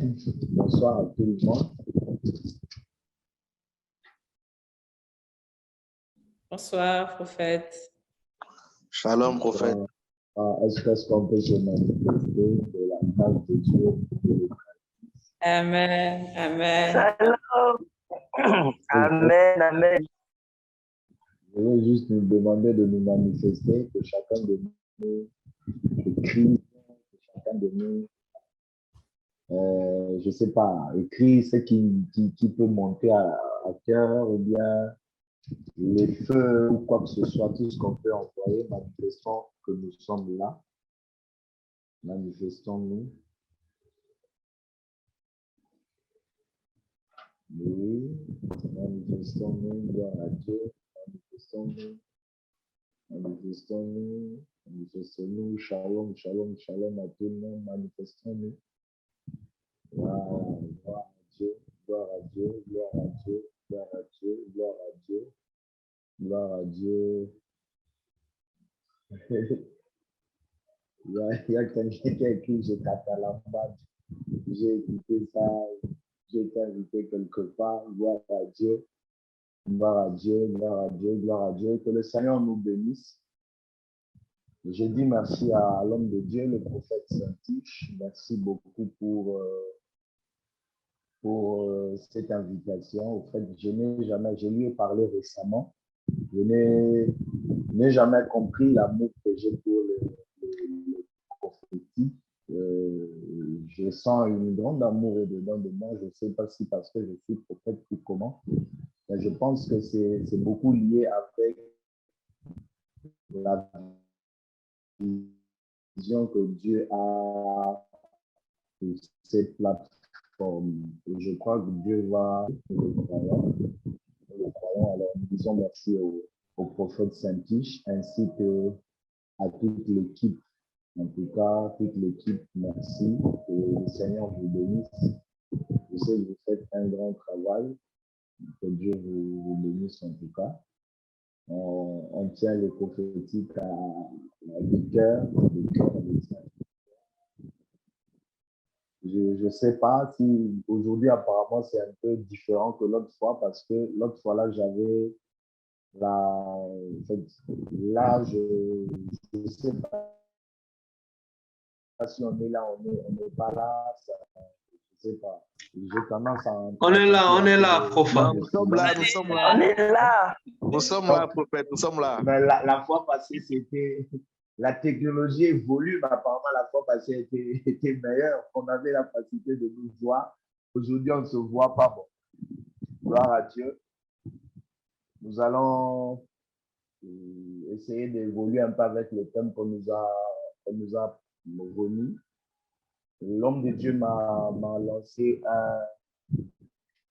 Amen. Bonsoir à tout le monde. Bonsoir, prophète. Shalom, prophète. Est-ce qu'on peut se manifester de la grâce de Dieu? Amen. Amen. Shalom. Amen. Amen. Je vais juste nous demander de nous manifester, que chacun de nous écrit, que chacun de nous, je ne sais pas, écrit ce qui peut monter à cœur, ou bien les feux ou quoi que ce soit, tout ce qu'on peut envoyer, manifestons que nous sommes là. Manifestons-nous. Oui, manifestons-nous, gloire à Dieu. Manifestons-nous, manifestons-nous, manifestons-nous. Shalom, shalom, shalom à tout le monde. Manifestons-nous. Wow, gloire à Dieu, gloire à Dieu, gloire à Dieu, gloire à Dieu, gloire à Dieu, gloire à Dieu. Il y a quelqu'un qui a écrit, je tape à la base. J'ai écouté ça, j'ai été invité quelque part. Gloire à Dieu, gloire à Dieu, gloire à Dieu, gloire à Dieu. Que le Seigneur nous bénisse. Je dis merci à l'homme de Dieu, le prophète Saint-Tiche. Merci beaucoup pour cette invitation. Au fait, je lui ai parlé récemment. Je n'ai jamais compris l'amour que j'ai pour le prophétique. Je sens une grande amour au-dedans de moi. Je ne sais pas si parce que je suis prophète ou comment, mais je pense que c'est beaucoup lié avec la vision que Dieu a pour cette plateforme. Et je crois que Dieu va le croyant. Alors, nous disons merci au prophète Saint-Tiche ainsi qu'à toute l'équipe. En tout cas, toute l'équipe, merci. Que le Seigneur vous bénisse. Je sais que vous faites un grand travail. Que Dieu vous bénisse en tout cas. On tient le prophétique du cœur. Je ne sais pas si aujourd'hui, apparemment, c'est un peu différent que l'autre fois parce que l'autre fois, là, j'avais là, je ne sais pas si on est là, on n'est pas là, ça, je ne sais pas. J'ai tendance à... On est là, prophète. Non, nous sommes là. On est là. Nous sommes là, prophète, nous sommes là. Mais la fois passée, c'était... La technologie évolue, mais apparemment, la fois passée était meilleure. On avait la facilité de nous voir. Aujourd'hui, on ne se voit pas. Bon. Gloire à Dieu. Nous allons essayer d'évoluer un peu avec le thème qu'on nous a remis. L'homme de Dieu m'a lancé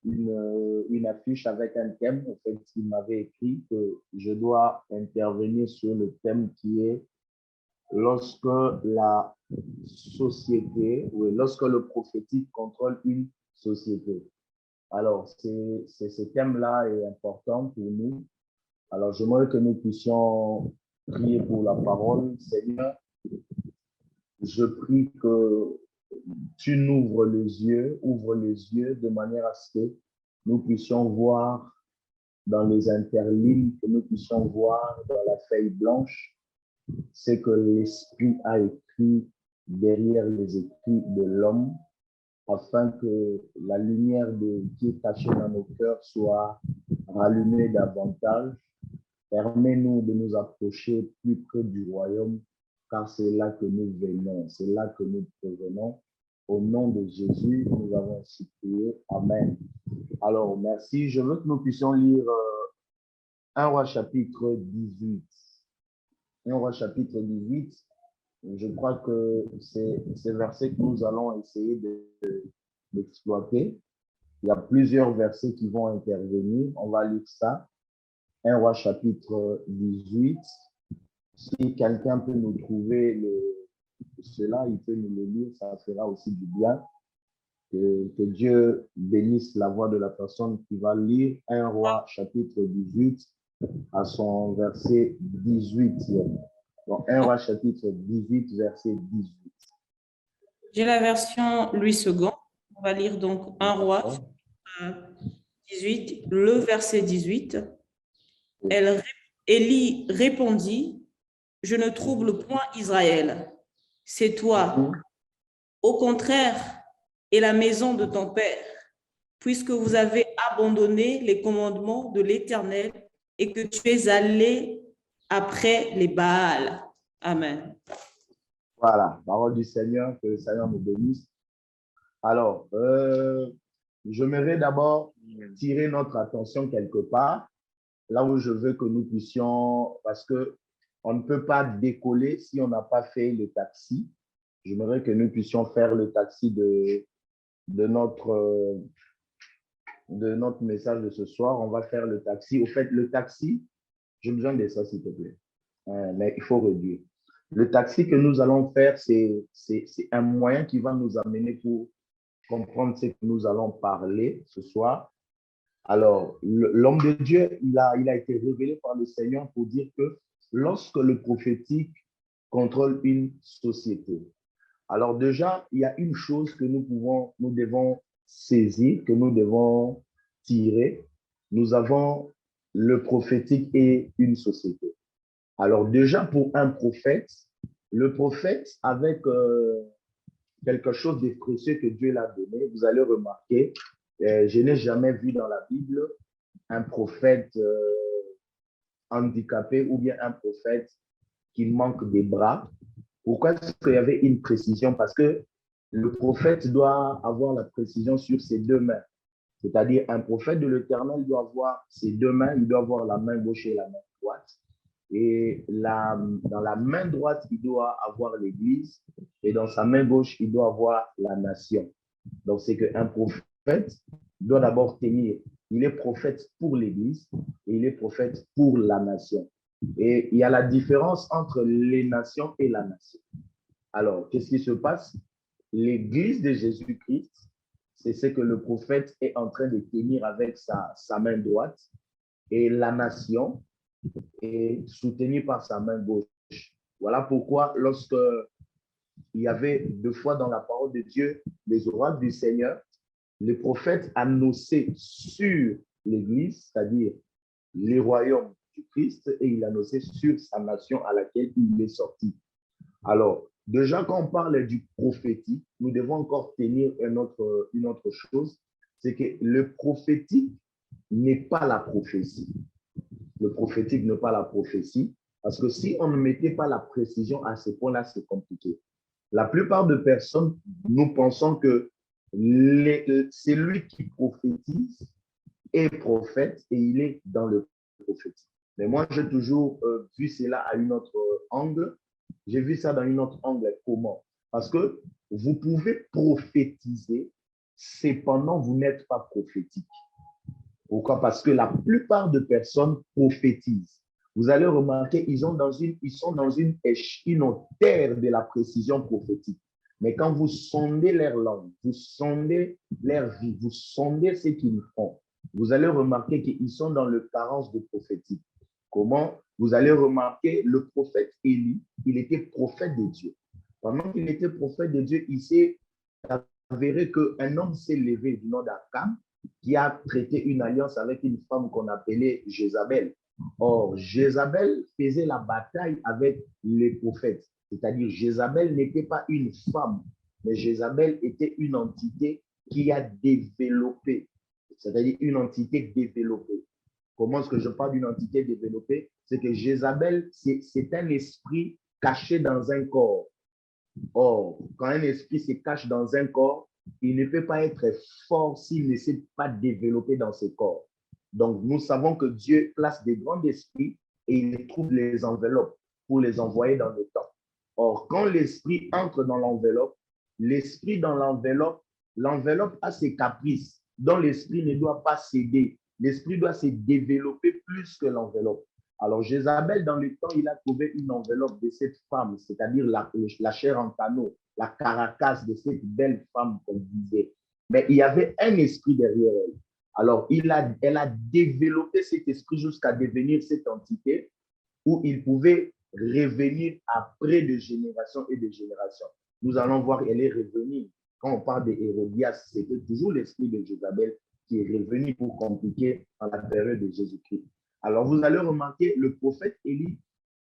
une affiche avec un thème. En fait, il m'avait écrit que je dois intervenir sur le thème qui est lorsque la société, ou lorsque le prophétique contrôle une société. Alors, ce thème-là est important pour nous. Alors, j'aimerais que nous puissions prier pour la parole. Seigneur, je prie que tu nous ouvres les yeux de manière à ce que nous puissions voir dans les interlignes, que nous puissions voir dans la feuille blanche ce que l'Esprit a écrit derrière les écrits de l'homme, afin que la lumière qui est cachée dans nos cœurs soit rallumée davantage. Permets-nous de nous approcher plus près du royaume, car c'est là que nous venons, c'est là que nous provenons. Au nom de Jésus, nous avons ainsi prié. Amen. Alors, merci. Je veux que nous puissions lire 1 Roi chapitre 18. 1 Roi chapitre 18. Je crois que c'est ces versets que nous allons essayer d'exploiter. Il y a plusieurs versets qui vont intervenir. On va lire ça. 1 Roi chapitre 18. Si quelqu'un peut nous trouver cela, il peut nous le lire, ça fera aussi du bien. Que Dieu bénisse la voix de la personne qui va lire 1 Roi chapitre 18 à son verset 18. Donc 1 Roi chapitre 18, verset 18. J'ai la version Louis II. On va lire donc 1 Roi 18, le verset 18. Élie répondit, « Je ne trouble point Israël. C'est toi, au contraire, et la maison de ton père, puisque vous avez abandonné les commandements de l'Éternel et que tu es allé après les Baals. » Amen. Voilà, parole du Seigneur, que le Seigneur nous bénisse. Alors, j'aimerais d'abord tirer notre attention quelque part, là où je veux que nous puissions, parce que on ne peut pas décoller si on n'a pas fait le taxi. J'aimerais que nous puissions faire le taxi de notre message de ce soir. On va faire le taxi. Au fait, le taxi, j'ai besoin de ça, s'il te plaît. Mais il faut réduire. Le taxi que nous allons faire, c'est un moyen qui va nous amener pour comprendre ce que nous allons parler ce soir. Alors, l'homme de Dieu, il a été révélé par le Seigneur pour dire que lorsque le prophétique contrôle une société, alors déjà, il y a une chose que nous devons saisir, que nous devons tirer. Nous avons le prophétique et une société. Alors déjà, pour un prophète, le prophète, avec quelque chose de précieux que Dieu l'a donné, vous allez remarquer, je n'ai jamais vu dans la Bible un prophète handicapé ou bien un prophète qui manque des bras. Pourquoi est-ce qu'il y avait une précision? Parce que le prophète doit avoir la précision sur ses deux mains. C'est-à-dire, un prophète de l'Éternel doit avoir ses deux mains, il doit avoir la main gauche et la main droite. Et dans la main droite, il doit avoir l'Église, et dans sa main gauche, il doit avoir la nation. Donc, c'est qu'un prophète doit d'abord tenir, il est prophète pour l'Église et il est prophète pour la nation. Et il y a la différence entre les nations et la nation. Alors, qu'est-ce qui se passe? L'Église de Jésus-Christ, c'est ce que le prophète est en train de tenir avec sa main droite, et la nation est soutenue par sa main gauche. Voilà pourquoi lorsque il y avait deux fois dans la parole de Dieu les oracles du Seigneur, le prophète annonçait sur l'Église, c'est-à-dire les royaumes du Christ, et il annonçait sur sa nation à laquelle il est sorti. Alors, déjà, quand on parle du prophétique, nous devons encore tenir une autre chose, c'est que le prophétique n'est pas la prophétie. Le prophétique n'est pas la prophétie, parce que si on ne mettait pas la précision à ce point-là, c'est compliqué. La plupart de personnes, nous pensons que c'est lui qui prophétise est prophète et il est dans le prophétique. Mais moi, j'ai toujours vu cela à une autre angle. J'ai vu ça dans une autre angle. Comment? Parce que vous pouvez prophétiser, cependant, vous n'êtes pas prophétique. Pourquoi? Parce que la plupart de personnes prophétisent. Vous allez remarquer, ils sont dans une terre de la précision prophétique. Mais quand vous sondez leur langue, vous sondez leur vie, vous sondez ce qu'ils font, vous allez remarquer qu'ils sont dans le carence de prophétique. Comment? Vous allez remarquer le prophète Élie, il était prophète de Dieu. Pendant qu'il était prophète de Dieu, il s'est avéré qu'un homme s'est levé du nom d'Akam, qui a traité une alliance avec une femme qu'on appelait Jézabel. Or, Jézabel faisait la bataille avec les prophètes. C'est-à-dire, Jézabel n'était pas une femme, mais Jézabel était une entité qui a développé. C'est-à-dire une entité développée. Comment est-ce que je parle d'une entité développée? C'est que Jézabel, c'est un esprit caché dans un corps. Or, quand un esprit se cache dans un corps, il ne peut pas être fort s'il ne s'est pas développé dans ce corps. Donc, nous savons que Dieu place des grands esprits et il trouve les enveloppes pour les envoyer dans le temps. Or, quand l'esprit entre dans l'enveloppe, l'esprit dans l'enveloppe, l'enveloppe a ses caprices dont l'esprit ne doit pas céder. L'esprit doit se développer plus que l'enveloppe. Alors, Jézabel, dans le temps, il a trouvé une enveloppe de cette femme, c'est-à-dire la chair en canot, la caracasse de cette belle femme qu'on disait. Mais il y avait un esprit derrière elle. Alors, elle a développé cet esprit jusqu'à devenir cette entité où il pouvait revenir après de générations et de générations. Nous allons voir, elle est revenue quand on parle d'Hérodias, c'était toujours l'esprit de Jézabel qui est revenu pour compliquer dans la période de Jésus-Christ. Alors, vous allez remarquer, le prophète Élie,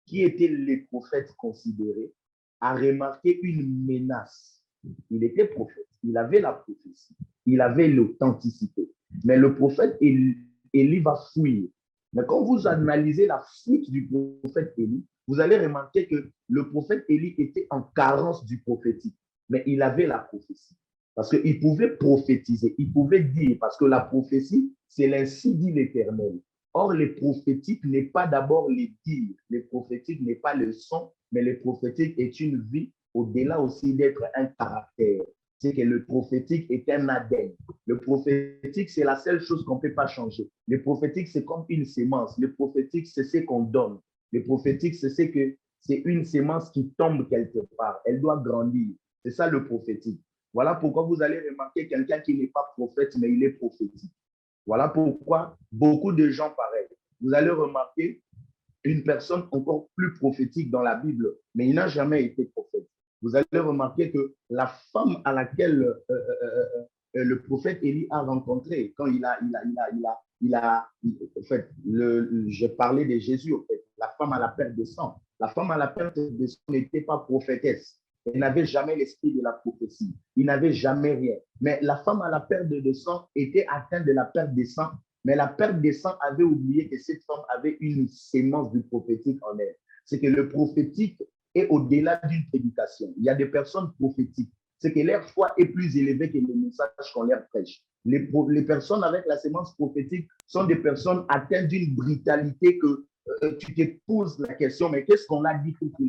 qui était les prophètes considérés, a remarqué une menace. Il était prophète, il avait la prophétie, il avait l'authenticité. Mais le prophète Élie va fuir. Mais quand vous analysez la fuite du prophète Élie, vous allez remarquer que le prophète Élie était en carence du prophétique, mais il avait la prophétie. Parce qu'il pouvait prophétiser, il pouvait dire, parce que la prophétie, c'est l'ainsi dit l'Éternel. Or, le prophétique n'est pas d'abord les dires, le prophétique n'est pas le son, mais le prophétique est une vie au-delà aussi d'être un caractère. C'est que le prophétique est un ADN. Le prophétique, c'est la seule chose qu'on ne peut pas changer. Le prophétique, c'est comme une sémence. Le prophétique, c'est ce qu'on donne. Le prophétique, c'est une sémence qui tombe quelque part. Elle doit grandir. C'est ça le prophétique. Voilà pourquoi vous allez remarquer quelqu'un qui n'est pas prophète, mais il est prophétique. Voilà pourquoi beaucoup de gens pareils. Vous allez remarquer une personne encore plus prophétique dans la Bible, mais il n'a jamais été prophète. Vous allez remarquer que la femme à laquelle le prophète Élie a rencontré, quand en fait, je parlais de Jésus, en fait, la femme à la perte de sang. La femme à la perte de sang n'était pas prophétesse. Elle n'avait jamais l'esprit de la prophétie. Il n'avait jamais rien. Mais la femme à la perte de sang était atteinte de la perte de sang. Mais la perte de sang avait oublié que cette femme avait une sémence du prophétique en elle. C'est que le prophétique est au-delà d'une prédication. Il y a des personnes prophétiques. C'est que leur foi est plus élevée que le message qu'on leur prêche. Les personnes avec la sémence prophétique sont des personnes atteintes d'une brutalité que tu te poses la question, mais qu'est-ce qu'on a dit pour que...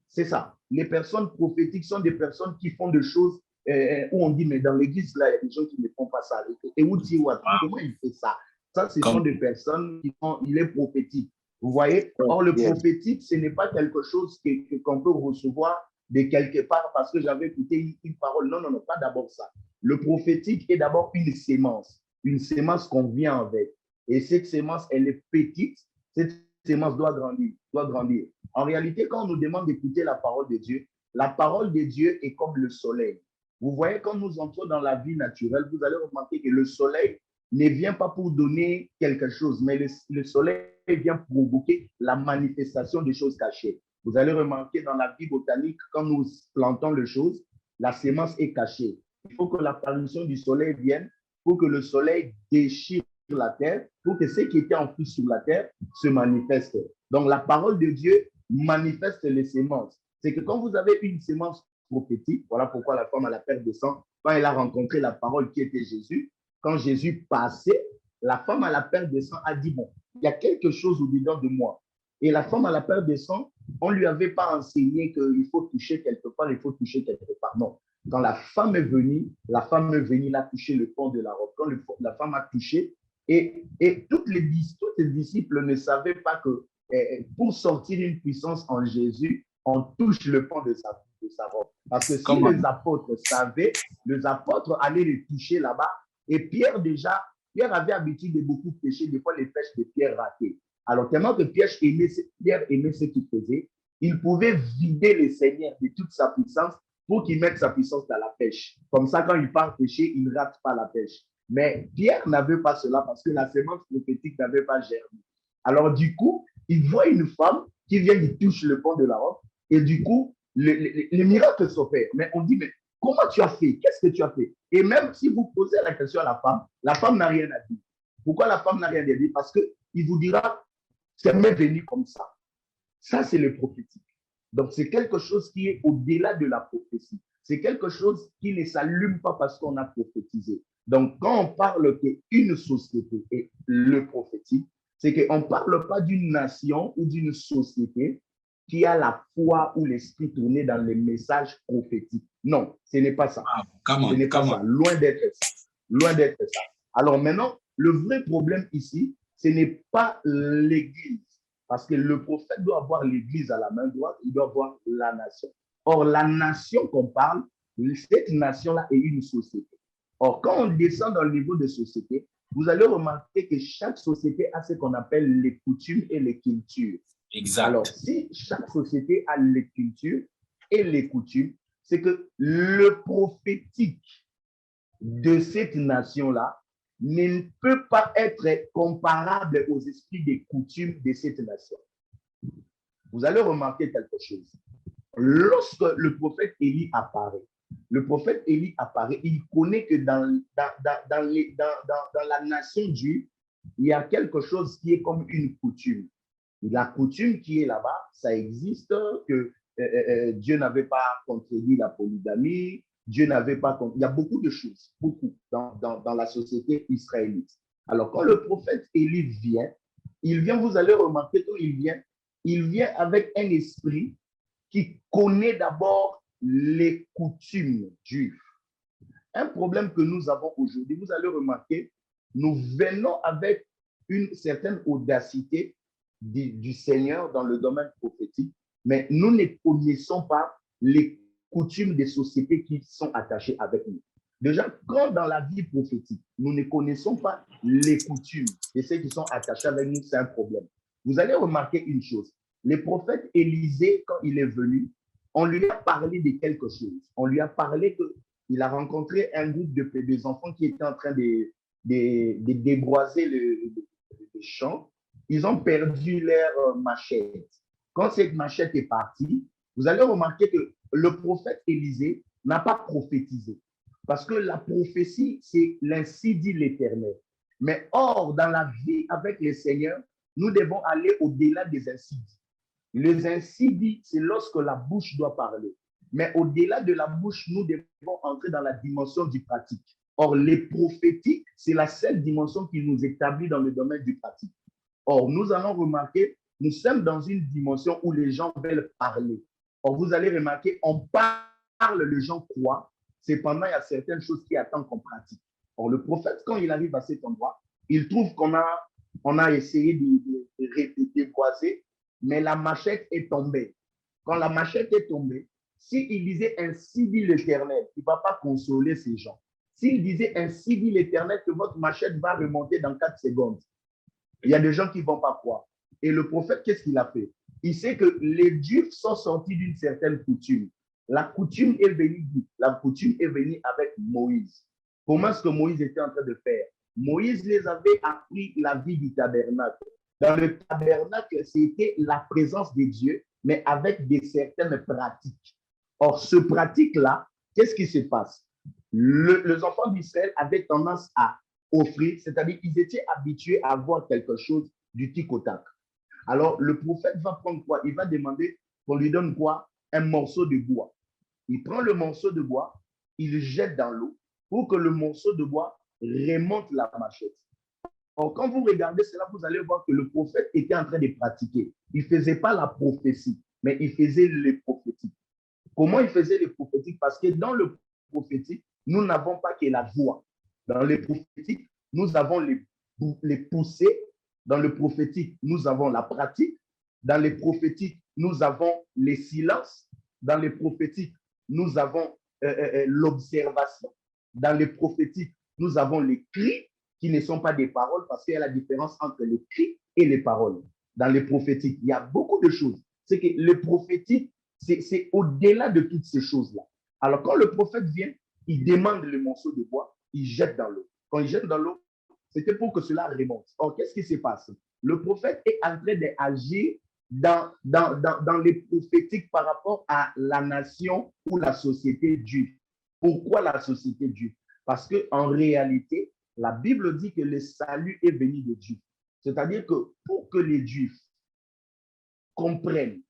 C'est ça. Les personnes prophétiques sont des personnes qui font des choses où on dit, mais dans l'église, là, il y a des gens qui ne font pas ça. Et où dit, comment il fait ça? Ça, ce sont des personnes qui font, il est prophétique. Vous voyez? Or, le prophétique, ce n'est pas quelque chose qu'on peut recevoir de quelque part parce que j'avais écouté une parole. Non, non, non, pas d'abord ça. Le prophétique est d'abord une sémence qu'on vient avec. Et cette sémence, elle est petite. Cette sémence doit grandir, doit grandir. En réalité, quand on nous demande d'écouter la parole de Dieu est comme le soleil. Vous voyez, quand nous entrons dans la vie naturelle, vous allez remarquer que le soleil ne vient pas pour donner quelque chose, mais le soleil vient provoquer la manifestation des choses cachées. Vous allez remarquer dans la vie botanique, quand nous plantons les choses, la sémence est cachée. Il faut que l'apparition du soleil vienne pour que le soleil déchire la terre, pour que ce qui était enfoui sur la terre se manifeste. Donc, la parole de Dieu manifeste les sémences. C'est que quand vous avez une sémence prophétique, voilà pourquoi la femme à la perte de sang, quand elle a rencontré la parole qui était Jésus, quand Jésus passait, la femme à la perte de sang a dit, bon, il y a quelque chose au-dedans de moi. Et la femme à la perte de sang, on ne lui avait pas enseigné qu'il faut toucher quelque part, il faut toucher quelque part. Non. Quand la femme est venue, l'a touché le fond de la robe. Quand la femme a touché, et tous les disciples ne savaient pas que pour sortir une puissance en Jésus, on touche le fond de sa robe. Parce que si les apôtres savaient, les apôtres allaient les toucher là-bas. Et Pierre avait l'habitude de beaucoup pêcher, des fois les pêches de Pierre ratées. Alors, tellement que Pierre aimait ce qu'il faisait, il pouvait vider le Seigneur de toute sa puissance pour qu'il mette sa puissance dans la pêche. Comme ça, quand il part pêcher, il ne rate pas la pêche. Mais Pierre n'avait pas cela parce que la sémence prophétique n'avait pas germé. Alors, du coup, il voit une femme qui vient lui toucher le fond de la robe et du coup, le miracle s'opère. Mais on dit, mais comment tu as fait? Qu'est-ce que tu as fait? Et même si vous posez la question à la femme n'a rien à dire. Pourquoi la femme n'a rien à dire? Parce qu'il vous dira, c'est m'est venu comme ça. Ça, c'est le prophétique. Donc, c'est quelque chose qui est au-delà de la prophétie. C'est quelque chose qui ne s'allume pas parce qu'on a prophétisé. Donc, quand on parle qu'une société est le prophétique, c'est qu'on ne parle pas d'une nation ou d'une société qui a la foi ou l'esprit tourné dans les messages prophétiques. Non, ce n'est pas ça. Ce n'est pas ça. Loin d'être ça. Loin d'être ça. Alors maintenant, le vrai problème ici, ce n'est pas l'Église. Parce que le prophète doit avoir l'Église à la main droite, il doit avoir la nation. Or, la nation qu'on parle, cette nation-là est une société. Or, quand on descend dans le niveau de société, vous allez remarquer que chaque société a ce qu'on appelle les coutumes et les cultures. Exact. Alors, si chaque société a les cultures et les coutumes, c'est que le prophétique de cette nation-là ne peut pas être comparable aux esprits des coutumes de cette nation. Vous allez remarquer quelque chose. Lorsque le prophète Élie apparaît, il connaît que dans la nation juive, il y a quelque chose qui est comme une coutume. La coutume qui est là-bas, ça existe, que Dieu n'avait pas contredit la polygamie, Dieu n'avait pas... Il y a beaucoup de choses, beaucoup, dans la société israélite. Alors, quand le prophète Élie vient, vous allez remarquer il vient avec un esprit qui connaît d'abord les coutumes juives. Un problème que nous avons aujourd'hui, vous allez remarquer, nous venons avec une certaine audacité du Seigneur dans le domaine prophétique, mais nous ne connaissons pas les coutumes des sociétés qui sont attachées avec nous. Déjà, quand dans la vie prophétique, nous ne connaissons pas les coutumes de ceux qui sont attachés avec nous, c'est un problème. Vous allez remarquer une chose. Le prophète Élisée, quand il est venu, on lui a parlé de quelque chose. On lui a parlé qu'il a rencontré un groupe des enfants qui étaient en train de déboiser le champ. Ils ont perdu leur machette. Quand cette machette est partie, vous allez remarquer que le prophète Élisée n'a pas prophétisé. Parce que la prophétie, c'est l'ainsi dit l'Éternel. Mais or, dans la vie avec le Seigneur, nous devons aller au-delà des ainsi dits. Les ainsi dits, c'est lorsque la bouche doit parler. Mais au-delà de la bouche, nous devons entrer dans la dimension du pratique. Or, les prophétiques, c'est la seule dimension qui nous établit dans le domaine du pratique. Or, nous allons remarquer, nous sommes dans une dimension où les gens veulent parler. Or, vous allez remarquer, on parle, les gens croient. Cependant, il y a certaines choses qui attendent qu'on pratique. Or, le prophète, quand il arrive à cet endroit, il trouve qu'on a essayé de déboiser, mais la machette est tombée. Quand la machette est tombée, s'il disait ainsi dit l'Éternel, il ne va pas consoler ces gens. S'il disait ainsi dit l'Éternel que votre machette va remonter dans 4 secondes, il y a des gens qui ne vont pas croire. Et le prophète, qu'est-ce qu'il a fait? Il sait que les Juifs sont sortis d'une certaine coutume. La coutume est venue d'où? La coutume est venue avec Moïse. Comment est-ce que Moïse était en train de faire? Moïse les avait appris la vie du tabernacle. Dans le tabernacle, c'était la présence de Dieu, mais avec certaines pratiques. Or, ce pratique-là, qu'est-ce qui se passe? Les enfants d'Israël avaient tendance à offrir, c'est-à-dire qu'ils étaient habitués à voir quelque chose du tic au tac. Alors, le prophète va prendre quoi? Il va demander qu'on lui donne quoi? Un morceau de bois. Il prend le morceau de bois, il le jette dans l'eau pour que le morceau de bois remonte la machette. Or, quand vous regardez cela, vous allez voir que le prophète était en train de pratiquer. Il ne faisait pas la prophétie, mais il faisait les prophétiques. Comment il faisait les prophétiques? Parce que dans le prophétique, nous n'avons pas que la voix. Dans les prophétiques, nous avons les poussées. Dans le prophétique, nous avons la pratique. Dans les prophétiques, nous avons les silences. Dans les prophétiques, nous avons l'observation. Dans les prophétiques, nous avons les cris qui ne sont pas des paroles parce qu'il y a la différence entre les cris et les paroles. Dans les prophétiques, il y a beaucoup de choses. C'est que le prophétique, c'est au-delà de toutes ces choses-là. Alors, quand le prophète vient, il demande le morceau de bois, il jette dans l'eau. Quand il jette dans l'eau, c'était pour que cela remonte. Or, qu'est-ce qui se passe? Le prophète est en train d'agir dans les prophétiques par rapport à la nation ou la société juive. Pourquoi la société juive? Parce qu'en réalité, la Bible dit que le salut est venu de Dieu. C'est-à-dire que pour que les Juifs comprennent,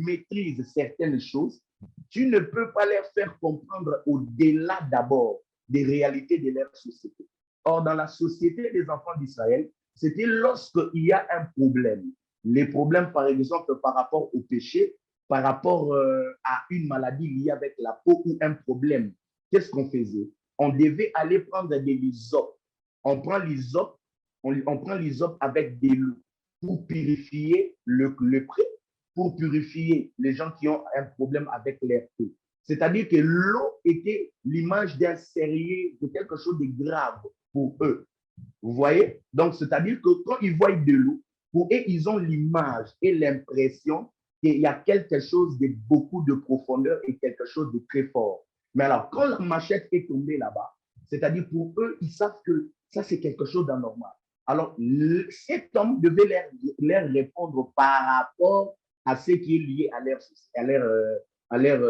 maîtrisent certaines choses, tu ne peux pas les faire comprendre au-delà d'abord des réalités de leur société. Or, dans la société des enfants d'Israël, c'était lorsqu'il y a un problème. Les problèmes, par exemple, par rapport au péché, par rapport à une maladie liée avec la peau ou un problème. Qu'est-ce qu'on faisait? On devait aller prendre des lysopes. On prend l'hysope avec de l'eau pour purifier le pré, pour purifier les gens qui ont un problème avec leur peau. C'est-à-dire que l'eau était l'image d'un sérieux, de quelque chose de grave pour eux. Vous voyez? Donc, c'est-à-dire que quand ils voient de l'eau, pour eux, ils ont l'image et l'impression qu'il y a quelque chose de beaucoup de profondeur et quelque chose de très fort. Mais alors, quand la machette est tombée là-bas, c'est-à-dire pour eux, ils savent que ça, c'est quelque chose d'anormal. Alors, cet homme devait leur répondre par rapport à ce qui est lié à leur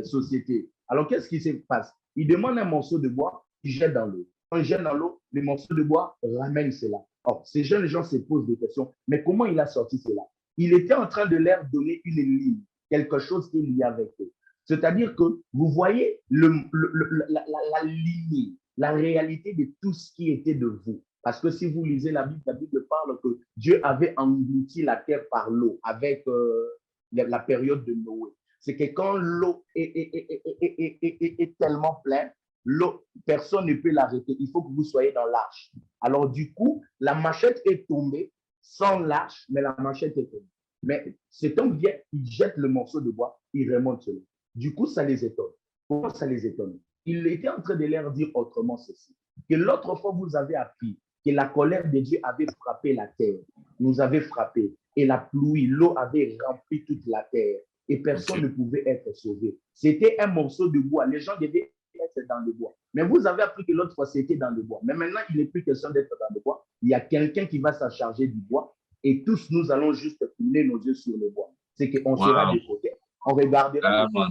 société. Alors, qu'est-ce qui se passe? Il demande un morceau de bois, il jette dans l'eau. Quand il jette dans l'eau, les morceaux de bois ramènent cela. Or, ces jeunes gens se posent des questions. Mais comment il a sorti cela? Il était en train de leur donner une ligne, quelque chose qui est lié avec eux. C'est-à-dire que vous voyez la lignée, la réalité de tout ce qui était de vous. Parce que si vous lisez la Bible parle que Dieu avait englouti la terre par l'eau avec la période de Noé. C'est que quand l'eau est tellement pleine, l'eau, personne ne peut l'arrêter. Il faut que vous soyez dans l'arche. Alors du coup, la machette est tombée sans l'arche, mais la machette est tombée. Mais cet homme vient, il jette le morceau de bois, il remonte cela. Du coup, ça les étonne. Pourquoi ça les étonne? Il était en train de leur dire autrement ceci. Que l'autre fois, vous avez appris que la colère de Dieu avait frappé la terre, nous avait frappé, et la pluie, l'eau avait rempli toute la terre, et personne ne pouvait être sauvé. C'était un morceau de bois. Les gens devaient être dans le bois. Mais vous avez appris que l'autre fois, c'était dans le bois. Mais maintenant, il n'est plus question d'être dans le bois. Il y a quelqu'un qui va s'en charger du bois, et tous, nous allons juste tourner nos yeux sur le bois. C'est qu'on sera de côté, on regardera le bois.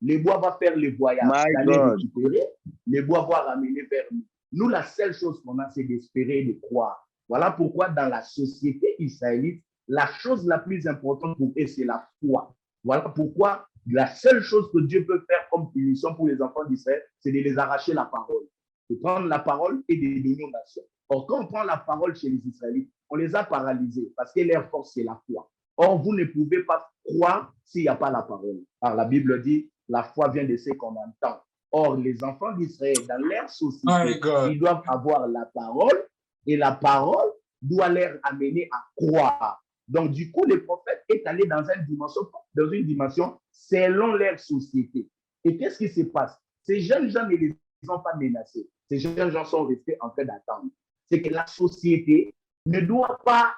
Le bois va faire le voyage, d'aller récupérer, le bois va ramener vers nous. Nous, la seule chose qu'on a, c'est d'espérer et de croire. Voilà pourquoi dans la société israélite, la chose la plus importante pour eux, c'est la foi. Voilà pourquoi la seule chose que Dieu peut faire comme punition pour les enfants d'Israël, c'est de les arracher la parole. De prendre la parole et de les donner aux nations. Or, quand on prend la parole chez les Israélites, on les a paralysés parce que leur force, c'est la foi. Or, vous ne pouvez pas croire s'il n'y a pas la parole. Alors, la Bible dit, la foi vient de ce qu'on entend. Or, les enfants d'Israël, dans leur société, ils doivent avoir la parole et la parole doit leur amener à croire. Donc, du coup, le prophète est allé dans une dimension selon leur société. Et qu'est-ce qui se passe? Ces jeunes gens ne les ont pas menacés. Ces jeunes gens sont restés en train d'attendre. C'est que la société ne doit pas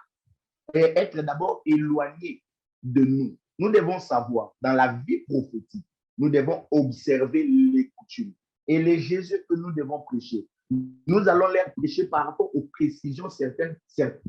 être d'abord éloignée de nous. Nous devons savoir, dans la vie prophétique, nous devons observer les coutumes. Et les Jésus que nous devons prêcher, nous allons les prêcher par rapport aux précisions certaines,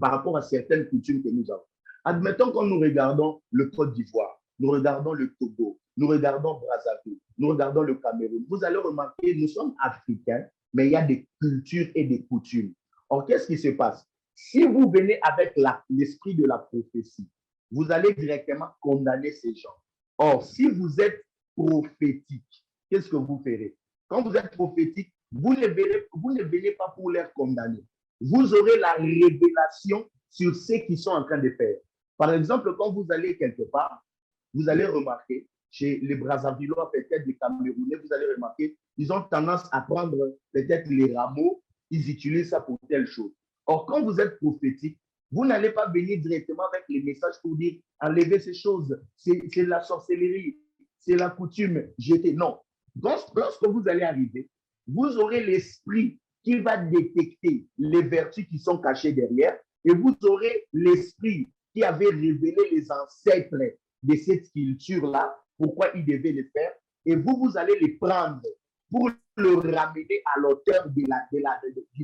par rapport à certaines coutumes que nous avons. Admettons que nous regardons le Côte d'Ivoire, nous regardons le Togo, nous regardons Brazzaville, nous regardons le Cameroun. Vous allez remarquer, nous sommes africains, mais il y a des cultures et des coutumes. Or, qu'est-ce qui se passe? Si vous venez avec l'esprit de la prophétie, vous allez directement condamner ces gens. Or, si vous êtes prophétique, qu'est-ce que vous ferez? Quand vous êtes prophétique, vous ne venez pas pour les condamner. Vous aurez la révélation sur ce qu'ils sont en train de faire. Par exemple, quand vous allez quelque part, vous allez remarquer, chez les Brazzavillois, peut-être les Camerounais, vous allez remarquer, ils ont tendance à prendre peut-être les rameaux, ils utilisent ça pour telle chose. Or, quand vous êtes prophétique, vous n'allez pas venir directement avec les messages pour dire enlevez ces choses, c'est la sorcellerie, c'est la coutume, jetez. Non. Lorsque vous allez arriver, vous aurez l'esprit qui va détecter les vertus qui sont cachées derrière et vous aurez l'esprit qui avait révélé les ancêtres de cette culture-là, pourquoi ils devaient le faire, et vous allez les prendre pour le ramener à l'auteur du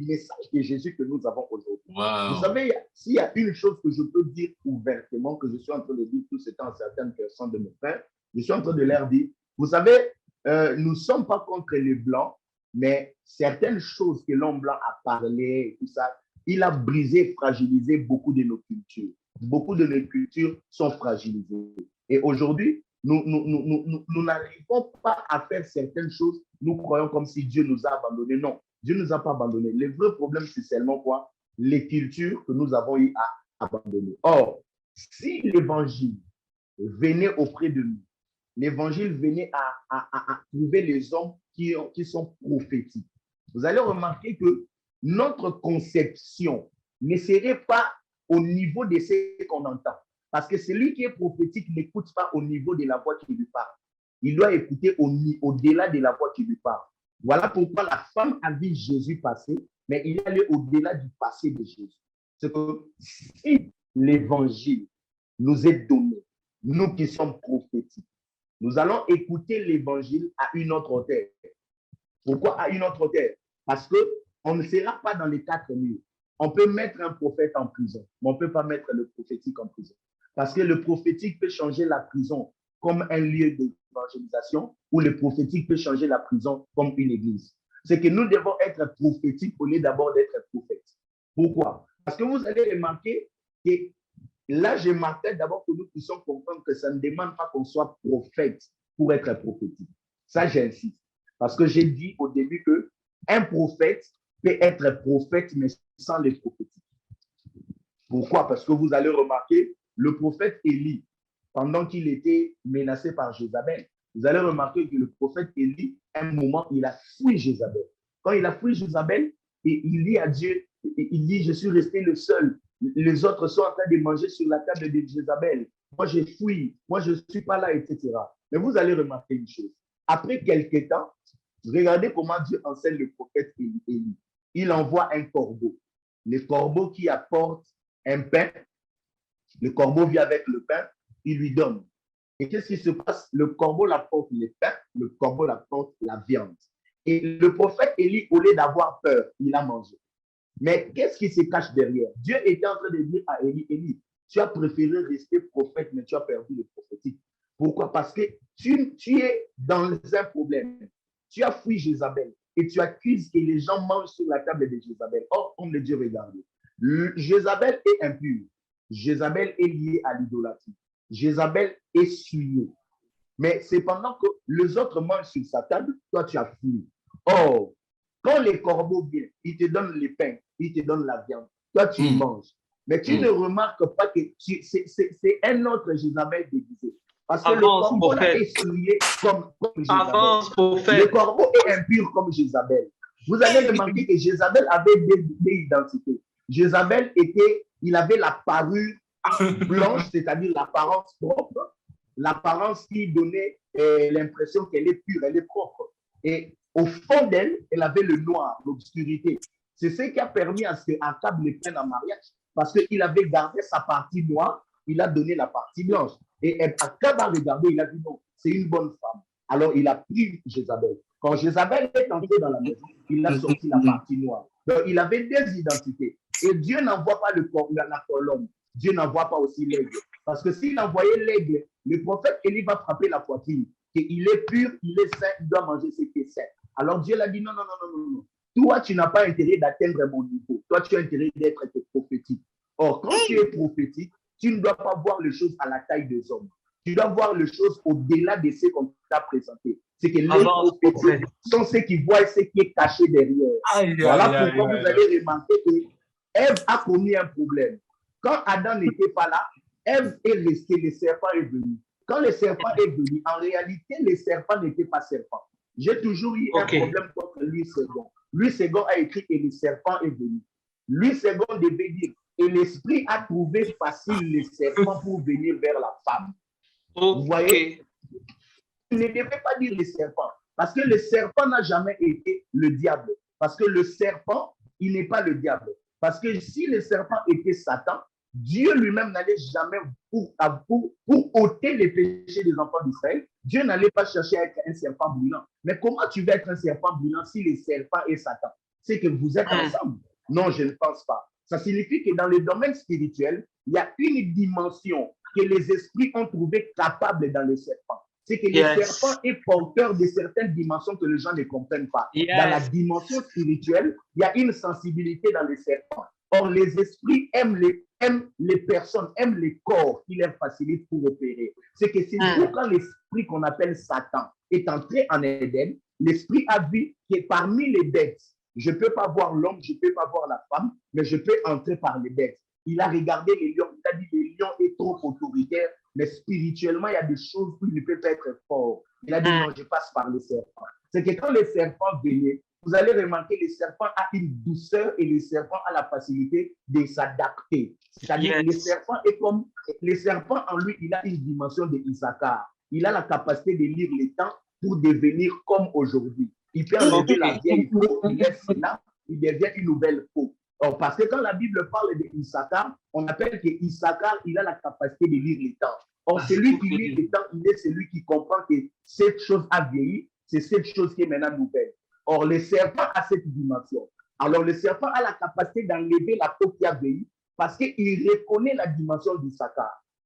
message de Jésus que nous avons aujourd'hui. Wow. Vous savez, s'il y a une chose que je peux dire ouvertement, que je suis en train de dire tout ce temps à certaines personnes de mes frères, je suis en train de leur dire, vous savez, nous ne sommes pas contre les Blancs, mais certaines choses que l'homme blanc a parlé, tout ça, il a brisé, fragilisé beaucoup de nos cultures. Beaucoup de nos cultures sont fragilisées. Et aujourd'hui, nous n'arrivons pas à faire certaines choses. Nous croyons comme si Dieu nous a abandonnés. Non, Dieu ne nous a pas abandonnés. Le vrai problème, c'est seulement quoi? Les cultures que nous avons eu à abandonner. Or, si l'évangile venait auprès de nous, l'évangile venait à trouver les hommes qui sont prophétiques, vous allez remarquer que notre conception ne serait pas au niveau de ce qu'on entend. Parce que celui qui est prophétique n'écoute pas au niveau de la voix qui lui parle. Il doit écouter au-delà de la voix qui lui parle. Voilà pourquoi la femme a vu Jésus passer, mais il est allé au-delà du passé de Jésus. C'est que si l'évangile nous est donné, nous qui sommes prophétiques, nous allons écouter l'évangile à une autre hauteur. Pourquoi à une autre hauteur? Parce qu'on ne sera pas dans les quatre murs. On peut mettre un prophète en prison, mais on ne peut pas mettre le prophétique en prison. Parce que le prophétique peut changer la prison comme un lieu d'évangélisation, ou le prophétique peut changer la prison comme une église. C'est que nous devons être prophétiques au lieu d'abord d'être prophètes. Pourquoi? Parce que vous allez remarquer que là, je marquais d'abord que nous puissions comprendre que ça ne demande pas qu'on soit prophète pour être prophétique. Ça, j'insiste. Parce que j'ai dit au début qu'un prophète peut être prophète, mais sans les prophétiques. Pourquoi? Parce que vous allez remarquer, le prophète Élie, pendant qu'il était menacé par Jézabel, vous allez remarquer que le prophète Élie, à un moment, il a fui Jézabel. Quand il a fui Jézabel, il dit à Dieu, il dit, je suis resté le seul. Les autres sont en train de manger sur la table de Jézabel. Moi, j'ai fui. Moi, je ne suis pas là, etc. Mais vous allez remarquer une chose. Après quelques temps, regardez comment Dieu enseigne le prophète Élie. Il envoie un corbeau. Le corbeau qui apporte un pain. Le corbeau vient avec le pain. Il lui donne. Et qu'est-ce qui se passe? Le corbeau apporte le pain. Le corbeau apporte la viande. Et le prophète Élie, au lieu d'avoir peur, il a mangé. Mais qu'est-ce qui se cache derrière? Dieu était en train de dire à Élie, Élie, tu as préféré rester prophète, mais tu as perdu le prophétique. Pourquoi? Parce que tu es dans un problème. Tu as fui Jézabel et tu accuses que les gens mangent sur la table de Jézabel. Or, comme le Dieu regarde, Jézabel est impure. Jézabel est liée à l'idolâtrie. Jézabel est souillée. Mais c'est pendant que les autres mangent sur sa table, toi tu as fui. Or, quand les corbeaux viennent, ils te donnent les pains, ils te donnent la viande. Toi, tu manges. Mais tu ne remarques pas que c'est un autre Jézabel déguisé. Parce que le corbeau là est souillé comme Jézabel. Le corbeau est impur comme Jézabel. Vous allez remarquer que Jézabel avait des identités. Jézabel il avait la parure blanche, c'est-à-dire l'apparence propre, l'apparence qui donnait l'impression qu'elle est pure, elle est propre. Et au fond d'elle, elle avait le noir, l'obscurité. C'est ce qui a permis à ce qu'Akab le prenne en mariage, parce qu'il avait gardé sa partie noire, il a donné la partie blanche. Et Akab a regardé, il a dit non, c'est une bonne femme. Alors il a pris Jézabel. Quand Jézabel est entrée dans la maison, il a sorti la partie noire. Donc il avait des identités. Et Dieu n'envoie pas la colombe. Dieu n'envoie pas aussi l'aigle. Parce que s'il envoyait l'aigle, le prophète Élie va frapper la poitrine. Il est pur, il est saint, il doit manger ce qui est saint. Alors Dieu l'a dit non, non, non, non, non. Toi, tu n'as pas intérêt d'atteindre mon niveau. Toi, tu as intérêt d'être prophétique. Or, quand tu es prophétique, tu ne dois pas voir les choses à la taille des hommes. Tu dois voir les choses au-delà de ce qu'on t'a présenté. C'est que les prophétiques sont ceux qui voient ce qui est caché derrière. Voilà pourquoi vous allez remarquer que Ève a commis un problème. Quand Adam n'était pas là, Ève est restée, le serpent est venu. Quand le serpent est venu, en réalité, le serpent n'était pas serpent. J'ai toujours eu un problème contre Louis II. Louis II a écrit que le serpent est venu. Louis II devait dire, et l'esprit a trouvé facile le serpent pour venir vers la femme. Vous voyez? Il ne devait pas dire le serpent, parce que le serpent n'a jamais été le diable. Parce que le serpent, il n'est pas le diable. Parce que si le serpent était Satan, Dieu lui-même n'allait jamais, pour ôter les péchés des enfants d'Israël, Dieu n'allait pas chercher à être un serpent brûlant. Mais comment tu vas être un serpent brûlant si le serpent est Satan? C'est que vous êtes ensemble. Non, je ne pense pas. Ça signifie que dans le domaine spirituel, il y a une dimension que les esprits ont trouvé capable dans le serpent. C'est que le serpent est porteur de certaines dimensions que les gens ne comprennent pas. Dans la dimension spirituelle, il y a une sensibilité dans le serpent. Or, les esprits aiment les personnes, aiment les corps qui leur facilitent pour opérer. C'est que c'est quand l'esprit qu'on appelle Satan est entré en Éden, l'esprit a vu que parmi les bêtes, je ne peux pas voir l'homme, je ne peux pas voir la femme, mais je peux entrer par les bêtes. Il a regardé les lions, il a dit le lion est trop autoritaire, mais spirituellement, il y a des choses où il ne peut pas être fort. Il a dit non, je passe par le serpent. C'est que quand les serpents venaient, vous allez remarquer que le serpent a une douceur et le serpent a la facilité de s'adapter. C'est-à-dire le serpent est comme, le serpent en lui, il a une dimension de Issachar. Il a la capacité de lire les temps pour devenir comme aujourd'hui. Il peut enlever la vieille peau, il laisse là, il devient une nouvelle peau. Or, parce que quand la Bible parle de Issachar, on appelle que Issachar, il a la capacité de lire les temps. Or, celui qui lit étant, il est celui qui comprend que cette chose a vieilli, c'est cette chose qui est maintenant nouvelle. Or, le serpent a cette dimension. Alors, le serpent a la capacité d'enlever la peau qui a vieilli parce qu'il reconnaît la dimension du Satan.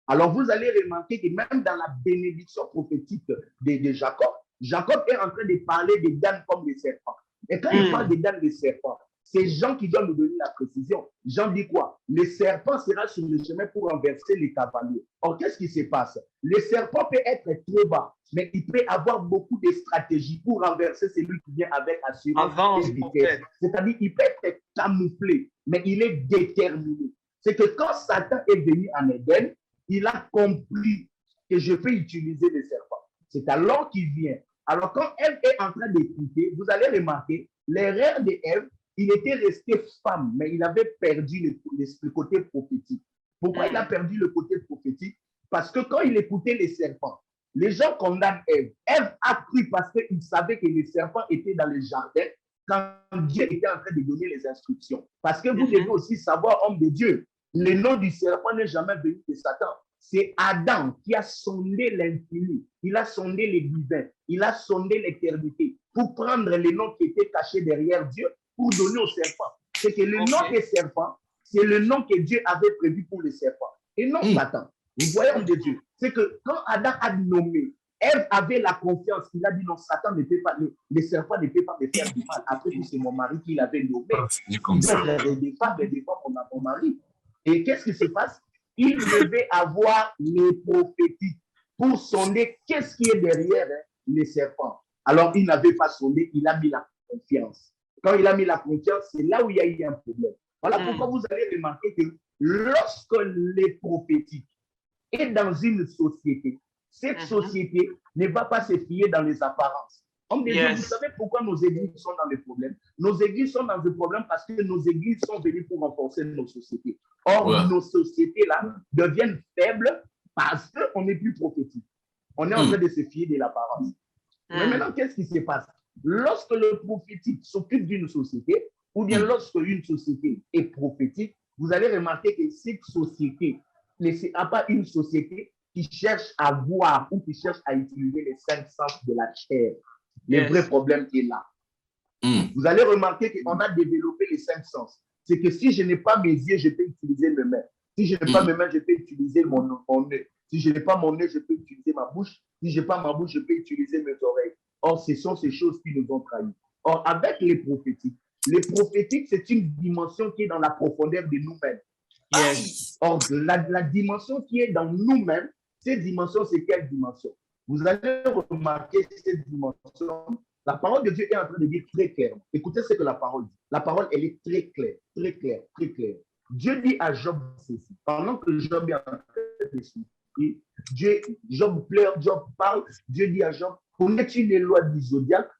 Alors, vous allez remarquer que même dans la bénédiction prophétique de Jacob, Jacob est en train de parler des dames comme des serpents. Et quand il parle des dames des serpents, c'est Jean qui doit nous donner la précision. Jean dit quoi? Le serpent sera sur le chemin pour renverser les cavaliers. Or, qu'est-ce qui se passe? Le serpent peut être très bas, mais il peut avoir beaucoup de stratégies pour renverser celui qui vient avec assurance et vitesse. C'est-à-dire qu'il peut être camouflé, mais il est déterminé. C'est que quand Satan est venu en Éden, il a compris que je peux utiliser le serpent. C'est alors qu'il vient. Alors, quand Ève est en train d'écouter, vous allez remarquer, l'erreur d'Ève, il était resté femme, mais il avait perdu le côté prophétique. Pourquoi il a perdu le côté prophétique? Parce que quand il écoutait les serpents, les gens condamnent Ève. Ève a cru parce qu'il savait que les serpents étaient dans le jardin quand Dieu était en train de donner les instructions. Parce que vous devez aussi savoir, homme de Dieu, le nom du serpent n'est jamais venu de Satan. C'est Adam qui a sondé l'infini, il a sondé les divins, il a sondé l'éternité pour prendre les noms qui étaient cachés derrière Dieu pour donner au serpent. C'est que le nom des serpents, c'est le nom que Dieu avait prévu pour les serpents et non Satan. Vous voyez, homme de Dieu, c'est que quand Adam a nommé, Ève avait la confiance. Il a dit non, Satan ne peut pas, les serpents ne peuvent pas me faire du mal. Après tout, c'est mon mari qui l'avait nommé. Donc, des femmes mon mari. Et qu'est-ce qui se passe? Il devait avoir les prophétiques pour sonder qu'est-ce qui est derrière les serpents. Alors, il n'avait pas sondé, il a mis la confiance. Quand il a mis la confiance, c'est là où il y a eu un problème. Voilà pourquoi vous allez remarquer que lorsque les prophétiques est dans une société, cette société ne va pas se fier dans les apparences. Vous savez pourquoi nos églises sont dans les problèmes? Nos églises sont dans le problème parce que nos églises sont venues pour renforcer nos sociétés. Or, nos sociétés-là deviennent faibles parce qu'on n'est plus prophétique. On est en train de se fier de l'apparence. Mais maintenant, qu'est-ce qui se passe? Lorsque le prophétique s'occupe d'une société, ou bien lorsque une société est prophétique, vous allez remarquer que cette société n'est pas une société qui cherche à voir ou qui cherche à utiliser les 5 sens de la chair. Le vrai problème est là. Vous allez remarquer qu'on a développé les 5 sens. C'est que si je n'ai pas mes yeux, je peux utiliser mes mains. Si je n'ai pas mes mains, je peux utiliser mon nez. Si je n'ai pas mon nez, je peux utiliser ma bouche. Si je n'ai pas ma bouche, je peux utiliser mes oreilles. Or, ce sont ces choses qui nous ont trahis. Or, avec les prophétiques, c'est une dimension qui est dans la profondeur de nous-mêmes. Or, la dimension qui est dans nous-mêmes, cette dimension, c'est quelle dimension? Vous allez remarquer cette dimension. La parole de Dieu est en train de dire très clairement. Écoutez ce que la parole dit. La parole, elle est très claire, très claire, très claire. Dieu dit à Job ceci. Pendant que Job est en train de souffrir, Job pleure, Job parle. Dieu dit à Job, connais-tu les lois du zodiaque?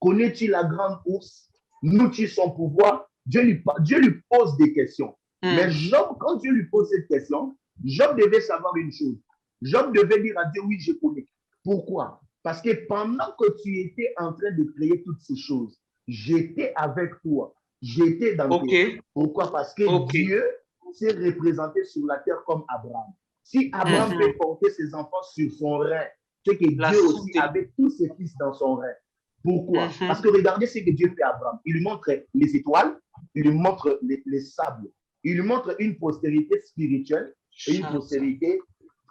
Connais-tu la grande ours? Nous-tu son pouvoir? Dieu lui pose des questions. Mais Job, quand Dieu lui pose cette question, Job devait savoir une chose. Job devait dire à Dieu, oui, je connais. Pourquoi? Parce que pendant que tu étais en train de créer toutes ces choses, j'étais avec toi. J'étais dans toi. Pourquoi? Parce que Dieu s'est représenté sur la terre comme Abraham. Si Abraham peut porter ses enfants sur son rein, c'est que Dieu aussi avait tous ses fils dans son rein. Pourquoi? Parce que regardez ce que Dieu fait à Abraham. Il lui montre les étoiles, il lui montre les sables, il lui montre une postérité spirituelle et une postérité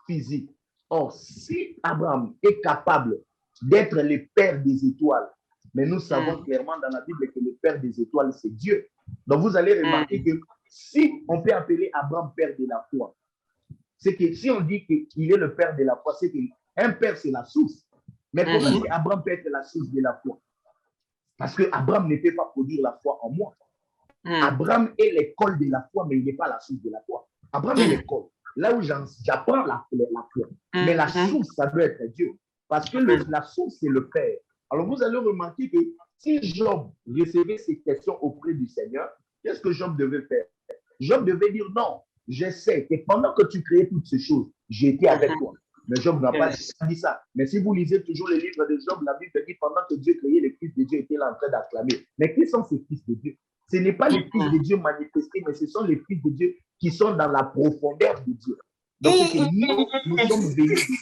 physique. Or, si Abraham est capable d'être le père des étoiles, mais nous savons clairement dans la Bible que le père des étoiles, c'est Dieu. Donc, vous allez remarquer que si on peut appeler Abraham père de la foi, c'est que si on dit qu'il est le père de la foi, c'est qu'un père, c'est la source. Mais comment est-ce qu'Abraham peut être la source de la foi? Parce qu'Abraham ne peut pas produire la foi en moi. Abraham est l'école de la foi, mais il n'est pas la source de la foi. Abraham est l'école. Là où j'apprends la foi. Mais la source, ça doit être Dieu. Parce que la source, c'est le Père. Alors, vous allez remarquer que si Job recevait ces questions auprès du Seigneur, qu'est-ce que Job devait faire? Job devait dire non, je sais que pendant que tu créais toutes ces choses, j'ai été avec toi. Mais Job n'a pas dit ça. Mais si vous lisez toujours les livres de Job, la Bible dit pendant que Dieu créait, les fils de Dieu étaient là en train d'acclamer. Mais qui sont ces fils de Dieu? Ce n'est pas les fils de Dieu manifestés, mais ce sont les fils de Dieu qui sont dans la profondeur de Dieu. Donc, c'est que nous sommes venus de Dieu.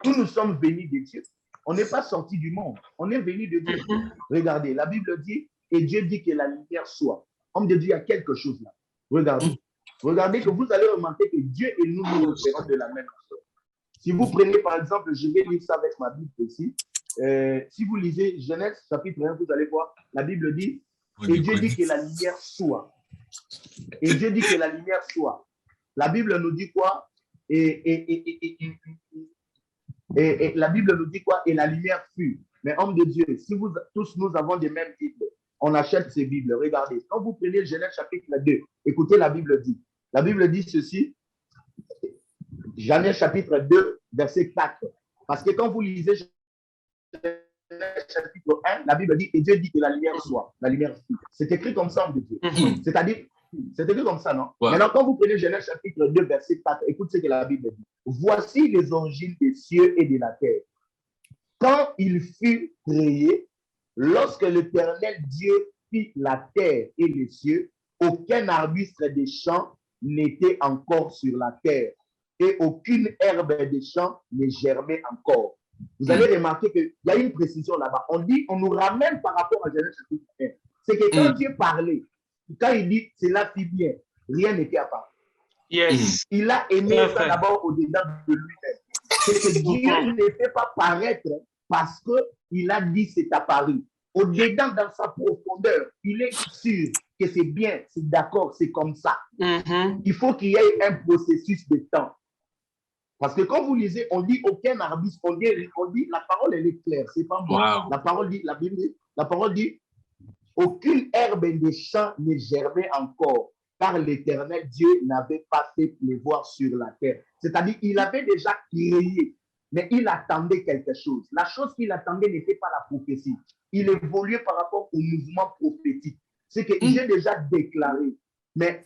Nous sommes venus de Dieu. On n'est pas sortis du monde. On est venus de Dieu. Regardez, la Bible dit, et Dieu dit que la lumière soit. Homme de Dieu, il y a quelque chose là. Regardez. Regardez que vous allez remarquer que Dieu et nous représentent de la même chose. Si vous prenez par exemple, je vais lire ça avec ma Bible ici. Si vous lisez Genèse chapitre 1, vous allez voir, la Bible dit, et Dieu dit que la lumière soit. Et Dieu dit que la lumière soit. La Bible nous dit quoi? Et la Bible nous dit quoi? Et la lumière fut. Mais homme de Dieu, si vous tous nous avons des mêmes Bibles, on achète ces Bibles. Regardez, quand vous prenez Genèse chapitre 2, écoutez, la Bible dit. La Bible dit ceci. Genèse chapitre 2, verset 4. Parce que quand vous lisez Genèse chapitre 1, la Bible dit, et Dieu dit que la lumière soit. La lumière fut. C'est écrit comme ça, homme de Dieu. C'est-à-dire, c'est écrit comme ça, non? Ouais. Maintenant, quand vous prenez Genèse chapitre 2, verset 4, écoutez ce que la Bible dit. Voici les origines des cieux et de la terre. Quand il fut créé, lorsque l'Éternel Dieu fit la terre et les cieux, aucun arbuste des champs n'était encore sur la terre et aucune herbe des champs ne germait encore. Vous allez remarquer qu'il y a une précision là-bas. On nous ramène par rapport à Genèse chapitre 1. C'est que quand Dieu parlait, quand il dit cela fit bien, rien n'était apparu. Yes. Il a aimé ça d'abord au-dedans de lui-même. C'est que Dieu ne fait pas paraître parce qu'il a dit c'est apparu. Au-dedans, dans sa profondeur, il est sûr que c'est bien, c'est d'accord, c'est comme ça. Il faut qu'il y ait un processus de temps. Parce que quand vous lisez, on dit aucun arbuste, on dit la parole elle est claire, c'est pas moi. Wow. La parole dit, la Bible dit, la parole dit, aucune herbe des champs ne germait encore, car l'Éternel Dieu n'avait pas fait pleuvoir sur la terre. C'est-à-dire, il avait déjà créé, mais il attendait quelque chose. La chose qu'il attendait n'était pas la prophétie. Il évoluait par rapport au mouvement prophétique. C'est que j'ai déjà déclaré. Mais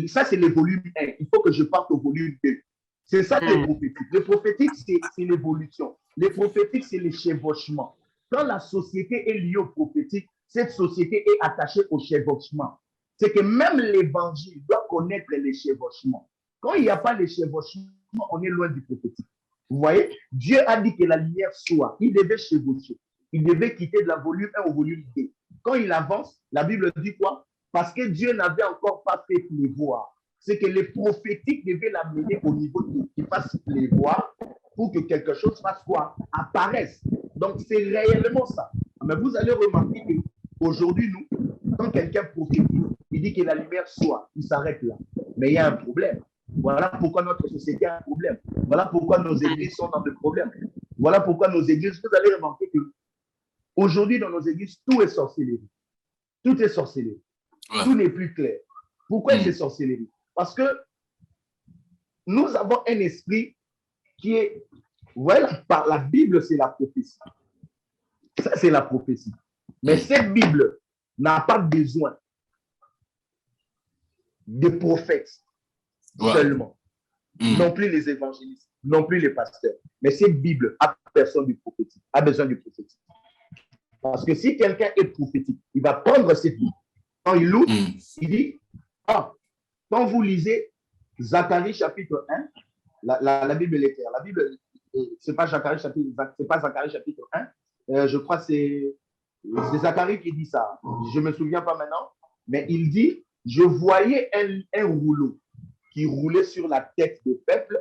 ça, c'est le volume 1. Il faut que je parte au volume 2. C'est ça le prophétique. Le prophétique, c'est l'évolution. Le prophétique, c'est le chevauchement. Quand la société est liée au prophétique, cette société est attachée au chevauchement. C'est que même l'évangile doit connaître les chevauchements. Quand il n'y a pas les chevauchements, on est loin du prophétique. Vous voyez, Dieu a dit que la lumière soit. Il devait chevaucher. Il devait quitter de la volume 1 au volume 2. Quand il avance, la Bible dit quoi? Parce que Dieu n'avait encore pas fait pleuvoir. C'est que les prophétiques devaient l'amener au niveau qu'il fasse pleuvoir pour que quelque chose fasse quoi? Apparaisse. Donc, c'est réellement ça. Mais vous allez remarquer qu'aujourd'hui, nous, quand quelqu'un prophétise, il dit que la lumière soit, il s'arrête là. Mais il y a un problème. Voilà pourquoi notre société a un problème. Voilà pourquoi nos églises sont dans des problèmes. Voilà pourquoi nos églises, vous allez remarquer que aujourd'hui, dans nos églises, tout est sorcellerie. Tout est sorcellerie. Ouais. Tout n'est plus clair. Pourquoi c'est sorcellerie? Parce que nous avons un esprit qui est, voilà, par la Bible, c'est la prophétie. Ça, c'est la prophétie. Mais cette Bible n'a pas besoin de prophètes seulement. Non plus les évangélistes, non plus les pasteurs. Mais cette Bible a besoin du prophétique, a besoin du prophétique. Parce que si quelqu'un est prophétique, il va prendre cette Bible. Quand il l'ouvre, il dit, quand vous lisez Zacharie chapitre 1, la Bible est claire. La Bible, c'est pas Zacharie chapitre 1, je crois que c'est Zacharie qui dit ça. Je ne me souviens pas maintenant, mais il dit, je voyais un rouleau qui roulait sur la tête du peuple,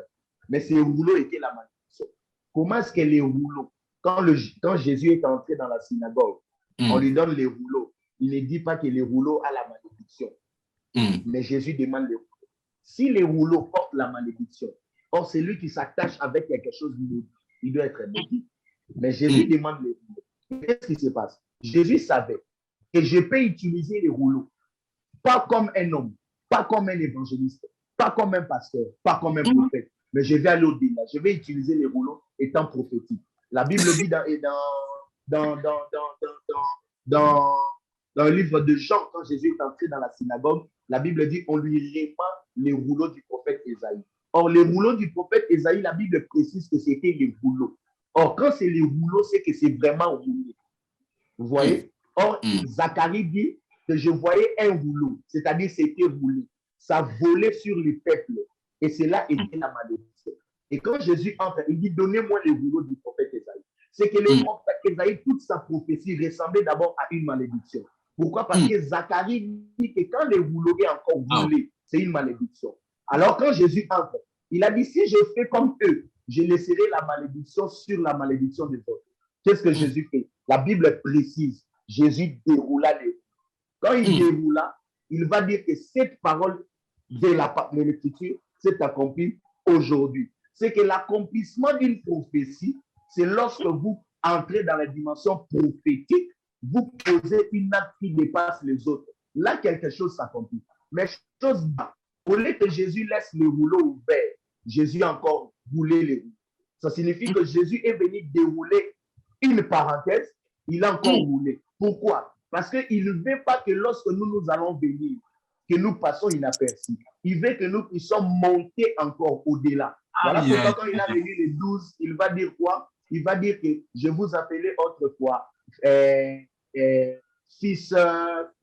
mais ce rouleau était la malédiction. Comment est-ce que les rouleaux, quand Jésus est entré dans la synagogue, on lui donne les rouleaux. Il ne dit pas que les rouleaux a la malédiction. Mais Jésus demande les rouleaux. Si les rouleaux portent la malédiction, or celui qui s'attache avec quelque chose, il doit être maudit. Mais Jésus demande les rouleaux. Qu'est-ce qui se passe? Jésus savait que je peux utiliser les rouleaux, pas comme un homme, pas comme un évangéliste, pas comme un pasteur, pas comme un prophète, mais je vais aller au-delà. Je vais utiliser les rouleaux étant prophétique. La Bible dit dans le livre de Jean, quand Jésus est entré dans la synagogue, la Bible dit on lui remet les rouleaux du prophète Ésaïe. Or, les rouleaux du prophète Ésaïe, la Bible précise que c'était les rouleaux. Or, quand c'est les rouleaux, c'est que c'est vraiment roulé. Vous voyez? Or, Zacharie dit que je voyais un rouleau, c'est-à-dire c'était roulé. Ça volait sur les peuples. Et cela était la malédiction. Et quand Jésus entre, il dit, donnez-moi les rouleaux du prophète Ésaïe. C'est que le prophète Ésaïe, toute sa prophétie ressemblait d'abord à une malédiction. Pourquoi? Parce que Zacharie dit que quand les rouleaux est encore roulés, c'est une malédiction. Alors quand Jésus entre, il a dit, si je fais comme eux, je laisserai la malédiction sur la malédiction des autres. Qu'est-ce que Jésus fait? La Bible précise, Jésus déroula les rouleaux. Quand il déroula, il va dire que cette parole de l'Écriture s'est accomplie aujourd'hui. C'est que l'accomplissement d'une prophétie, c'est lorsque vous entrez dans la dimension prophétique, vous posez une acte qui dépasse les autres. Là, quelque chose s'accomplit. Mais chose bas, au lieu que Jésus laisse les rouleaux ouverts, Jésus a encore roulé les rouleaux. Ça signifie que Jésus est venu dérouler une parenthèse, il a encore roulé. Pourquoi? Parce qu'il ne veut pas que lorsque nous allons venir, que nous passons inaperçus. Il veut que nous puissions monter encore au-delà. Voilà pourquoi quand il a réuni les 12, il va dire quoi? Il va dire que je vous appelais autrefois fils,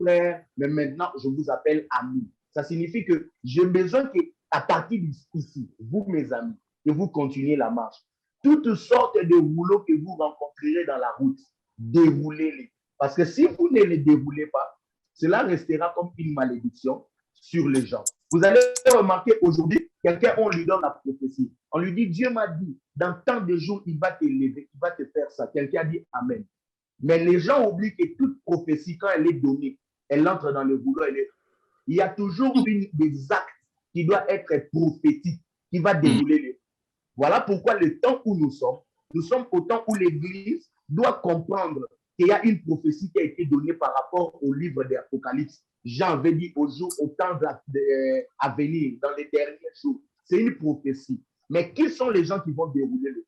frère, mais maintenant je vous appelle amis. Ça signifie que j'ai besoin qu'à partir d'ici, vous mes amis, que vous continuez la marche. Toutes sortes de rouleaux que vous rencontrerez dans la route, déroulez-les. Parce que si vous ne les déroulez pas, cela restera comme une malédiction sur les gens. Vous allez remarquer aujourd'hui, quelqu'un, on lui donne la prophétie. On lui dit, Dieu m'a dit, dans tant de jours, il va t'élever, il va te faire ça. Quelqu'un dit Amen. Mais les gens oublient que toute prophétie, quand elle est donnée, elle entre dans le rouleau. Il y a toujours des actes qui doivent être prophétiques, qui va dérouler les. Voilà pourquoi le temps où nous sommes au temps où l'Église doit comprendre qu'il y a une prophétie qui a été donnée par rapport au livre de l'Apocalypse. Jean avait dit au temps à venir, dans les derniers jours. C'est une prophétie. Mais qui sont les gens qui vont dérouler le?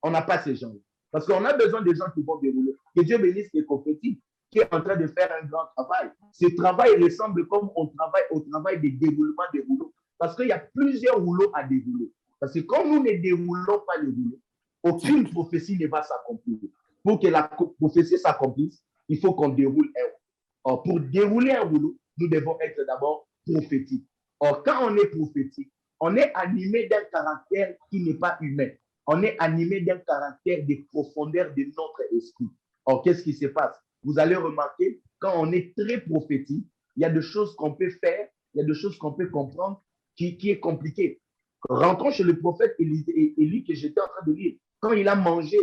On n'a pas ces gens-là. Parce qu'on a besoin des gens qui vont dérouler. Que Dieu bénisse les prophétiques qui est en train de faire un grand travail. Ce travail ressemble comme au travail de déroulement des rouleaux. Parce qu'il y a plusieurs rouleaux à dérouler. Parce que quand nous ne déroulons pas les rouleaux, aucune prophétie ne va s'accomplir. Pour que la prophétie s'accomplisse, il faut qu'on déroule un rouleau. Or, pour dérouler un rouleau, nous devons être d'abord prophétiques. Or, quand on est prophétique, on est animé d'un caractère qui n'est pas humain. On est animé d'un caractère de profondeur de notre esprit. Or, qu'est-ce qui se passe? Vous allez remarquer, quand on est très prophétique, il y a des choses qu'on peut faire, il y a des choses qu'on peut comprendre qui est compliqué. Rentrons chez le prophète Élie que j'étais en train de lire. Quand il a mangé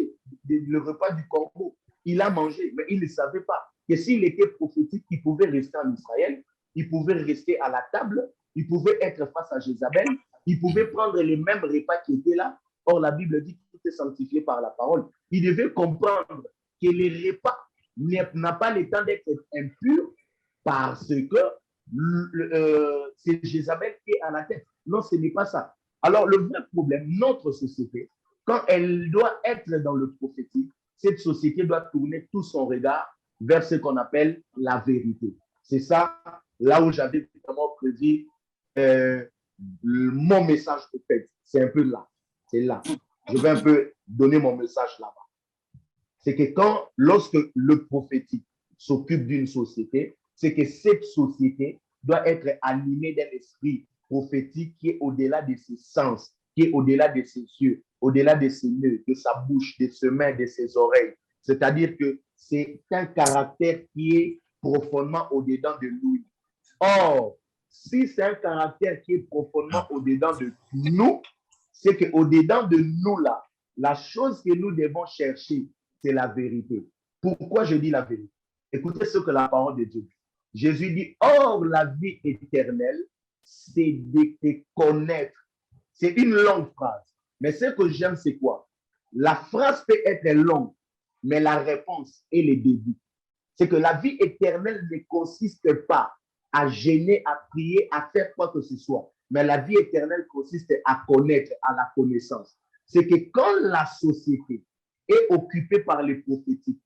le repas du corbeau, il a mangé, mais il ne savait pas que s'il était prophétique, il pouvait rester en Israël, il pouvait rester à la table, il pouvait être face à Jézabel, il pouvait prendre les mêmes repas qui étaient là. Or, la Bible dit que tout est sanctifié par la parole. Il devait comprendre que les repas n'a pas le temps d'être impurs parce que c'est Jézabel qui est à la tête. Non, ce n'est pas ça. Alors, le vrai problème, notre société, quand elle doit être dans le prophétique, cette société doit tourner tout son regard vers ce qu'on appelle la vérité. C'est ça, là où j'avais vraiment prévu mon message au fait. C'est un peu là. C'est là. Je vais un peu donner mon message là-bas. C'est que lorsque le prophétique s'occupe d'une société, c'est que cette société doit être animée d'un esprit prophétique qui est au-delà de ses sens, qui est au-delà de ses yeux, au-delà de ses nœuds, de sa bouche, de ses mains, de ses oreilles. C'est-à-dire que c'est un caractère qui est profondément au-dedans de nous. Or, si c'est un caractère qui est profondément au-dedans de nous, c'est qu'au-dedans de nous, là, la chose que nous devons chercher, c'est la vérité. Pourquoi je dis la vérité? Écoutez ce que la parole de Dieu dit. Jésus dit, or la vie éternelle, c'est de te connaître. C'est une longue phrase. Mais ce que j'aime, c'est quoi? La phrase peut être longue, mais la réponse est le début. C'est que la vie éternelle ne consiste pas à gêner, à prier, à faire quoi que ce soit. Mais la vie éternelle consiste à connaître, à la connaissance. C'est que quand la société est occupée par les prophétiques,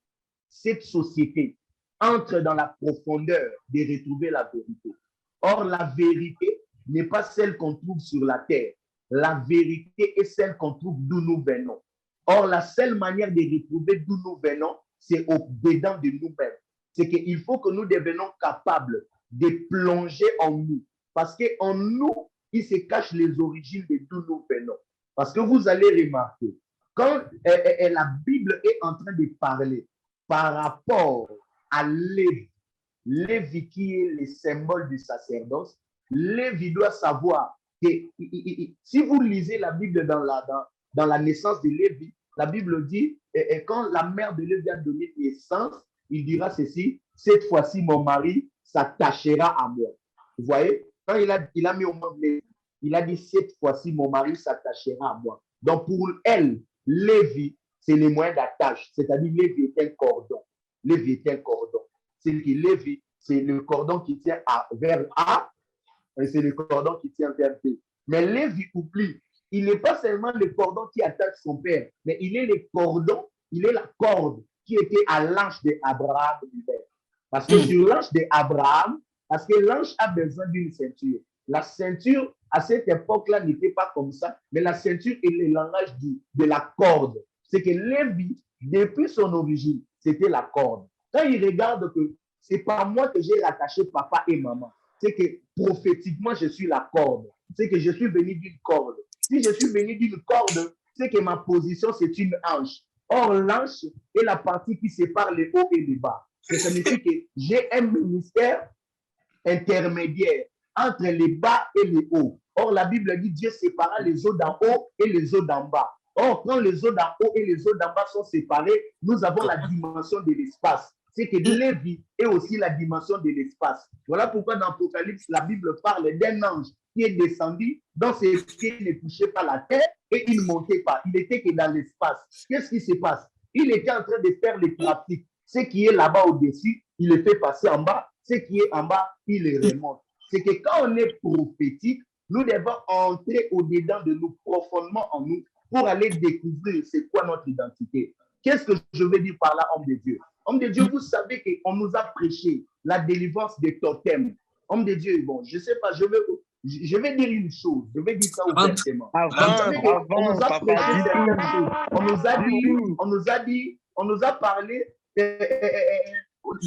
cette société entre dans la profondeur de retrouver la vérité. Or, la vérité n'est pas celle qu'on trouve sur la terre. La vérité est celle qu'on trouve d'où nous venons. Or, la seule manière de retrouver d'où nous venons, c'est au-dedans de nous-mêmes. C'est qu'il faut que nous devenions capables de plonger en nous. Parce qu'en nous, il se cache les origines de d'où nous venons. Parce que vous allez remarquer, quand la Bible est en train de parler par rapport à Lévi, Lévi qui est le symbole du sacerdoce, Lévi doit savoir que si vous lisez la Bible dans la naissance de Lévi, la Bible dit, et quand la mère de Lévi a donné naissance, il dira ceci, cette fois-ci mon mari s'attachera à moi. Vous voyez, quand il a mis au monde Lévi, il a dit cette fois-ci mon mari s'attachera à moi. Donc pour elle, Lévi, c'est les moyens d'attache, c'est-à-dire Lévi est un cordon. Lévi est un cordon. C'est que Lévi, c'est le cordon qui tient vers A, et c'est le cordon qui tient vers B. Mais Lévi oublie, il n'est pas seulement le cordon qui attache son père, mais il est le cordon, il est la corde qui était à l'ange d'Abraham lui-même. Parce que sur l'ange d'Abraham, parce que l'ange a besoin d'une ceinture. La ceinture, à cette époque-là, n'était pas comme ça, mais la ceinture est le langage de la corde. C'est que Lévi, depuis son origine, c'était la corde. Quand il regarde que c'est pas moi que j'ai rattaché papa et maman, c'est que prophétiquement, je suis la corde. C'est que je suis venu d'une corde. Si je suis venu d'une corde, c'est que ma position, c'est une hanche. Or, l'hanche est la partie qui sépare les hauts et les bas. Ça signifie que j'ai un ministère intermédiaire entre les bas et les hauts. Or, la Bible dit Dieu sépara les eaux d'en haut et les eaux d'en bas. Or, quand les eaux d'en haut et les eaux d'en bas sont séparées, nous avons la dimension de l'espace. C'est que Lévi est aussi la dimension de l'espace. Voilà pourquoi dans l'Apocalypse, la Bible parle d'un ange qui est descendu, dont ses pieds ne touchaient pas la terre et il ne montait pas. Il était que dans l'espace. Qu'est-ce qui se passe? Il était en train de faire les pratiques. Ce qui est là-bas au-dessus, il le fait passer en bas. Ce qui est en bas, il le remonte. C'est que quand on est prophétique, nous devons entrer au-dedans de nous, profondément en nous, pour aller découvrir c'est quoi notre identité. Qu'est-ce que je veux dire par là, homme de Dieu? Homme de Dieu, vous savez qu'on nous a prêché la délivrance des totems. Homme de Dieu, bon, je ne sais pas, je vais dire une chose, je vais dire ça ouvertement. On nous a prêché certaines choses. On nous a parlé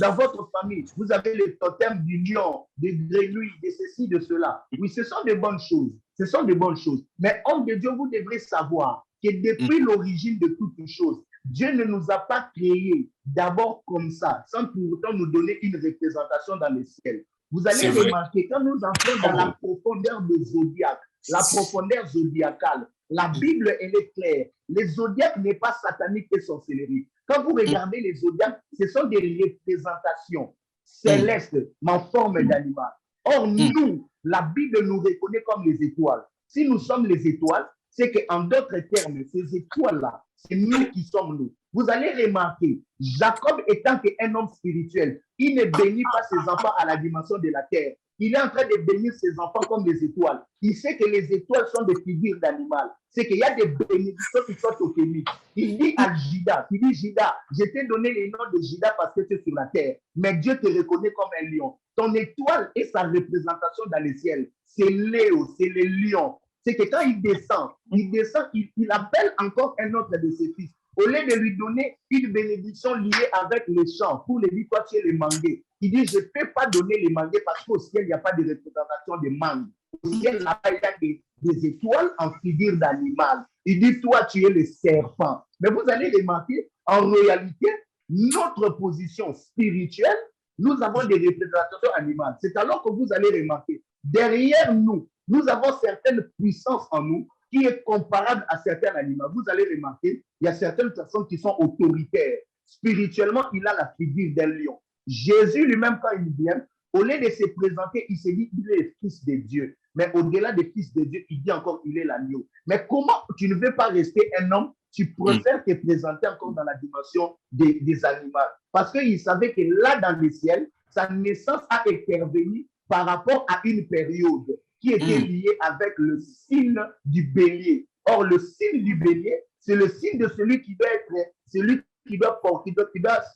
dans votre famille. Vous avez les totems du lion, des grenouilles, de ceci, de cela. Oui, ce sont de bonnes choses. Ce sont de bonnes choses. Mais homme de Dieu, vous devrez savoir que depuis l'origine de toutes choses, Dieu ne nous a pas créés d'abord comme ça, sans pour autant nous donner une représentation dans le ciel. Vous allez remarquer, quand nous entrons dans la profondeur des zodiaques, la profondeur zodiacale, la Bible, elle est claire. Les zodiaques n'est pas satanique et sorcellerie. Quand vous regardez les zodiaques, ce sont des représentations célestes en forme d'animal. Or, nous, la Bible nous reconnaît comme les étoiles. Si nous sommes les étoiles, c'est qu'en d'autres termes, ces étoiles-là, c'est nous qui sommes nous. Vous allez remarquer, Jacob étant un homme spirituel, il ne bénit pas ses enfants à la dimension de la terre. Il est en train de bénir ses enfants comme des étoiles. Il sait que les étoiles sont des figures d'animal. C'est qu'il y a des bénédictions qui sont totémiques. Il dit à Judas, Judas, je t'ai donné le nom de Judas parce que tu es sur la terre. Mais Dieu te reconnaît comme un lion. Ton étoile est sa représentation dans le ciel. C'est Léo, c'est le lion. C'est que quand il descend, il appelle encore un autre de ses fils. Au lieu de lui donner une bénédiction liée avec les champs, pour lui dire, toi, tu es le mangué. Il dit, je ne peux pas donner les mangués parce qu'au ciel, il n'y a pas de représentation de mangue. Au ciel, là-bas, il y a des étoiles en figure d'animal. Il dit, toi, tu es le serpent. Mais vous allez remarquer, en réalité, notre position spirituelle, nous avons des représentations animales. C'est alors que vous allez remarquer, derrière nous, nous avons certaines puissances en nous qui est comparable à certains animaux. Vous allez remarquer, il y a certaines personnes qui sont autoritaires. Spirituellement, il a la figure d'un lion. Jésus lui-même, quand il vient, au lieu de se présenter, il se dit, il est le fils de Dieu. Mais au-delà des fils de Dieu, il dit encore, il est l'agneau. Mais comment tu ne veux pas rester un homme? Tu préfères te présenter encore dans la dimension des animaux. Parce qu'il savait que là, dans le ciel, sa naissance a intervenu par rapport à une période qui était liée avec le signe du bélier. Or, le signe du bélier, c'est le signe de celui qui doit être, celui qui doit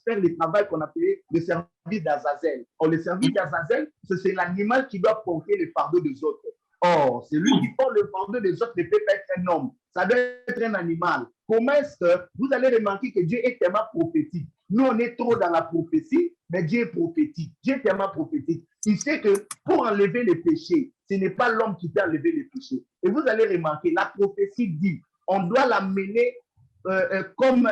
faire le travail qu'on appelait le service d'Azazel. Or, le service d'Azazel, c'est l'animal qui doit porter le fardeau des autres. Or, celui qui porte le fardeau des autres ne peut pas être un homme. Ça doit être un animal. Comment est-ce que vous allez remarquer que Dieu est tellement prophétique? Nous, on est trop dans la prophétie, mais Dieu est prophétique. Dieu est tellement prophétique. Il sait que pour enlever les péchés, Ce n'est pas l'homme qui peut enlever les péchés. Et vous allez remarquer, la prophétie dit, on doit l'amener comme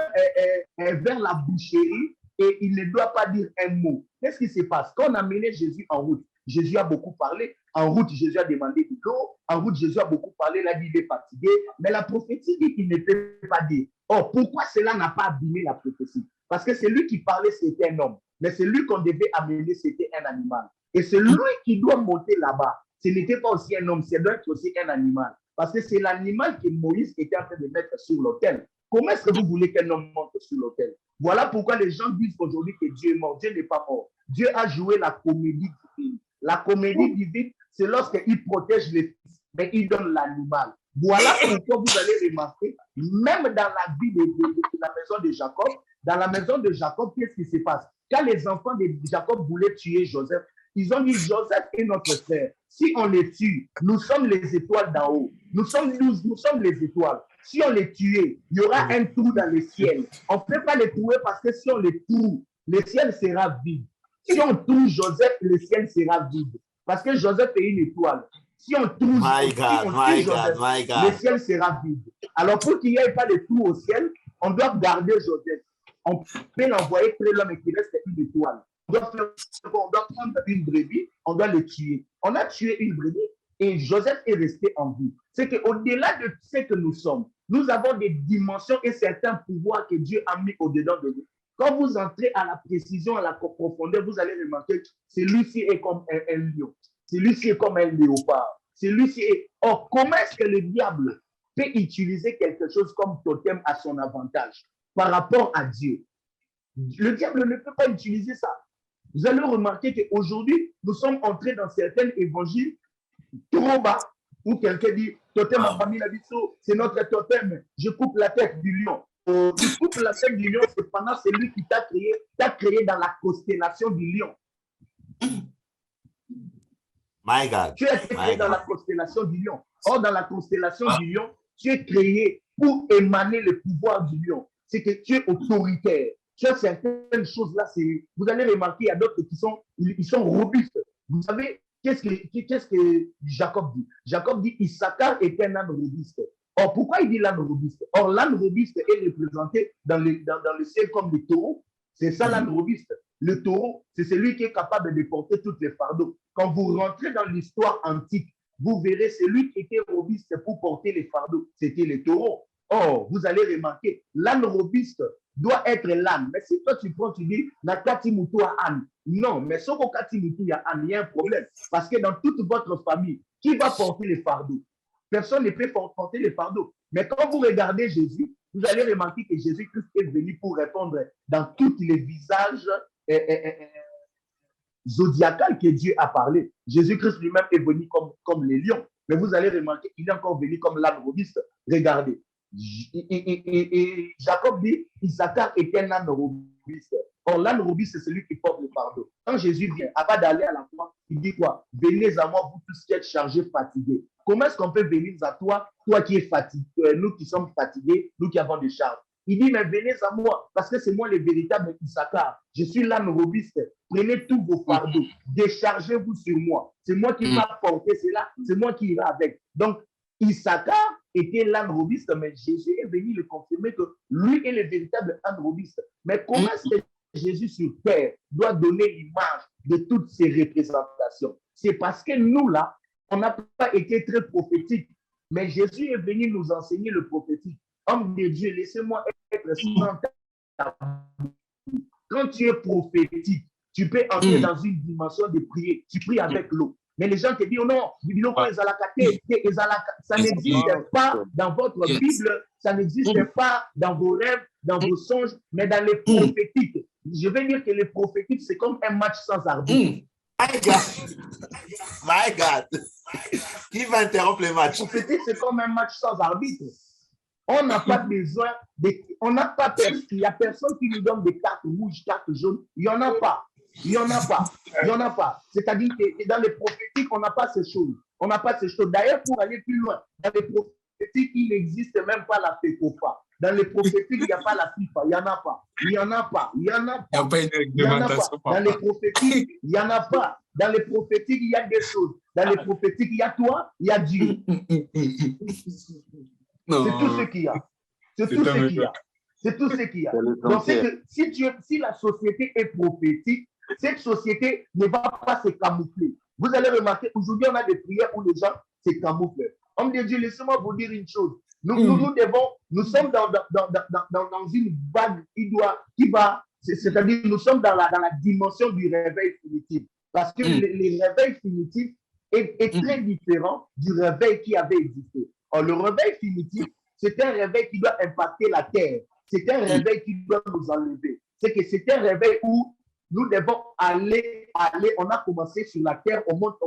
vers la boucherie et il ne doit pas dire un mot. Qu'est-ce qui se passe? Quand on a mené Jésus en route, Jésus a beaucoup parlé. En route, Jésus a demandé de l'eau. En route, Jésus a beaucoup parlé. Il a dit qu'il est fatigué. Mais la prophétie dit qu'il ne peut pas dire. Or, pourquoi cela n'a pas abîmé la prophétie? Parce que celui qui parlait, c'était un homme. Mais celui qu'on devait amener, c'était un animal. Et celui qui doit monter là-bas, ce n'était pas aussi un homme, c'est doit être aussi un animal. Parce que c'est l'animal que Moïse était en train de mettre sur l'autel. Comment est-ce que vous voulez qu'un homme monte sur l'autel? Voilà pourquoi les gens disent aujourd'hui que Dieu est mort. Dieu n'est pas mort. Dieu a joué la comédie divine. La comédie divine, c'est lorsqu'il protège les fils, mais il donne l'animal. Voilà pourquoi vous allez remarquer, même dans la vie de la maison de Jacob, dans la maison de Jacob, qu'est-ce qui se passe? Quand les enfants de Jacob voulaient tuer Joseph, ils ont dit, Joseph est notre frère. Si on les tue, nous sommes les étoiles d'en haut. Nous sommes les étoiles. Si on les tue, il y aura un trou dans le ciel. On ne peut pas les trouver parce que si on les trouve, le ciel sera vide. Si on trouve Joseph, le ciel sera vide. Parce que Joseph est une étoile. Si on trouve Joseph, le ciel sera vide. Alors pour qu'il n'y ait pas de trou au ciel, on doit garder Joseph. On peut l'envoyer près de l'homme et qu'il reste une étoile. On doit prendre une brebis, on doit le tuer. On a tué une brebis et Joseph est resté en vie. C'est qu'au-delà de ce que nous sommes, nous avons des dimensions et certains pouvoirs que Dieu a mis au-dedans de nous. Quand vous entrez à la précision, à la profondeur, vous allez remarquer que celui-ci est comme un lion. Celui-ci est comme un léopard. Celui-ci est... Or, comment est-ce que le diable peut utiliser quelque chose comme totem à son avantage par rapport à Dieu? Le diable ne peut pas utiliser ça. Vous allez remarquer qu'aujourd'hui, nous sommes entrés dans certains évangiles trop bas, où quelqu'un dit, totem à famille Labisso, c'est notre totem, je coupe la tête du lion. Je coupe la tête du lion, cependant, c'est lui qui t'a créé dans la constellation du lion. My God. Tu es créé dans la constellation du lion. Or, dans la constellation du lion, tu es créé pour émaner le pouvoir du lion. C'est que tu es autoritaire. Tu as certaines choses-là, vous allez remarquer, il y a d'autres qui sont robustes. Vous savez, qu'est-ce que Jacob dit? Jacob dit, Issachar est un âne robuste. Or, pourquoi il dit l'âne robuste? Or, l'âne robuste est représenté dans le ciel comme le taureau. C'est ça l'âne robuste. Le taureau, c'est celui qui est capable de porter toutes les fardeaux. Quand vous rentrez dans l'histoire antique, vous verrez celui qui était robuste pour porter les fardeaux. C'était le taureau. Or, vous allez remarquer, l'âne robuste doit être l'âne. Mais si toi tu prends, tu dis, Nakati Moutou a âne. Non, mais sauf au Kati Moutou, il y a âne, il y a un problème. Parce que dans toute votre famille, qui va porter les fardeaux? Personne ne peut porter les fardeaux. Mais quand vous regardez Jésus, vous allez remarquer que Jésus-Christ est venu pour répondre dans tous les visages zodiacales que Dieu a parlé. Jésus-Christ lui-même est venu comme les lions. Mais vous allez remarquer qu'il est encore venu comme l'âne robuste. Regardez. Et Jacob dit, Issachar est un âne robuste. Or, l'âne robuste, c'est celui qui porte le fardeau. Quand Jésus vient, avant d'aller à la croix, il dit quoi? Venez à moi, vous tous qui êtes chargés, fatigués. Comment est-ce qu'on peut venir à toi, toi qui es fatigué, nous qui sommes fatigués, nous qui avons des charges? Il dit, mais venez à moi, parce que c'est moi le véritable Issachar. Je suis l'âne robuste. Prenez tous vos fardeaux, déchargez-vous sur moi. C'est moi qui va porter cela, c'est moi qui ira avec. Donc, Issachar était l'âne robuste, mais Jésus est venu le confirmer que lui est le véritable âne robuste. Mais comment est-ce que Jésus sur terre doit donner l'image de toutes ces représentations? C'est parce que nous, là, on n'a pas été très prophétique. Mais Jésus est venu nous enseigner le prophétique. Homme de Dieu, laissez-moi être sans tabou. Quand tu es prophétique, tu peux entrer dans une dimension de prier. Tu pries avec l'eau. Mais les gens te disent, oh non, ça n'existe pas dans votre Bible, ça n'existe pas dans vos rêves, dans vos songes, mais dans les prophétiques. Je vais dire que les prophétiques, c'est comme un match sans arbitre. My God. My God. Qui va interrompre le match? Le prophétique, c'est comme un match sans arbitre. On n'a pas besoin, on n'a pas, il n'y a personne qui nous donne des cartes rouges, cartes jaunes. Il n'y en a pas. Il n'y en a pas. Il n'y en a pas. C'est-à-dire que dans les prophétiques, on n'a pas ces choses. On n'a pas ces choses. D'ailleurs, pour aller plus loin, dans les prophétiques, il n'existe même pas la FECOFA. Dans les prophétiques, il n'y a pas la FIFA. Il n'y en a pas. Il n'y en a pas. Il n'y en a pas. Il n'y a pas une Il n'y en a pas. réglementation, Dans les papa. prophétiques, il n'y en a pas. Dans les prophétiques, il y a des choses. Dans les prophétiques, il y a toi, il y a Dieu. Non. C'est tout ce qu'il y a. C'est tout ce qu'il y a. C'est tout ce qu'il y a. Donc, c'est que si la société est prophétique, cette société ne va pas se camoufler. Vous allez remarquer, aujourd'hui, on a des prières où les gens se camouflent. Homme de Dieu, laissez-moi vous dire une chose. Nous sommes dans une vague qui va, c'est-à-dire nous sommes dans la dimension du réveil primitif. Parce que le réveil primitif est très différent du réveil qui avait existé. Or, le réveil primitif, c'est un réveil qui doit impacter la terre. C'est un réveil qui doit nous enlever. C'est un réveil où nous devons aller. On a commencé sur la terre, on monte,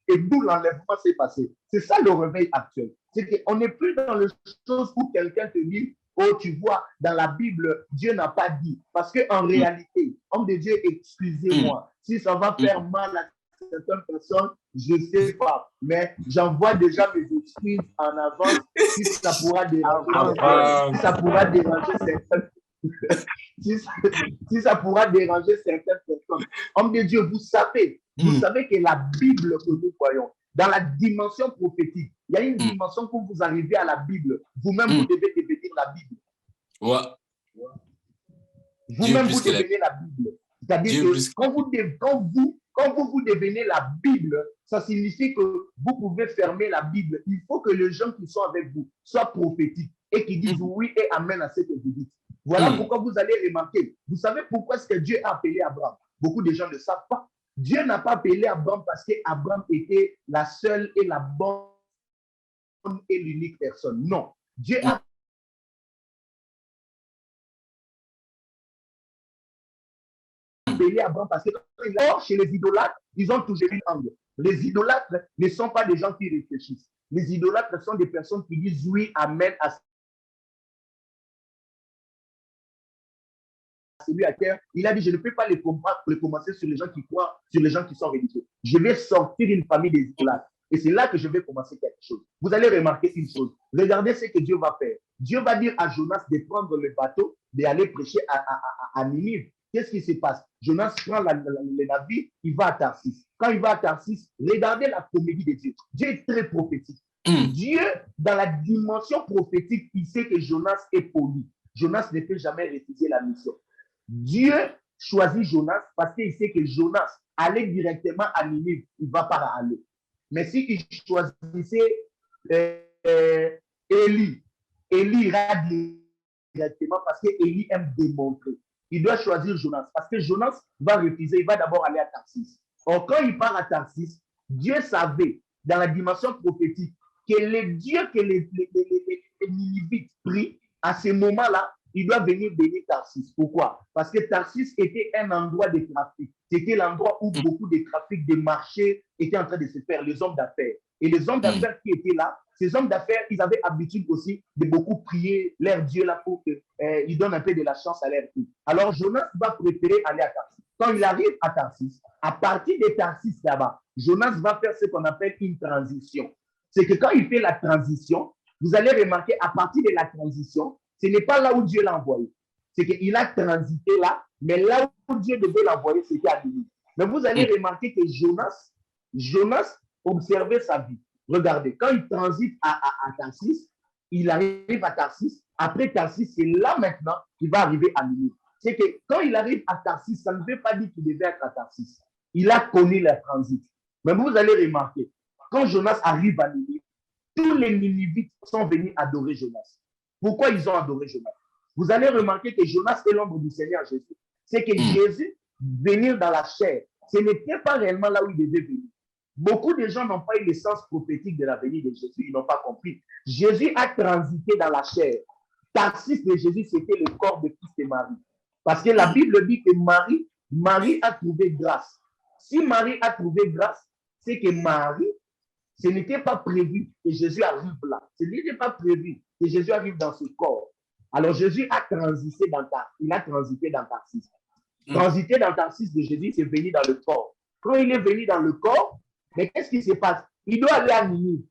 et d'où l'enlèvement s'est passé. C'est ça le réveil actuel. C'est qu'on n'est plus dans les choses où quelqu'un te dit, oh, tu vois, dans la Bible, Dieu n'a pas dit. Parce qu'en réalité, homme de Dieu, excusez-moi, si ça va faire mal à certaines personnes, je ne sais pas. Mais j'envoie déjà mes excuses en avance si ça pourra déranger certaines si ça pourra déranger certaines personnes. Homme de Dieu, vous savez que la Bible que nous voyons, dans la dimension prophétique, il y a une dimension quand vous arrivez à la Bible, vous-même vous devez devenir la Bible. Ouais. Vous-même vous devenez la Bible. C'est-à-dire que quand vous devenez la Bible, ça signifie que vous pouvez fermer la Bible. Il faut que les gens qui sont avec vous soient prophétiques et qui disent oui et amen à ce que vous dites. Voilà pourquoi vous allez remarquer. Vous savez pourquoi est-ce que Dieu a appelé Abraham? Beaucoup de gens ne savent pas. Dieu n'a pas appelé Abraham parce qu'Abraham était la seule et la bonne et l'unique personne. Non. Dieu a appelé Abraham parce que chez les idolâtres, ils ont toujours une angle. Les idolâtres ne sont pas des gens qui réfléchissent. Les idolâtres sont des personnes qui disent oui, amen à celui à terre. Il a dit, je ne peux pas les commencer sur les gens qui croient, sur les gens qui sont religieux. Je vais sortir une famille des idolâtres. Et c'est là que je vais commencer quelque chose. Vous allez remarquer une chose. Regardez ce que Dieu va faire. Dieu va dire à Jonas de prendre le bateau, d'aller prêcher à Ninive. Qu'est-ce qui se passe? Jonas prend le navire, il va à Tarsis. Quand il va à Tarsis, regardez la comédie de Dieu. Dieu est très prophétique. Dieu, dans la dimension prophétique, il sait que Jonas est poli. Jonas ne peut jamais refuser la mission. Dieu choisit Jonas parce qu'il sait que Jonas allait directement à Ninive, il ne va pas aller. Mais s'il choisissait Élie ira directement parce qu'Élie aime démontrer. Il doit choisir Jonas parce que Jonas va refuser, il va d'abord aller à Tarsis. Or, quand il part à Tarsis, Dieu savait, dans la dimension prophétique, que le Dieu que les Ninivites prient, à ce moment-là, il doit venir bénir Tarsis. Pourquoi? Parce que Tarsis était un endroit de trafic. C'était l'endroit où beaucoup de trafics, de marchés étaient en train de se faire, les hommes d'affaires. Et les hommes d'affaires qui étaient là, ces hommes d'affaires, ils avaient l'habitude aussi de beaucoup prier leur Dieu là pour qu'ils donnent un peu de la chance à leur vie. Alors Jonas va préférer aller à Tarsis. Quand il arrive à Tarsis, à partir de Tarsis là-bas, Jonas va faire ce qu'on appelle une transition. C'est que quand il fait la transition, vous allez remarquer à partir de la transition, ce n'est pas là où Dieu l'a envoyé. C'est qu'il a transité là, mais là où Dieu devait l'envoyer, c'était à Ninive. Mais vous allez remarquer que Jonas observait sa vie. Regardez, quand il transite à Tarsis, il arrive à Tarsis. Après Tarsis, c'est là maintenant qu'il va arriver à Ninive. C'est que quand il arrive à Tarsis, ça ne veut pas dire qu'il devait être à Tarsis. Il a connu le transit. Mais vous allez remarquer, quand Jonas arrive à Ninive, tous les Ninivites sont venus adorer Jonas. Pourquoi ils ont adoré Jonas? Vous allez remarquer que Jonas est l'ombre du Seigneur Jésus. C'est que Jésus, venir dans la chair, ce n'était pas réellement là où il devait venir. Beaucoup de gens n'ont pas eu le sens prophétique de la venue de Jésus, ils n'ont pas compris. Jésus a transité dans la chair. Tarsis de Jésus, c'était le corps de fils de Marie. Parce que la Bible dit que Marie a trouvé grâce. Si Marie a trouvé grâce, c'est que Marie, ce n'était pas prévu que Jésus arrive là. Ce n'était pas prévu que Jésus arrive dans ce corps. Alors Jésus a transité dans Tarsis. Transité dans Tarsis de Jésus, c'est venu dans le corps. Quand il est venu dans le corps, mais qu'est-ce qui se passe? Il doit aller à Ninive.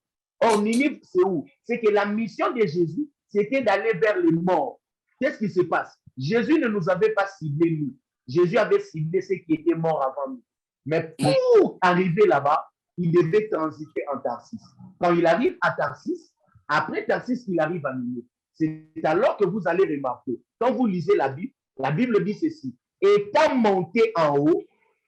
Or, Ninive, c'est où? C'est que la mission de Jésus, c'était d'aller vers les morts. Qu'est-ce qui se passe? Jésus ne nous avait pas ciblé, nous. Jésus avait ciblé ceux qui étaient morts avant nous. Mais pour arriver là-bas, il devait transiter en Tarsis. Quand il arrive à Tarsis, après Tarsis, il arrive à Nineve. C'est alors que vous allez remarquer, quand vous lisez la Bible dit ceci. Étant monté en haut,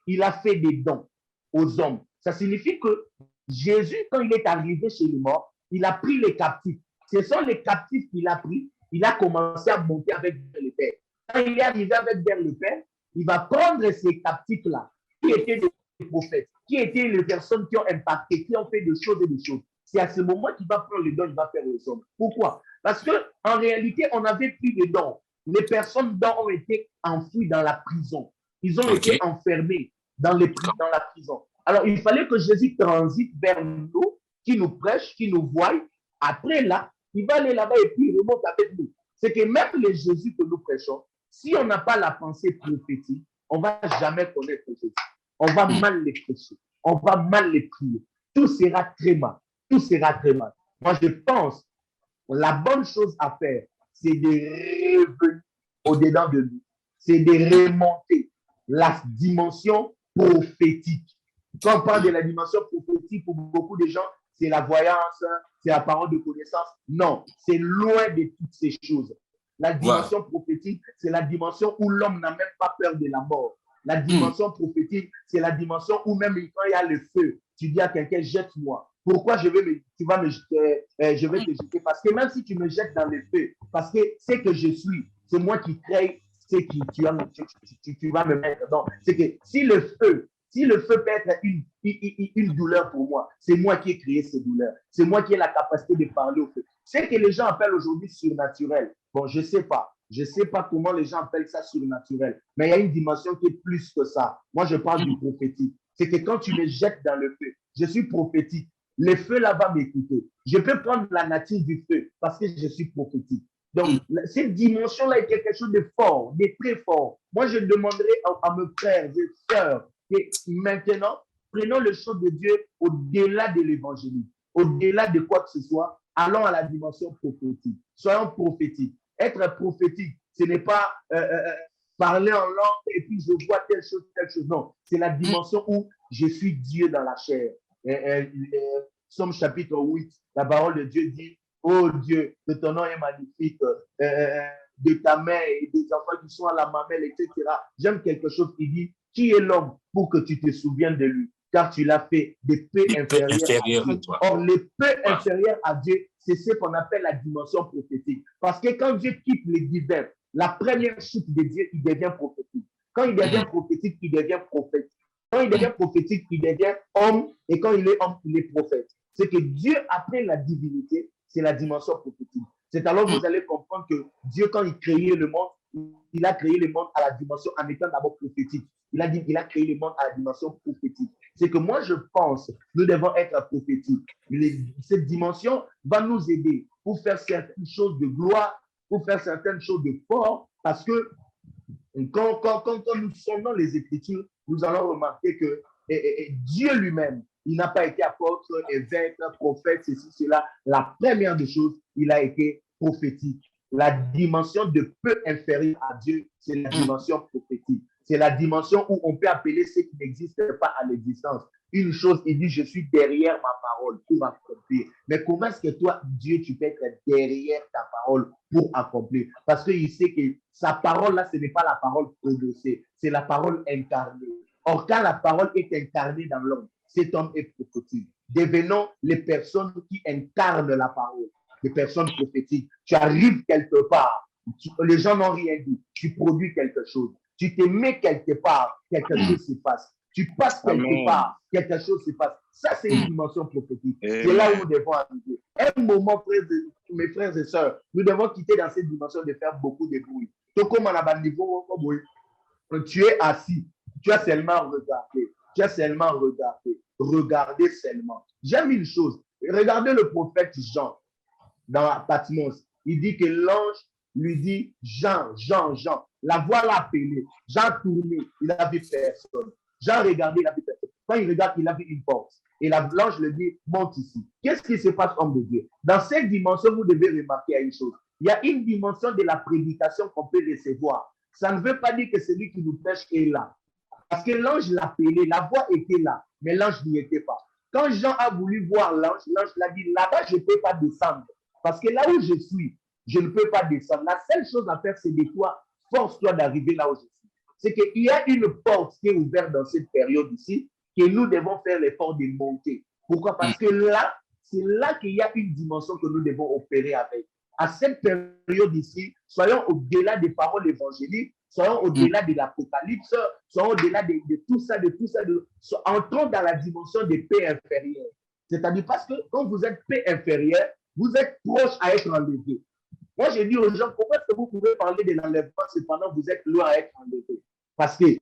il a fait des dons aux hommes. Ça signifie que Jésus, quand il est arrivé chez les morts, il a pris les captifs. Ce sont les captifs qu'il a pris. Il a commencé à monter avec le Père. Quand il est arrivé avec vers le Père, il va prendre ces captifs-là, qui étaient des prophètes, qui étaient les personnes qui ont impacté, qui ont fait des choses et des choses. C'est à ce moment qu'il va prendre les dons, il va faire les hommes. Pourquoi? Parce qu'en réalité, on avait pris les dons. Les personnes dont ont été enfouies dans la prison. Ils ont été enfermés dans la prison. Alors, il fallait que Jésus transite vers nous, qui nous prêche, qui nous voie. Après là, il va aller là-bas et puis il remonte avec nous. C'est que même les Jésus que nous prêchons, si on n'a pas la pensée prophétique, on ne va jamais connaître Jésus. On va mal les prêcher. On va mal les prier. Tout sera très mal. Tout sera très mal. Moi, je pense que la bonne chose à faire, c'est de revenir au-dedans de nous. C'est de remonter la dimension prophétique. Quand on parle de la dimension prophétique, pour beaucoup de gens, c'est la voyance, c'est la parole de connaissance. Non, c'est loin de toutes ces choses. La dimension prophétique, c'est la dimension où l'homme n'a même pas peur de la mort. La dimension prophétique, c'est la dimension où même quand il y a le feu, tu dis à quelqu'un, jette-moi. Pourquoi je vais te jeter? Parce que même si tu me jettes dans le feu, parce que c'est que je suis, c'est moi qui crée, c'est qui tu vas me mettre dedans. C'est que si le feu peut être une douleur pour moi, c'est moi qui ai créé cette douleur. C'est moi qui ai la capacité de parler au feu. C'est que les gens appellent aujourd'hui surnaturel. Bon, je ne sais pas. Je ne sais pas comment les gens appellent ça surnaturel. Mais il y a une dimension qui est plus que ça. Moi, je parle du prophétique. C'est que quand tu me jettes dans le feu, je suis prophétique. Le feu là va m'écouter. Je peux prendre la nature du feu parce que je suis prophétique. Donc, cette dimension-là est quelque chose de fort, de très fort. Moi, je demanderai à mes frères et sœurs que maintenant, prenons les choses de Dieu au-delà de l'évangélisme, au-delà de quoi que ce soit, allons à la dimension prophétique. Soyons prophétiques. Être prophétique, ce n'est pas parler en langue et puis je vois telle chose, telle chose. Non, c'est la dimension où je suis Dieu dans la chair. Somme chapitre 8, la parole de Dieu dit, oh Dieu, que ton nom est magnifique, de ta main et des enfants qui sont à la mamelle, etc. J'aime quelque chose qui dit, qui est l'homme pour que tu te souviennes de lui? Car tu l'as fait des peu inférieurs à Dieu. Or, les peu inférieurs à Dieu, c'est ce qu'on appelle la dimension prophétique. Parce que quand Dieu quitte les divers, la première chute de Dieu, il devient prophétique. Quand il devient prophétique, il devient prophète. Quand il devient prophétique, il devient homme. Et quand il est homme, il est prophète. C'est que Dieu, après la divinité, c'est la dimension prophétique. C'est alors que vous allez comprendre que Dieu, quand il créait le monde, il a créé le monde à la dimension en étant d'abord prophétique. Il a dit qu'il a créé le monde à la dimension prophétique. C'est que moi, je pense, nous devons être prophétiques. Cette dimension va nous aider pour faire certaines choses de gloire, pour faire certaines choses de fort, parce que quand nous sommes dans les Écritures, nous allons remarquer que Dieu lui-même, il n'a pas été apôtre, évêque, prophète, ceci, cela. La première des choses, il a été prophétique. La dimension de peu inférieure à Dieu, c'est la dimension prophétique. C'est la dimension où on peut appeler ce qui n'existe pas à l'existence. Une chose, il dit, je suis derrière ma parole pour accomplir. Mais comment est-ce que toi, Dieu, tu peux être derrière ta parole pour accomplir? Parce qu'il sait que sa parole, là, ce n'est pas la parole prononcée, c'est la parole incarnée. Or, quand la parole est incarnée dans l'homme, cet homme est prophétique. Devenons les personnes qui incarnent la parole, les personnes prophétiques. Tu arrives quelque part, les gens n'ont rien dit, tu produis quelque chose. Tu te mets quelque part, quelque chose se passe. Tu passes quelque part, quelque chose se passe. Ça, c'est une dimension prophétique. C'est là où nous devons arriver. Un moment, mes frères et sœurs, nous devons quitter dans cette dimension de faire beaucoup de bruit. Donc, comme on a un niveau, tu es assis, tu as seulement regardé. Tu as seulement regardé. Regardez seulement. J'aime une chose. Regardez le prophète Jean dans Patmos. Il dit que l'ange lui dit Jean. La voix l'a appelé. Jean tourné, il n'a vu personne. Jean regardé, il n'a vu personne. Quand il regarde, il a vu une porte. Et l'ange lui dit, monte ici. Qu'est-ce qui se passe, homme de Dieu? Dans cette dimension, vous devez remarquer une chose. Il y a une dimension de la prédication qu'on peut recevoir. Ça ne veut pas dire que celui qui nous prêche est là. Parce que l'ange l'appelait, la voix était là, mais l'ange n'y était pas. Quand Jean a voulu voir l'ange, l'ange l'a dit, là-bas, je ne peux pas descendre. Parce que là où je suis, je ne peux pas descendre. La seule chose à faire, c'est de toi, force-toi d'arriver là où je suis. C'est qu'il y a une porte qui est ouverte dans cette période ici, que nous devons faire l'effort de monter. Pourquoi? Parce que là, c'est là qu'il y a une dimension que nous devons opérer avec. À cette période ici, soyons au-delà des paroles évangéliques, soyons au-delà de l'Apocalypse, soyons au-delà de tout ça, entrons dans la dimension des paix inférieures. C'est-à-dire parce que quand vous êtes paix inférieure, vous êtes proche à être enlevé. Moi, je dis aux gens, comment est-ce que vous pouvez parler de l'enlèvement cependant vous êtes loin à être enlevé? Parce qu'il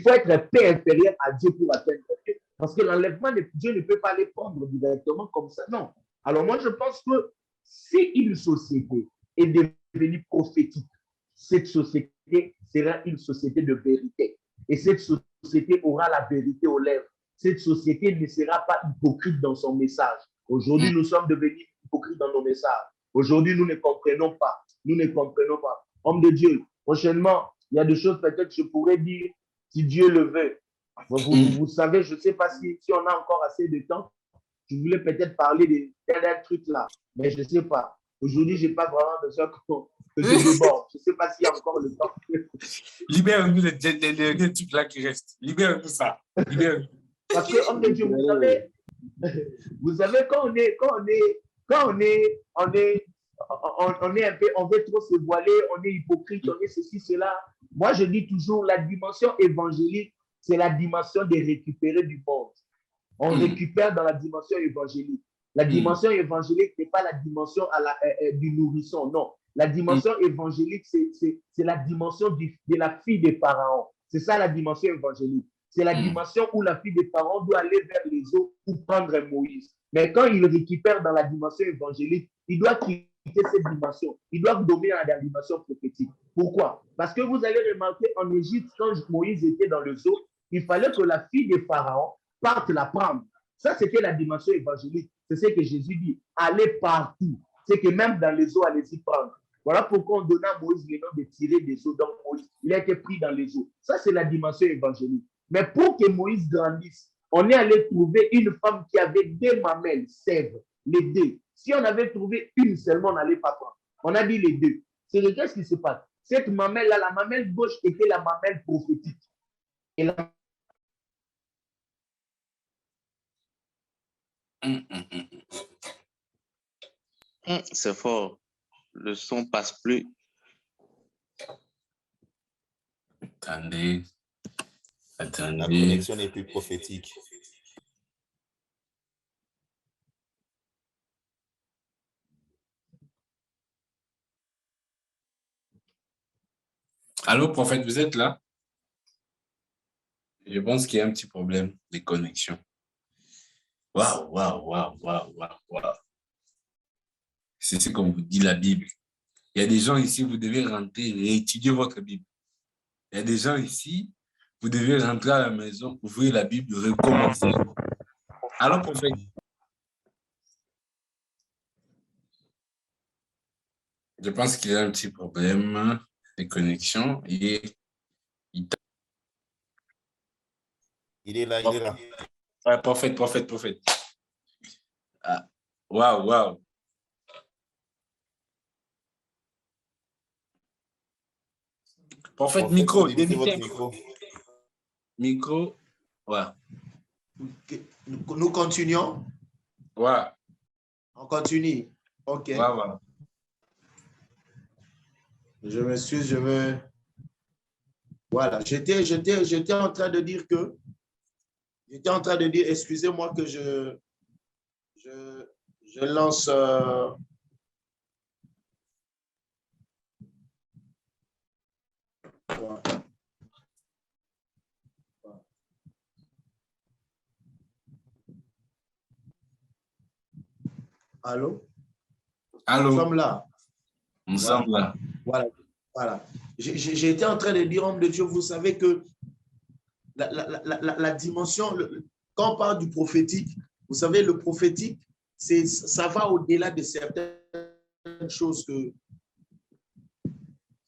faut être paix inférieure à Dieu pour atteindre Dieu. Parce que l'enlèvement, Dieu ne peut pas les prendre directement comme ça. Non. Alors moi, je pense que si une société est devenue prophétique, cette société sera une société de vérité. Et cette société aura la vérité aux lèvres. Cette société ne sera pas hypocrite dans son message. Aujourd'hui, nous sommes devenus hypocrites dans nos messages. Aujourd'hui, nous ne comprenons pas. Nous ne comprenons pas. Homme de Dieu, prochainement, il y a des choses peut-être que je pourrais dire si Dieu le veut. Vous savez, je ne sais pas si on a encore assez de temps. Je voulais peut-être parler de tel truc là, mais je ne sais pas. Aujourd'hui, je n'ai pas vraiment besoin que je déborde. Je ne sais pas s'il y a encore le temps. Libère-nous les trucs là qui restent. Libère-nous ça. Libère-nous. Parce que, homme de Dieu, vous savez, quand on est un peu, on veut trop se voiler, on est hypocrite, on est ceci, cela. Moi, je dis toujours, la dimension évangélique, c'est la dimension de récupérer du monde. On récupère dans la dimension évangélique. La dimension évangélique n'est pas la dimension du nourrisson, non. La dimension évangélique, c'est la dimension de la fille des Pharaons. C'est ça la dimension évangélique. C'est la dimension où la fille des Pharaons doit aller vers les eaux pour prendre Moïse. Mais quand il récupère dans la dimension évangélique, il doit quitter cette dimension. Il doit dominer dans la dimension prophétique. Pourquoi? Parce que vous allez remarquer en Égypte, quand Moïse était dans le zoo, il fallait que la fille des Pharaons parte la prendre. Ça, c'était la dimension évangélique. C'est ce que Jésus dit. Allez partout. C'est que même dans les eaux, allez-y prendre. Voilà pourquoi on donna à Moïse le nom de tirer des eaux. Donc, Moïse, il a été pris dans les eaux. Ça, c'est la dimension évangélique. Mais pour que Moïse grandisse, on est allé trouver une femme qui avait 2 mamelles, sèvres, les 2. Si on avait trouvé une seulement, on n'allait pas prendre. On a dit les 2. C'est qu'est-ce qui se passe? Cette mamelle-là, la mamelle gauche était la mamelle prophétique. Et la C'est fort. Le son passe plus. Attendez. La connexion n'est plus prophétique. Allô, prophète, vous êtes là? Je pense qu'il y a un petit problème de connexion. Waouh. C'est ce qu'on vous dit la Bible. Il y a des gens ici, vous devez rentrer et étudier votre Bible. Il y a des gens ici, vous devez rentrer à la maison, ouvrir la Bible, recommencer. Alors, prophète. Je pense qu'il y a un petit problème de connexion. Il est là. Ah, prophète. Ah, waouh. Prophète, micro. Micro. Ouais. Nous continuons? Ouais. On continue. OK. Ouais. Je m'excuse, Voilà. J'étais en train de dire que... excusez-moi que je lance... Voilà. Allô? Nous sommes là. Nous sommes là. Voilà. J'ai été en train de dire, homme de Dieu, vous savez que la dimension, quand on parle du prophétique, vous savez, le prophétique, ça va au-delà de certaines choses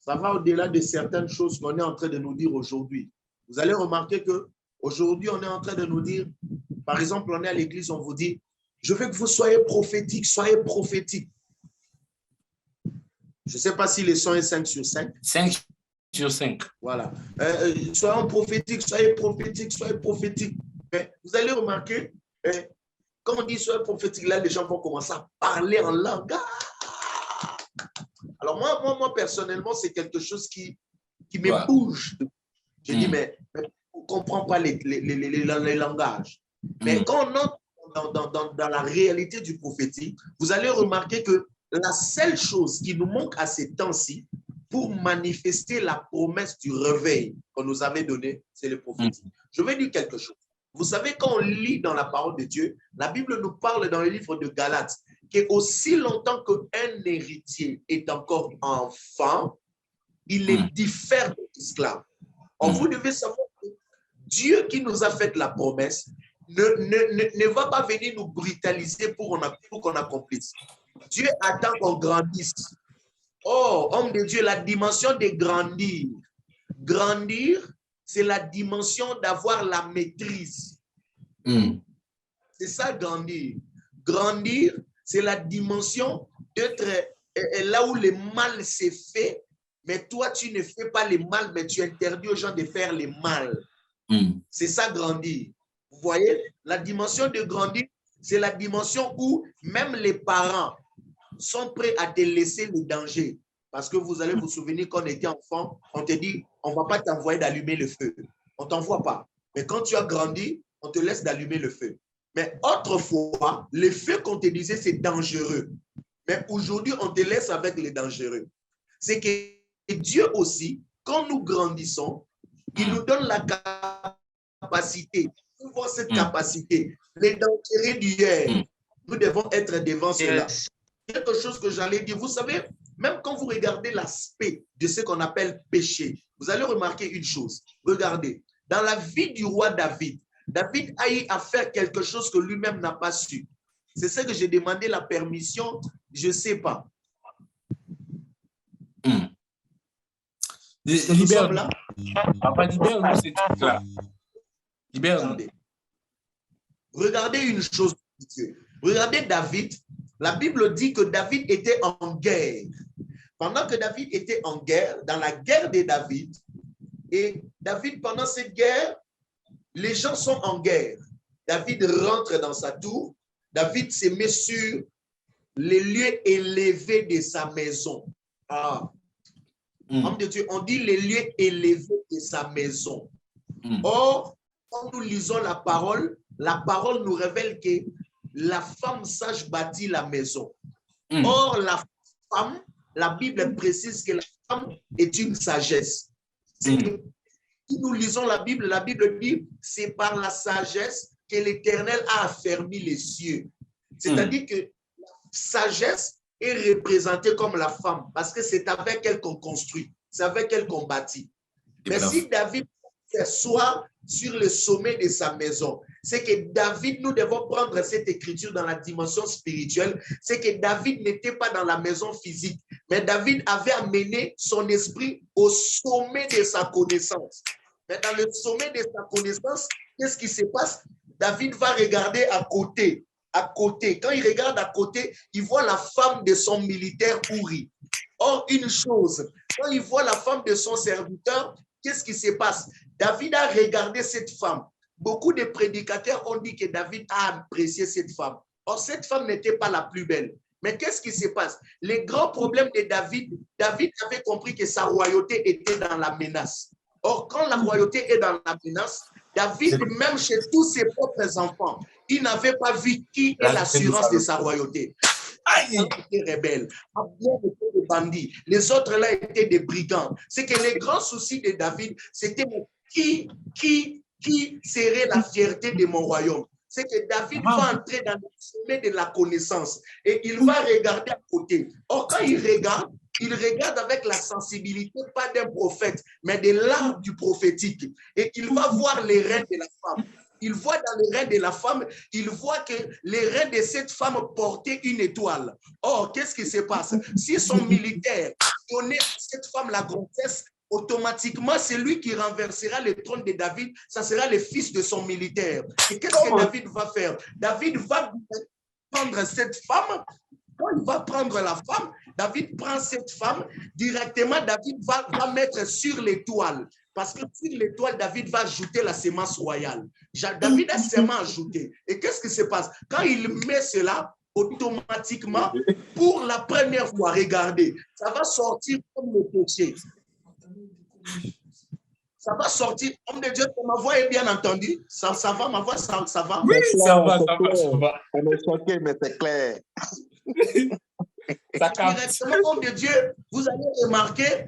Ça va au-delà de certaines choses qu'on est en train de nous dire aujourd'hui. Vous allez remarquer qu'aujourd'hui, on est en train de nous dire, par exemple, on est à l'église, on vous dit, je veux que vous soyez prophétique, soyez prophétique. Je ne sais pas si les sons est 5 sur 5. 5 sur 5. Voilà. Soyons prophétiques, soyez prophétiques, soyez prophétiques. Mais vous allez remarquer, quand on dit soyez prophétique, là, les gens vont commencer à parler en langue. Alors moi personnellement, c'est quelque chose qui me bouge. Je dis, mais on ne comprend pas les langages. Mais quand on entre dans la réalité du prophétique, vous allez remarquer que la seule chose qui nous manque à ces temps-ci pour manifester la promesse du réveil qu'on nous avait donné, c'est le prophétique. Je vais dire quelque chose. Vous savez, quand on lit dans la parole de Dieu, la Bible nous parle dans le livre de Galates qu'aussi longtemps qu'un héritier est encore enfant, il est diffère de l'esclave. Vous devez savoir que Dieu qui nous a fait la promesse ne va pas venir nous brutaliser pour qu'on accomplisse. Dieu attend qu'on grandisse. Oh, homme de Dieu, la dimension de grandir. Grandir, c'est la dimension d'avoir la maîtrise. C'est ça, grandir. Grandir, c'est la dimension d'être là où le mal s'est fait, mais toi, tu ne fais pas le mal, mais tu interdis aux gens de faire le mal. C'est ça, grandir. Vous voyez, la dimension de grandir, c'est la dimension où même les parents sont prêts à te laisser le danger. Parce que vous allez vous souvenir quand on était enfant, on te dit, on ne va pas t'envoyer d'allumer le feu. On ne t'envoie pas. Mais quand tu as grandi, on te laisse d'allumer le feu. Mais autrefois, le feu qu'on te disait, c'est dangereux. Mais aujourd'hui, on te laisse avec les dangereux. C'est que Dieu aussi, quand nous grandissons, il nous donne la capacité. Nous voyons cette capacité. Les dangers d'hier, nous devons être devant cela. Quelque chose que j'allais dire, vous savez, même quand vous regardez l'aspect de ce qu'on appelle péché, vous allez remarquer une chose. Regardez, dans la vie du roi David, David a eu à faire quelque chose que lui-même n'a pas su. C'est ce que j'ai demandé la permission, je ne sais pas. Libère-nous. Papa, libère-nous ces trucs-là. Libère-nous. Regardez une chose. Regardez David. La Bible dit que David était en guerre. Pendant que David était en guerre, dans la guerre de David, et David, pendant cette guerre, les gens sont en guerre. David rentre dans sa tour. David se met sur les lieux élevés de sa maison. Homme de Dieu, on dit les lieux élevés de sa maison. Or, quand nous lisons la parole nous révèle que la femme sage bâtit la maison. Or, la femme, la Bible précise que la femme est une sagesse. Si nous lisons la Bible dit c'est par la sagesse que l'Éternel a affermi les cieux. C'est-à-dire que la sagesse est représentée comme la femme parce que c'est avec elle qu'on construit, c'est avec elle qu'on bâtit. Mais si David s'assoit sur le sommet de sa maison, c'est que David, nous devons prendre cette écriture dans la dimension spirituelle, c'est que David n'était pas dans la maison physique, mais David avait amené son esprit au sommet de sa connaissance. Mais dans le sommet de sa connaissance, qu'est-ce qui se passe? David va regarder à côté. Quand il regarde à côté, il voit la femme de son militaire Uri. Or, une chose, quand il voit la femme de son serviteur, qu'est-ce qui se passe? David a regardé cette femme. Beaucoup de prédicateurs ont dit que David a apprécié cette femme. Or, cette femme n'était pas la plus belle. Mais qu'est-ce qui se passe? Les grands problèmes de David, David avait compris que sa royauté était dans la menace. Or, quand la royauté est dans la menace, David, même chez tous ses propres enfants, il n'avait pas vu qui est l'assurance de sa royauté. Abdiel était rebelle, Abdiel était des bandits, les autres là étaient des brigands. C'est que les grands soucis de David, c'était qui serait la fierté de mon royaume. C'est que David va entrer dans le sommet de la connaissance et il va regarder à côté. Or, quand il regarde avec la sensibilité, pas d'un prophète, mais de l'art du prophétique. Et il va voir les reins de la femme. Il voit dans les reins de la femme, il voit que les reins de cette femme portaient une étoile. Or, qu'est-ce qui se passe? Si son militaire donner à cette femme la grossesse, automatiquement, c'est lui qui renversera le trône de David. Ça sera le fils de son militaire. Et qu'est-ce que David va faire? David va prendre cette femme. Quand il va prendre la femme, David prend cette femme. Directement, David va mettre sur l'étoile. Parce que sur l'étoile, David va ajouter la sémence royale. David a seulement ajouté. Et qu'est-ce qui se passe? Quand il met cela, automatiquement, pour la première fois, regardez, ça va sortir comme le péché. Ça va sortir. Homme de Dieu, ma voix est bien entendue. Ça va, ma voix, ça va? Oui, ça va. On est choqué, mais c'est clair. Directement, homme de Dieu, vous allez remarquer,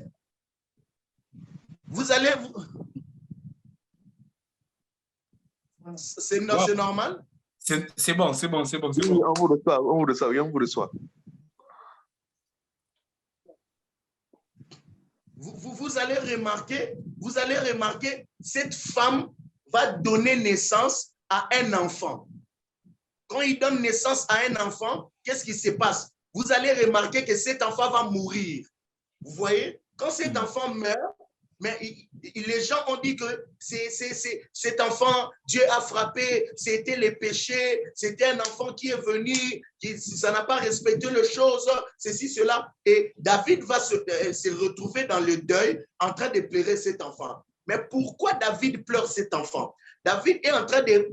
c'est normal? C'est bon. Oui, on vous reçoit. Vous allez remarquer, cette femme va donner naissance à un enfant. Quand il donne naissance à un enfant, qu'est-ce qui se passe? Vous allez remarquer que cet enfant va mourir. Vous voyez? Quand cet enfant meurt, mais les gens ont dit que cet enfant, Dieu a frappé, c'était les péchés, c'était un enfant qui est venu, ça n'a pas respecté les choses, ceci, cela. Et David va se retrouver dans le deuil en train de pleurer cet enfant. Mais pourquoi David pleure cet enfant? David est en train de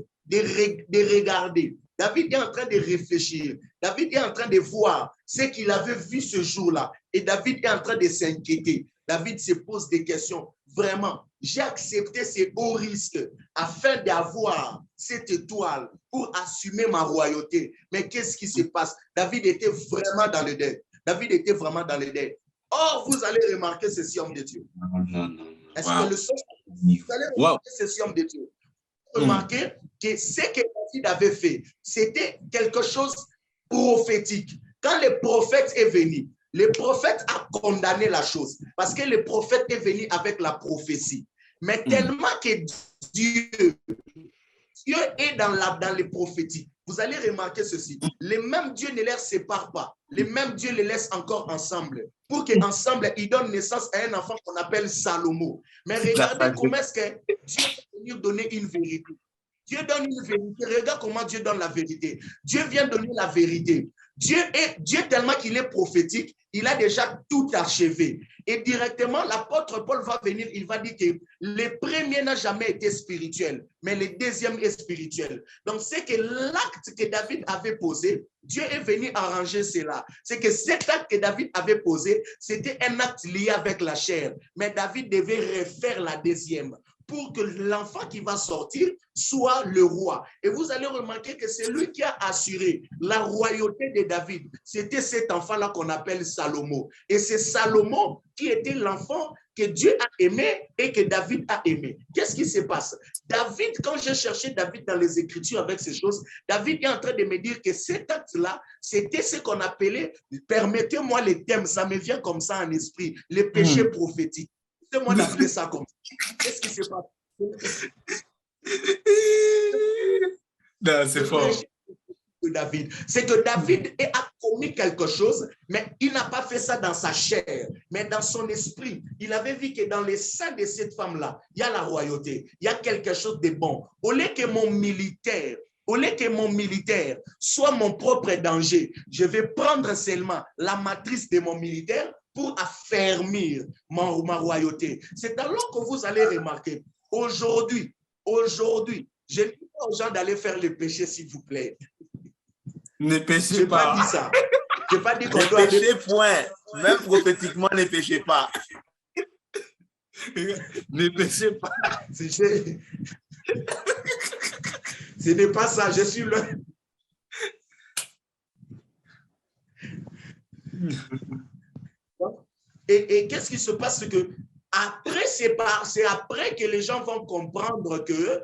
regarder. David est en train de réfléchir. David est en train de voir ce qu'il avait vu ce jour-là. Et David est en train de s'inquiéter. David se pose des questions. Vraiment, j'ai accepté ces hauts risques afin d'avoir cette étoile pour assumer ma royauté. Mais qu'est-ce qui se passe? David était vraiment dans le deuil. Or, vous allez remarquer ceci, homme de Dieu. Non. Est-ce que le son, vous allez remarquer ceci, homme de Dieu. Remarquez que ce que David avait fait, c'était quelque chose prophétique. Quand le prophète est venu, le prophète a condamné la chose parce que le prophète est venu avec la prophétie. Mais tellement que Dieu est dans les prophéties, vous allez remarquer ceci. Les mêmes Dieu ne les sépare pas. Les mêmes Dieu les laisse encore ensemble. Pour qu'ensemble, ils donnent naissance à un enfant qu'on appelle Salomon. Mais regardez comment est-ce que Dieu est venu donner une vérité. Dieu donne une vérité. Regarde comment Dieu donne la vérité. Dieu vient donner la vérité. Dieu tellement qu'il est prophétique, il a déjà tout achevé. Et directement, l'apôtre Paul va venir, il va dire que le premier n'a jamais été spirituel, mais le deuxième est spirituel. Donc, c'est que l'acte que David avait posé, Dieu est venu arranger cela. C'est que cet acte que David avait posé, c'était un acte lié avec la chair. Mais David devait refaire la deuxième pour que l'enfant qui va sortir soit le roi. Et vous allez remarquer que c'est lui qui a assuré la royauté de David. C'était cet enfant-là qu'on appelle Salomon. Et c'est Salomon qui était l'enfant que Dieu a aimé et que David a aimé. Qu'est-ce qui se passe? David, quand j'ai cherché David dans les Écritures avec ces choses, David est en train de me dire que cet acte-là, c'était ce qu'on appelait, permettez-moi les thèmes, ça me vient comme ça en esprit, les péchés prophétiques. Moi d'appeler ça comme ça. Qu'est-ce qui se passe? Non, c'est fort. David. C'est que David a commis quelque chose, mais il n'a pas fait ça dans sa chair, mais dans son esprit. Il avait vu que dans le sein de cette femme-là, il y a la royauté, il y a quelque chose de bon. Au lieu que mon militaire soit mon propre danger, je vais prendre seulement la matrice de mon militaire pour affermir ma royauté. C'est alors que vous allez remarquer, aujourd'hui, je ne dis pas aux gens d'aller faire le péché, s'il vous plaît. Ne péchez Je n'ai pas. pas dit ça. Je n'ai pas dit qu'on Ne doit péchez point. Même prophétiquement, ne péchez pas. Ne péchez pas. Ce n'est pas ça. Je suis là. Et qu'est-ce qui se passe? C'est que après, c'est après que les gens vont comprendre que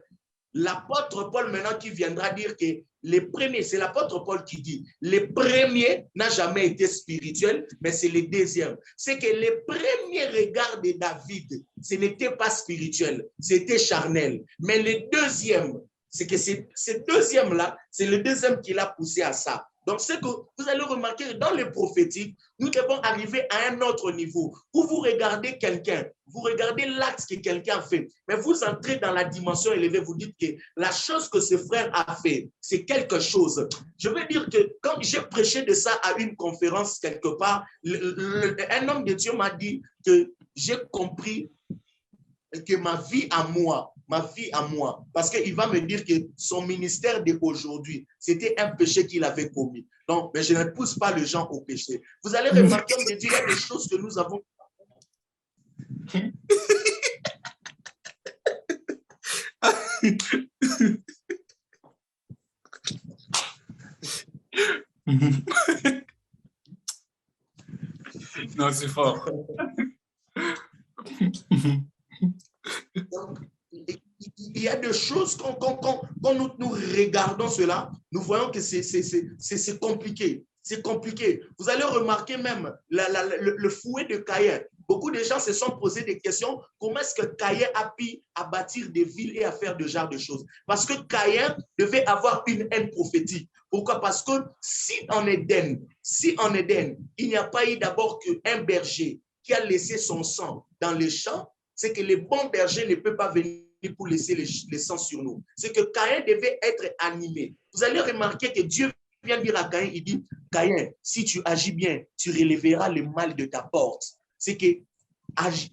l'apôtre Paul maintenant qui viendra dire que les premiers, c'est l'apôtre Paul qui dit, les premiers n'a jamais été spirituel, mais c'est les deuxièmes. C'est que les premiers regards de David, ce n'était pas spirituel, c'était charnel. Mais le deuxième, c'est que ce deuxième-là, c'est le deuxième qui l'a poussé à ça. Donc, c'est que vous allez remarquer que dans les prophétiques, nous devons arriver à un autre niveau où vous regardez quelqu'un, vous regardez l'acte que quelqu'un fait, mais vous entrez dans la dimension élevée, vous dites que la chose que ce frère a fait, c'est quelque chose. Je veux dire que quand j'ai prêché de ça à une conférence quelque part, un homme de Dieu m'a dit que j'ai compris que ma vie à moi, parce qu'il va me dire que son ministère d'aujourd'hui, c'était un péché qu'il avait commis. Donc, mais je ne pousse pas les gens au péché. Vous allez remarquer, il y a des choses que nous avons. Non, c'est fort. Donc, il y a des choses, quand nous regardons cela, nous voyons que c'est compliqué. C'est compliqué. Vous allez remarquer même le fouet de Caïn. Beaucoup de gens se sont posé des questions. Comment est-ce que Caïn a pu bâtir des villes et à faire de genre de choses? Parce que Caïn devait avoir une haine prophétique. Pourquoi? Parce que si en Éden, il n'y a pas eu d'abord qu'un berger qui a laissé son sang dans les champs, c'est que les bons bergers ne peuvent pas venir pour laisser les sang sur nous. C'est que Caïn devait être animé. Vous allez remarquer que Dieu vient dire à Caïn, il dit, Caïn, si tu agis bien, tu relèveras le mal de ta porte. C'est que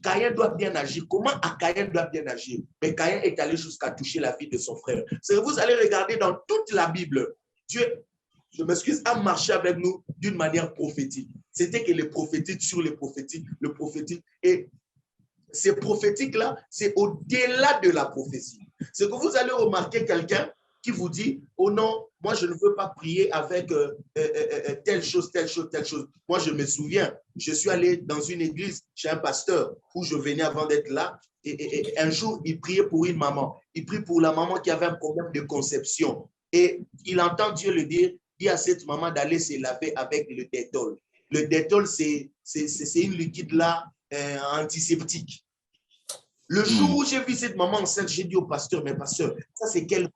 Caïn doit bien agir. Comment Caïn doit bien agir? Mais Caïn est allé jusqu'à toucher la vie de son frère. Vous allez regarder dans toute la Bible, Dieu, je m'excuse, a marché avec nous d'une manière prophétique. C'était que les prophétiques sur les prophétiques, le prophétique. Et ces prophétiques-là, c'est au-delà de la prophétie. C'est que vous allez remarquer quelqu'un qui vous dit, oh non, moi je ne veux pas prier avec telle chose, telle chose, telle chose. Moi je me souviens, je suis allé dans une église chez un pasteur où je venais avant d'être là et un jour il priait pour une maman. Il prie pour la maman qui avait un problème de conception et il entend Dieu le dire, dit à cette maman d'aller se laver avec le détol. Le détol, c'est une liquide là antiseptique. Le jour où j'ai vu cette maman enceinte, j'ai dit au pasteur, mais pasteur, ça c'est quel...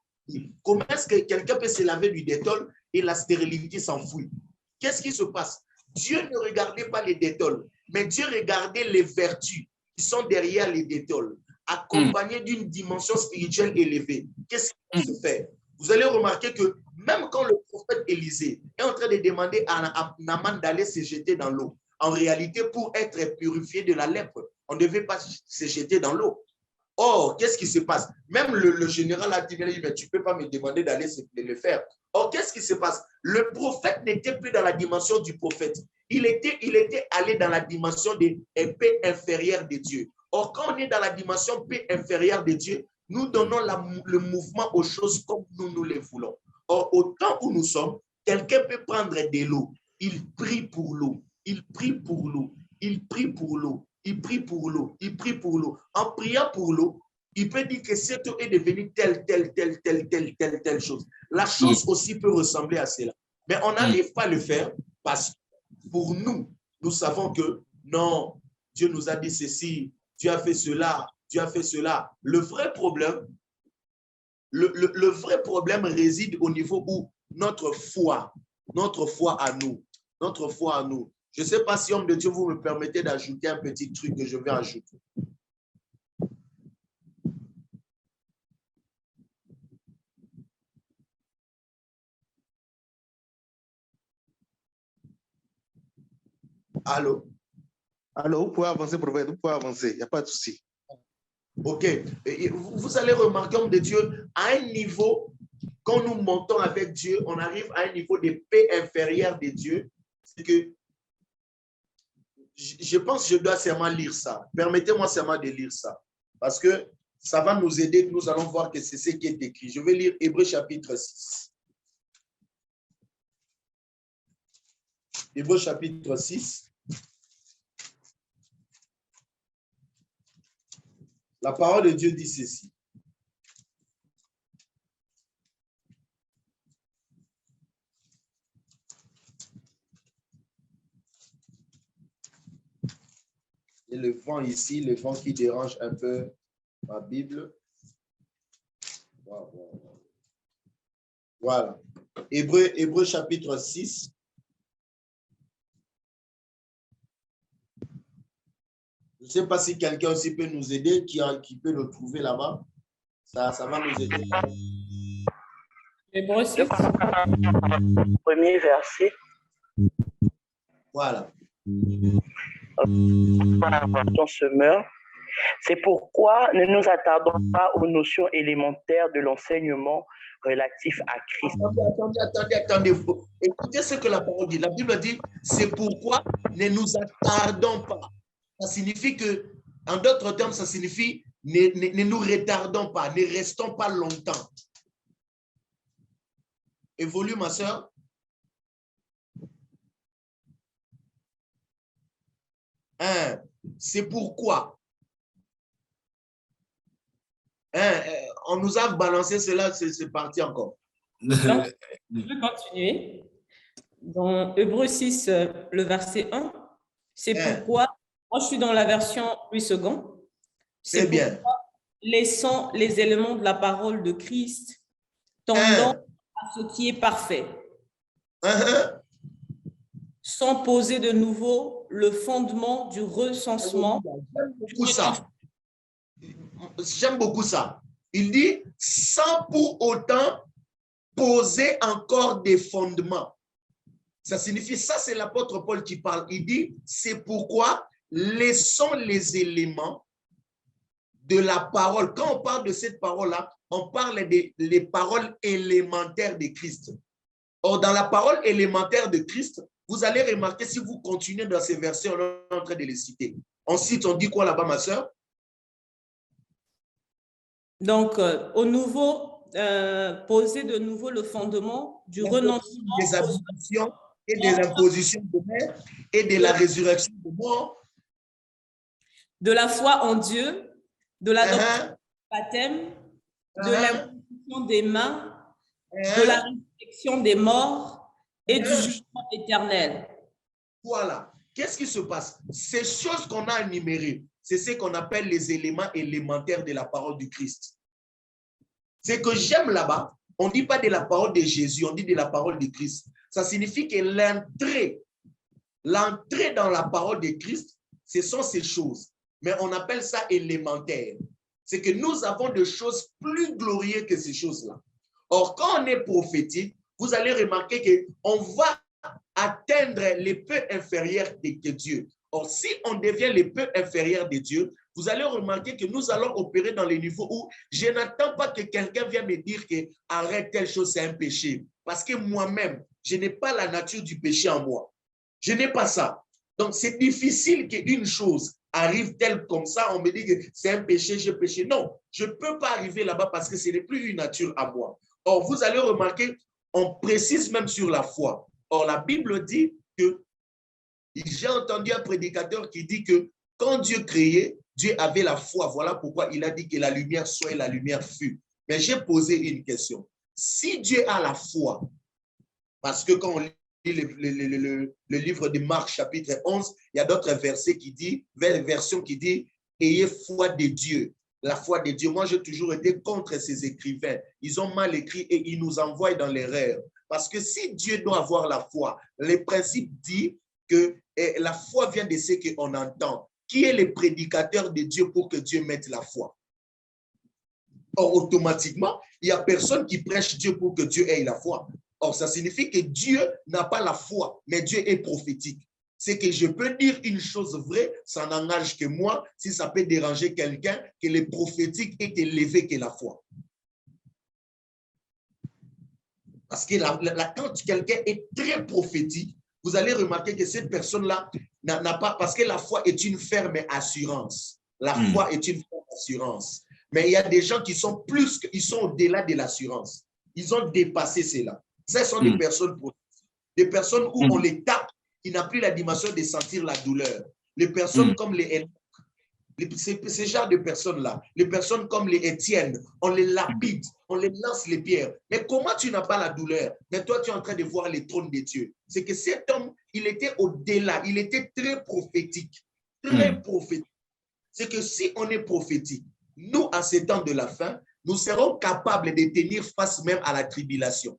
Comment est-ce que quelqu'un peut se laver du détol et la stérilité s'enfuit? Qu'est-ce qui se passe? Dieu ne regardait pas les détols, mais Dieu regardait les vertus qui sont derrière les détols, accompagnées d'une dimension spirituelle élevée. Qu'est-ce qui se fait? Vous allez remarquer que même quand le prophète Élisée est en train de demander à Naaman d'aller se jeter dans l'eau, en réalité, pour être purifié de la lèpre, on ne devait pas se jeter dans l'eau. Or, qu'est-ce qui se passe? Même le général a dit, mais tu ne peux pas me demander d'aller le faire. Or, qu'est-ce qui se passe? Le prophète n'était plus dans la dimension du prophète. Il était allé dans la dimension des paix inférieure de Dieu. Or, quand on est dans la dimension paix inférieure de Dieu, nous donnons le mouvement aux choses comme nous les voulons. Or, au temps où nous sommes, quelqu'un peut prendre de l'eau. Il prie pour l'eau. Il prie pour l'eau. Il prie pour l'eau. Il prie pour l'eau, il prie pour l'eau. En priant pour l'eau, il peut dire que cette eau est devenue telle chose. La chose aussi peut ressembler à cela. Mais on n'arrive pas à le faire parce que pour nous, nous savons que non, Dieu nous a dit ceci, Dieu a fait cela, Dieu a fait cela. Le vrai problème réside au niveau où notre foi à nous. Je ne sais pas si, homme de Dieu, vous me permettez d'ajouter un petit truc que je vais ajouter. Allô? Allô, vous pouvez avancer, prophète, vous pouvez avancer, il n'y a pas de souci. OK. Vous allez remarquer, homme de Dieu, à un niveau, quand nous montons avec Dieu, on arrive à un niveau de paix inférieure de Dieu. C'est que je pense que je dois seulement lire ça. Permettez-moi seulement de lire ça. Parce que ça va nous aider. Nous allons voir que c'est ce qui est écrit. Je vais lire Hébreux chapitre 6. Hébreux chapitre 6. La parole de Dieu dit ceci. Et le vent ici, le vent qui dérange un peu ma Bible. Voilà. Hébreux chapitre 6. Je ne sais pas si quelqu'un aussi peut nous aider, qui peut nous trouver là-bas. Ça va nous aider. Hébreux 6. Premier verset. Voilà. On se meurt. C'est pourquoi ne nous attardons pas aux notions élémentaires de l'enseignement relatif à Christ. Attendez. Écoutez ce que la parole dit. La Bible dit, c'est pourquoi ne nous attardons pas. Ça signifie que, en d'autres termes, ça signifie ne nous retardons pas, ne restons pas longtemps. Évolue, ma soeur. C'est pourquoi. On nous a balancé cela, c'est parti encore. Donc, je vais continuer. Dans Hébreux 6, le verset 1, c'est pourquoi, moi je suis dans la version Louis II, c'est bien. Laissons les éléments de la parole de Christ tendant à ce qui est parfait, sans poser de nouveau le fondement du recensement. J'aime beaucoup ça. Il dit, sans pour autant poser encore des fondements. Ça signifie, ça c'est l'apôtre Paul qui parle. Il dit, c'est pourquoi laissons les éléments de la parole. Quand on parle de cette parole-là, on parle des paroles élémentaires de Christ. Or, dans la parole élémentaire de Christ, vous allez remarquer, si vous continuez dans ces versets, on est en train de les citer. On cite, on dit quoi là-bas, ma soeur? Donc, au nouveau, poser de nouveau le fondement du renoncement des habitations et de l'imposition de mer et de la résurrection de mort. De la foi en Dieu, de la doctrine du baptême, de l'imposition des mains, de la résurrection des morts et du jugement éternel. Voilà. Qu'est-ce qui se passe? Ces choses qu'on a énumérées, c'est ce qu'on appelle les éléments élémentaires de la parole du Christ. C'est que j'aime là-bas, on ne dit pas de la parole de Jésus, on dit de la parole de Christ. Ça signifie que l'entrée dans la parole de Christ, ce sont ces choses. Mais on appelle ça élémentaire. C'est que nous avons des choses plus glorieuses que ces choses-là. Or, quand on est prophétique, vous allez remarquer qu'on va atteindre les peu inférieurs de Dieu. Or, si on devient les peu inférieurs de Dieu, vous allez remarquer que nous allons opérer dans les niveaux où je n'attends pas que quelqu'un vienne me dire que arrête telle chose, c'est un péché. Parce que moi-même, je n'ai pas la nature du péché en moi. Je n'ai pas ça. Donc, c'est difficile qu'une chose arrive telle comme ça, on me dit que c'est un péché, j'ai péché. Non, je ne peux pas arriver là-bas parce que ce n'est plus une nature à moi. Or, vous allez remarquer, on précise même sur la foi. Or, la Bible dit que, j'ai entendu un prédicateur qui dit que quand Dieu créait, Dieu avait la foi. Voilà pourquoi il a dit que la lumière soit et la lumière fut. Mais j'ai posé une question. Si Dieu a la foi, parce que quand on lit le livre de Marc chapitre 11, il y a d'autres versets qui disent, version qui dit, ayez foi de Dieu. La foi de Dieu. Moi, j'ai toujours été contre ces écrivains. Ils ont mal écrit et ils nous envoient dans l'erreur. Parce que si Dieu doit avoir la foi, le principe dit que la foi vient de ce qu'on entend. Qui est le prédicateur de Dieu pour que Dieu mette la foi? Or, automatiquement, il n'y a personne qui prêche Dieu pour que Dieu ait la foi. Or, ça signifie que Dieu n'a pas la foi, mais Dieu est prophétique. C'est que je peux dire une chose vraie, ça n'engage que moi, si ça peut déranger quelqu'un, que le prophétique est élevé que la foi. Parce que quand quelqu'un est très prophétique, vous allez remarquer que cette personne-là n'a pas, parce que la foi est une ferme assurance. La foi est une ferme assurance. Mais il y a des gens qui sont ils sont au-delà de l'assurance. Ils ont dépassé cela. Ce sont des personnes prophétiques. Des personnes où on les tape, il n'a plus la dimension de sentir la douleur. Les personnes comme ces genres de personnes-là, les personnes comme les Étienne, on les lapide, on les lance les pierres. Mais comment tu n'as pas la douleur? Mais toi, tu es en train de voir les trônes de Dieu. C'est que cet homme, il était au-delà, il était très prophétique. Très prophétique. C'est que si on est prophétique, nous, à ces temps de la fin, nous serons capables de tenir face même à la tribulation.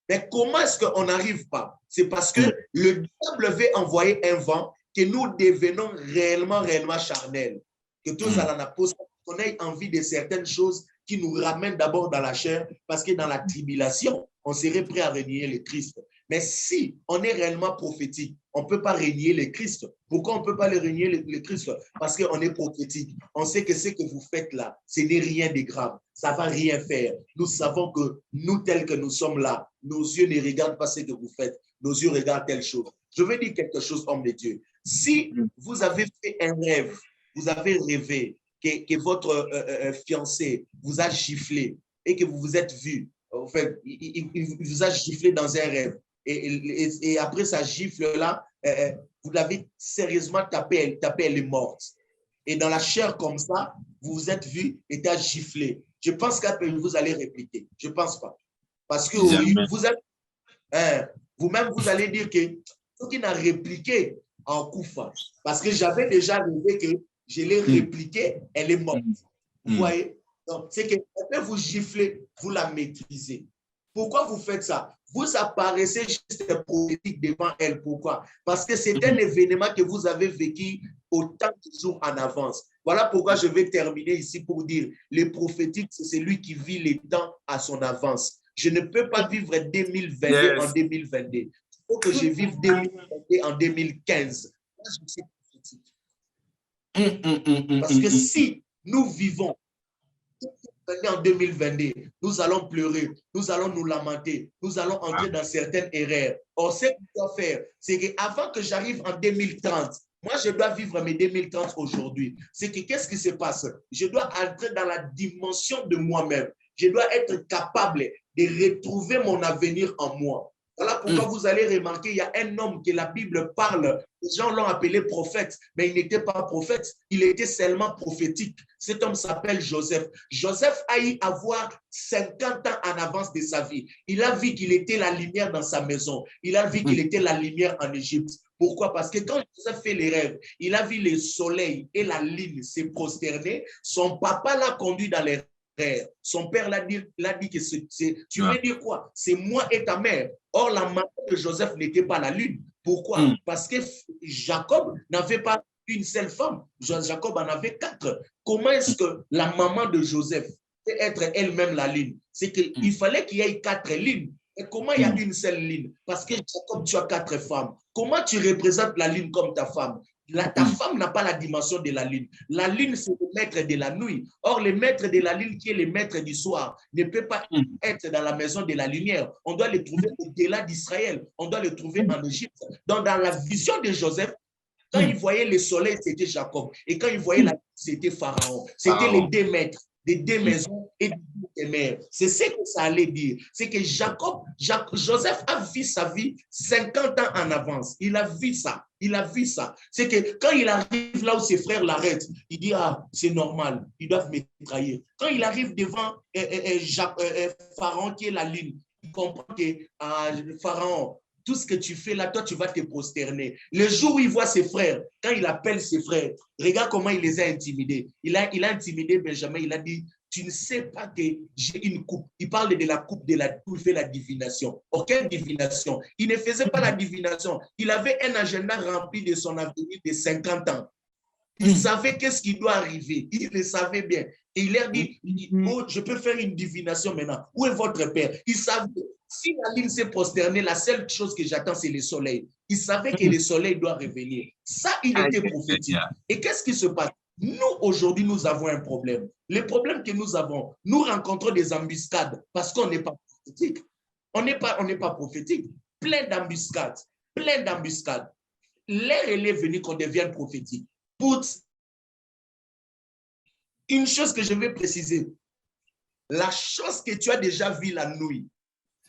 Mais comment est-ce qu'on n'arrive pas? C'est parce que le diable veut envoyer un vent que nous devenons réellement charnels. Que tous à la pause, qu'on ait envie de certaines choses qui nous ramènent d'abord dans la chair, parce que dans la tribulation, on serait prêt à renier le Christ. Mais si on est réellement prophétique, on ne peut pas renier le Christ. Pourquoi on ne peut pas le renier le Christ? Parce qu'on est prophétique. On sait que ce que vous faites là, ce n'est rien de grave. Ça ne va rien faire. Nous savons que nous, tels que nous sommes là, nos yeux ne regardent pas ce que vous faites. Nos yeux regardent telle chose. Je veux dire quelque chose, homme de Dieu. Si vous avez fait un rêve, vous avez rêvé que votre fiancé vous a giflé et que vous vous êtes vu, en fait, il vous a giflé dans un rêve. Et après sa gifle-là, vous l'avez sérieusement tapé, elle est morte. Et dans la chair comme ça, vous vous êtes vu et t'as giflé. Je pense qu'après, vous allez répliquer. Je ne pense pas. Parce que vous-même, vous allez dire que ce qui n'a répliqué en Koufa. Parce que j'avais déjà rêvé que je l'ai répliqué, elle est morte. Vous voyez? Donc, c'est que après vous giflez, vous la maîtrisez. Pourquoi vous faites ça? Vous apparaissez juste prophétique devant elle. Pourquoi? Parce que c'est un événement que vous avez vécu autant de jours en avance. Voilà pourquoi je vais terminer ici pour dire, le prophétique, c'est celui qui vit les temps à son avance. Je ne peux pas vivre 2022 en 2022. Il faut que je vive 2022 en 2015. Là, je suis prophétique. Parce que si nous vivons en 2022, nous allons pleurer, nous allons nous lamenter, nous allons entrer dans certaines erreurs. Or, ce qu'on doit faire, c'est qu'avant que j'arrive en 2030, moi, je dois vivre mes 2030 aujourd'hui. C'est que qu'est-ce qui se passe? Je dois entrer dans la dimension de moi-même. Je dois être capable de retrouver mon avenir en moi. Voilà pourquoi vous allez remarquer, il y a un homme que la Bible parle, les gens l'ont appelé prophète, mais il n'était pas prophète, il était seulement prophétique. Cet homme s'appelle Joseph. Joseph a eu à voir 50 ans en avance de sa vie. Il a vu qu'il était la lumière dans sa maison. Il a vu qu'il était la lumière en Égypte. Pourquoi? Parce que quand Joseph fait les rêves, il a vu le soleil et la lune se prosterner. Son papa l'a conduit dans les rêves. Son père l'a dit que tu veux dire quoi? C'est moi et ta mère. Or, la maman de Joseph n'était pas la lune. Pourquoi? Parce que Jacob n'avait pas une seule femme. Jacob en avait 4. Comment est-ce que la maman de Joseph peut être elle-même la lune? C'est qu'il fallait qu'il y ait 4 lunes. Et comment il y a une seule lune? Parce que Jacob, tu as 4 femmes. Comment tu représentes la lune comme ta femme? Ta femme n'a pas la dimension de la lune. La lune, c'est le maître de la nuit. Or, le maître de la lune, qui est le maître du soir, ne peut pas être dans la maison de la lumière. On doit le trouver au-delà d'Israël. On doit le trouver en Égypte. Donc, dans la vision de Joseph, quand il voyait le soleil, c'était Jacob. Et quand il voyait la lune, c'était Pharaon. C'était les 2 maîtres, des 2 maisons et des mères. C'est ce que ça allait dire. C'est que Joseph a vu sa vie 50 ans en avance. Il a vu ça. Il a vu ça. C'est que quand il arrive là où ses frères l'arrêtent, il dit, ah, c'est normal, ils doivent me trahir. Quand il arrive devant Pharaon qui est la lune, il comprend que Pharaon, tout ce que tu fais là, toi, tu vas te prosterner. Le jour où il voit ses frères, quand il appelle ses frères, regarde comment il les a intimidés. Il a intimidé Benjamin, il a dit, tu ne sais pas que j'ai une coupe. Il parle de la coupe où il fait la divination. Aucune divination. Il ne faisait pas la divination. Il avait un agenda rempli de son avenir de 50 ans. Il savait qu'est-ce qui doit arriver. Il le savait bien. Et il leur dit, oh, je peux faire une divination maintenant. Où est votre père? Il savait. Si la lune s'est prosternée, la seule chose que j'attends, c'est le soleil. Il savait que le soleil doit revenir. Ça, il était prophétique. Et qu'est-ce qui se passe? Nous, aujourd'hui, nous avons un problème. Le problème que nous avons, nous rencontrons des embuscades parce qu'on n'est pas prophétique. On n'est pas prophétique. Plein d'embuscades. Plein d'embuscades. L'heure, elle est venue qu'on devienne prophétique. Pour une chose que je vais préciser, la chose que tu as déjà vue la nuit,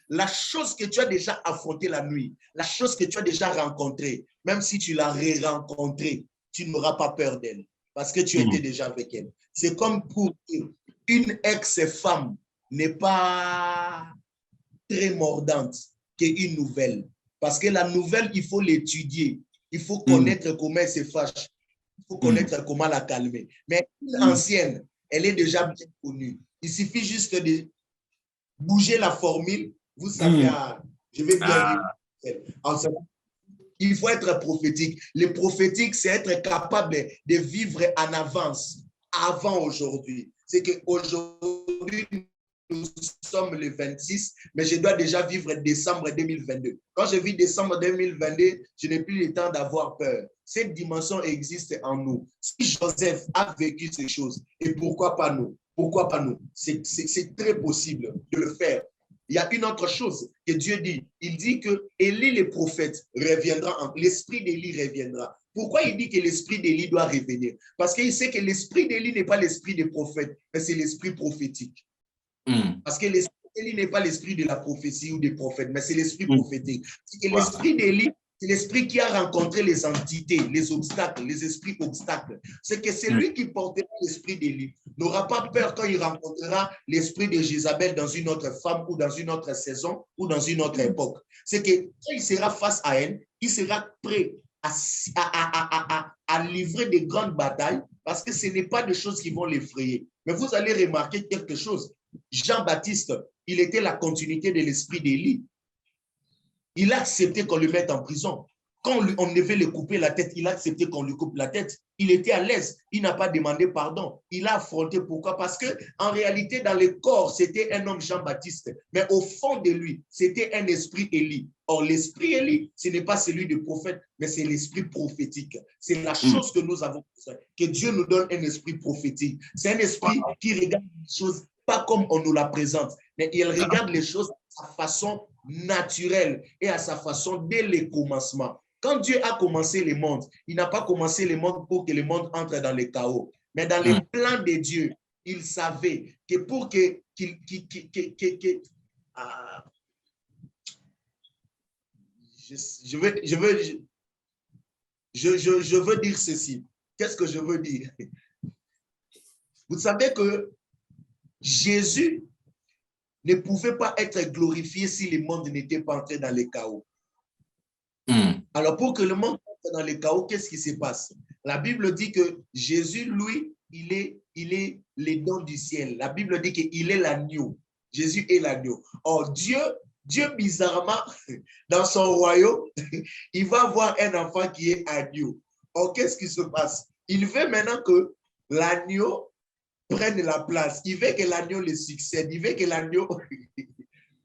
la chose que tu as déjà affrontée la nuit, la chose que tu as déjà rencontrée, même si tu l'as rencontrée, tu n'auras pas peur d'elle parce que tu étais déjà avec elle. C'est comme pour une ex-femme n'est pas très mordante qu'une nouvelle. Parce que la nouvelle, il faut l'étudier. Il faut connaître comment elle se fâche. Il faut connaître comment la calmer. Mais une ancienne, elle est déjà bien connue. Il suffit juste de bouger la formule Vous savez, je vais bien dire. Il faut être prophétique. Le prophétique, c'est être capable de vivre en avance, avant aujourd'hui. C'est qu'aujourd'hui, nous sommes le 26, mais je dois déjà vivre décembre 2022. Quand je vis décembre 2022, je n'ai plus le temps d'avoir peur. Cette dimension existe en nous. Si Joseph a vécu ces choses, et pourquoi pas nous? Pourquoi pas nous? C'est très possible de le faire. Il y a une autre chose que Dieu dit. Il dit que Élie le prophète reviendra, l'esprit d'Élie reviendra. Pourquoi il dit que l'esprit d'Élie doit revenir? Parce qu'il sait que l'esprit d'Élie n'est pas l'esprit des prophètes, mais c'est l'esprit prophétique. Parce que l'esprit d'Élie n'est pas l'esprit de la prophétie ou des prophètes, mais c'est l'esprit prophétique. L'esprit d'Élie, c'est l'esprit qui a rencontré les entités, les obstacles, les esprits obstacles. C'est que c'est lui qui portera l'esprit d'Élie. N'aura pas peur quand il rencontrera l'esprit de Jézabel dans une autre femme ou dans une autre saison ou dans une autre époque. C'est que quand il sera face à elle, il sera prêt à livrer de grandes batailles parce que ce n'est pas des choses qui vont l'effrayer. Mais vous allez remarquer quelque chose. Jean-Baptiste, il était la continuité de l'esprit d'Élie. Il a accepté qu'on le mette en prison. Quand on devait lui couper la tête, il a accepté qu'on lui coupe la tête. Il était à l'aise. Il n'a pas demandé pardon. Il a affronté. Pourquoi? Parce qu'en réalité, dans le corps, c'était un homme Jean-Baptiste. Mais au fond de lui, c'était un esprit Élie. Or, l'esprit Élie, ce n'est pas celui du prophète, mais c'est l'esprit prophétique. C'est la chose que nous avons besoin. Que Dieu nous donne un esprit prophétique. C'est un esprit qui regarde les choses pas comme on nous la présente, mais il regarde les choses à sa façon naturelle et à sa façon dès le commencement. Quand Dieu a commencé le monde, il n'a pas commencé le monde pour que le monde entre dans le chaos. Mais dans les plans de Dieu, il savait que pour que je veux dire ceci. Qu'est-ce que je veux dire? Vous savez que Jésus ne pouvait pas être glorifié si le monde n'était pas entré dans le chaos. Alors, pour que le monde entre dans le chaos, qu'est-ce qui se passe? La Bible dit que Jésus, lui, il est le don du ciel. La Bible dit qu'il est l'agneau. Jésus est l'agneau. Or, Dieu, bizarrement, dans son royaume, il va avoir un enfant qui est agneau. Or, qu'est-ce qui se passe? Il veut maintenant que l'agneau prenne la place. Il veut que l'agneau le succède. Il veut que l'agneau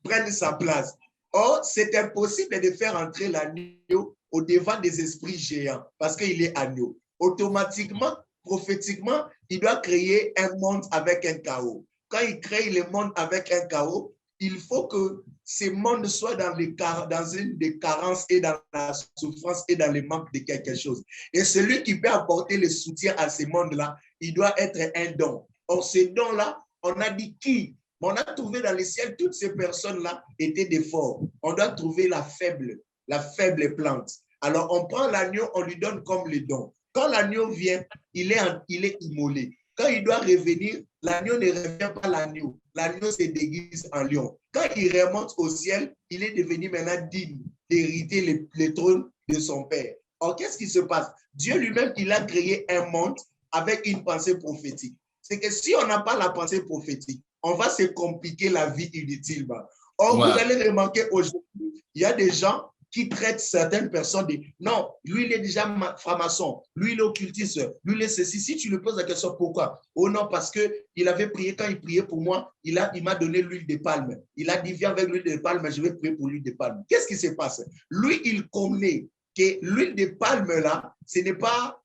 prenne sa place. Or, c'est impossible de faire entrer l'agneau au-devant des esprits géants parce qu'il est agneau. Automatiquement, prophétiquement, il doit créer un monde avec un chaos. Quand il crée le monde avec un chaos, il faut que ce monde soit dans une des carences et dans la souffrance et dans le manque de quelque chose. Et celui qui peut apporter le soutien à ce monde-là, il doit être un don. Or, ce don-là, on a dit qui? On a trouvé dans le ciel, toutes ces personnes-là étaient des forts. On doit trouver la faible plante. Alors, on prend l'agneau, on lui donne comme le don. Quand l'agneau vient, il est immolé. Quand il doit revenir, l'agneau ne revient pas l'agneau. L'agneau se déguise en lion. Quand il remonte au ciel, il est devenu maintenant digne d'hériter le trône de son père. Or, qu'est-ce qui se passe? Dieu lui-même, il a créé un monde avec une pensée prophétique. C'est que si on n'a pas la pensée prophétique, on va se compliquer la vie inutilement. Or, vous allez remarquer aujourd'hui, il y a des gens qui traitent certaines personnes de non, lui il est déjà franc-maçon, lui il est occultiste, lui il est ceci. Si tu lui poses la question pourquoi? Oh non, parce qu'il avait prié, quand il priait pour moi, il m'a donné l'huile de palme. Il a dit viens avec l'huile de palme, je vais prier pour l'huile de palme. Qu'est-ce qui se passe? Lui il connaît que l'huile de palme là, ce n'est pas,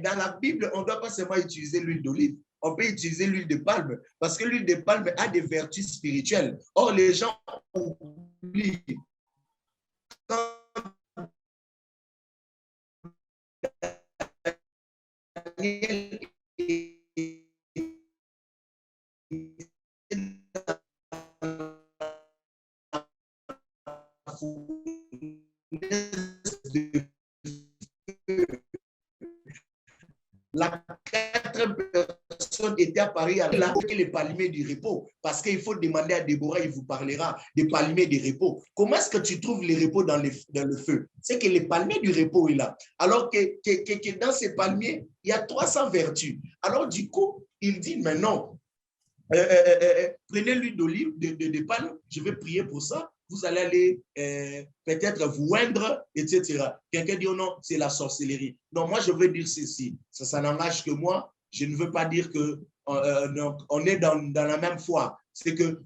dans la Bible, on ne doit pas seulement utiliser l'huile d'olive. On peut utiliser l'huile de palme parce que l'huile de palme a des vertus spirituelles. Or, les gens oublient. La quatrième personne était à Paris, elle a pris les palmiers du repos parce qu'il faut demander à Déborah, il vous parlera des palmiers du repos. Comment est-ce que tu trouves les repos dans le feu? C'est que les palmiers du repos est là. Alors que dans ces palmiers, il y a 300 vertus. Alors du coup, il dit, mais non, prenez l'huile d'olive, de palme, je vais prier pour ça. Vous allez aller peut-être vous oindre, etc. Quelqu'un dit, oh non, c'est la sorcellerie. Non, moi, je veux dire ceci. Ça n'engage que moi. Je ne veux pas dire que on est dans la même foi. C'est que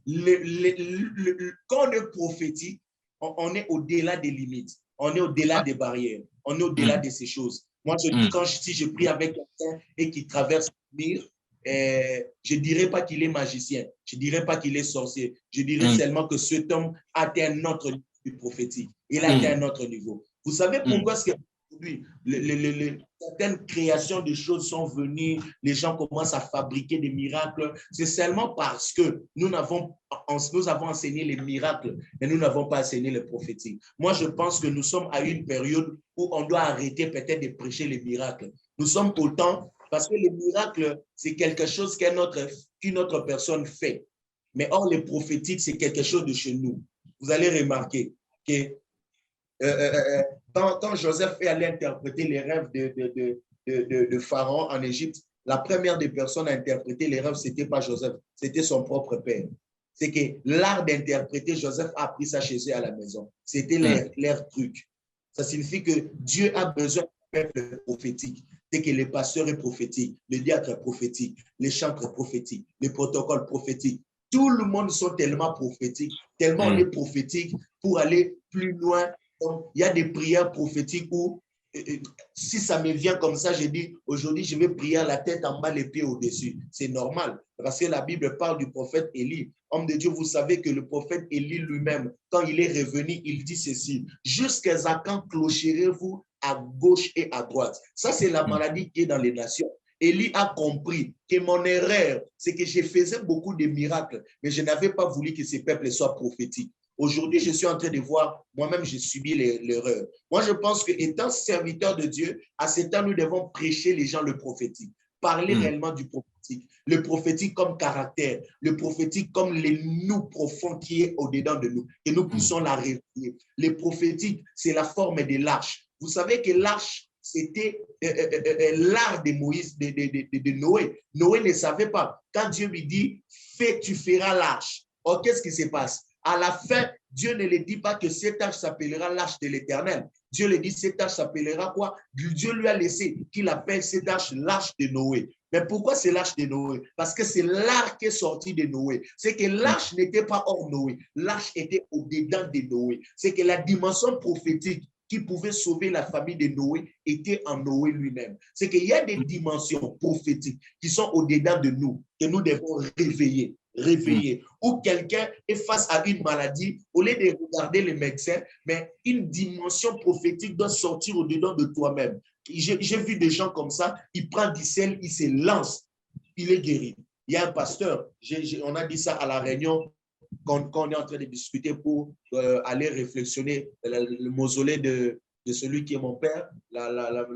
quand on est prophétique, on est au-delà des limites. On est au-delà des barrières. On est au-delà de ces choses. Moi, si je prie avec quelqu'un et qu'il traverse le mur, je ne dirais pas qu'il est magicien, je ne dirais pas qu'il est sorcier, je dirais seulement que cet homme a atteint un autre niveau prophétique. Il a atteint un autre niveau. Vous savez pourquoi est-ce qu'aujourd'hui, certaines créations de choses sont venues, les gens commencent à fabriquer des miracles? C'est seulement parce que nous avons enseigné les miracles, mais nous n'avons pas enseigné le prophétique. Moi, je pense que nous sommes à une période où on doit arrêter peut-être de prêcher les miracles. Nous sommes au temps. Parce que les miracles, c'est quelque chose qu'une autre personne fait. Mais or, les prophétiques, c'est quelque chose de chez nous. Vous allez remarquer que quand Joseph est allé interpréter les rêves de Pharaon en Égypte, la première des personnes à interpréter les rêves, ce n'était pas Joseph, c'était son propre père. C'est que l'art d'interpréter, Joseph a appris ça chez eux à la maison. C'était leur truc. Ça signifie que Dieu a besoin d'un peuple prophétique. C'est que les pasteurs est prophétique, le diacre est prophétique, les chantres prophétiques, les protocoles prophétiques. Tout le monde sont tellement prophétiques, tellement on est prophétique pour aller plus loin. Donc, il y a des prières prophétiques où, si ça me vient comme ça, je dis, aujourd'hui, je vais prier la tête en bas, les pieds au-dessus. C'est normal, parce que la Bible parle du prophète Élie. Homme de Dieu, vous savez que le prophète Élie lui-même, quand il est revenu, il dit ceci, « Jusqu'à quand clocherez-vous à gauche et à droite ?» Ça, c'est la maladie qui est dans les nations. Élie a compris que mon erreur, c'est que je faisais beaucoup de miracles, mais je n'avais pas voulu que ces peuples soient prophétiques. Aujourd'hui, je suis en train de voir, moi-même, j'ai subi l'erreur. Moi, je pense qu'étant serviteur de Dieu, à ce temps, nous devons prêcher les gens le prophétique, parler réellement du prophétique, le prophétique comme caractère, le prophétique comme les nous profonds qui est au-dedans de nous, et nous puissions la réveiller. Le prophétique, c'est la forme de l'arche. Vous savez que l'arche, c'était l'art de Moïse, de Noé. Noé ne savait pas. Quand Dieu lui dit, tu feras l'arche. Or, qu'est-ce qui se passe? À la fin, Dieu ne le dit pas que cette arche s'appellera l'arche de l'Éternel. Dieu le dit, cette arche s'appellera quoi? Dieu lui a laissé qu'il appelle cette arche l'arche de Noé. Mais pourquoi c'est l'arche de Noé? Parce que c'est l'arche qui est sorti de Noé. C'est que l'arche n'était pas hors Noé. L'arche était au-dedans de Noé. C'est que la dimension prophétique qui pouvait sauver la famille de Noé était en Noé lui-même. C'est qu'il y a des dimensions prophétiques qui sont au-dedans de nous, que nous devons réveiller. Ou quelqu'un est face à une maladie, au lieu de regarder les médecins, mais une dimension prophétique doit sortir au-dedans de toi-même. J'ai vu des gens comme ça, il prend du sel, il se lance, il est guéri. Il y a un pasteur, on a dit ça à la réunion, quand on est en train de discuter pour aller réflexionner le mausolée de celui qui est mon père, la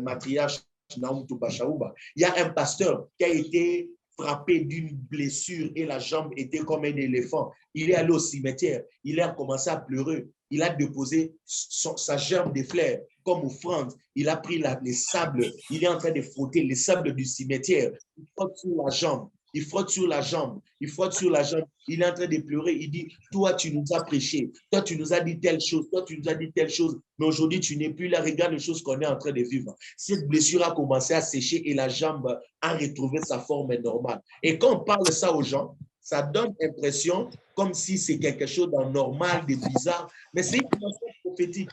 matriarche Naoum Toubachaouba. Il y a un pasteur qui a été frappé d'une blessure et la jambe était comme un éléphant. Il est allé au cimetière, il a commencé à pleurer, il a déposé sa jambe de fleurs comme offrande, il a pris les sables, il est en train de frotter les sables du cimetière, il frotte sur la jambe. Il frotte sur la jambe, il frotte sur la jambe, il est en train de pleurer, il dit, toi tu nous as prêché, toi tu nous as dit telle chose, toi tu nous as dit telle chose, mais aujourd'hui tu n'es plus là, regarde les choses qu'on est en train de vivre. Cette blessure a commencé à sécher et la jambe a retrouvé sa forme normale. Et quand on parle ça aux gens, ça donne l'impression comme si c'est quelque chose d'anormal, de bizarre, mais c'est une dimension prophétique.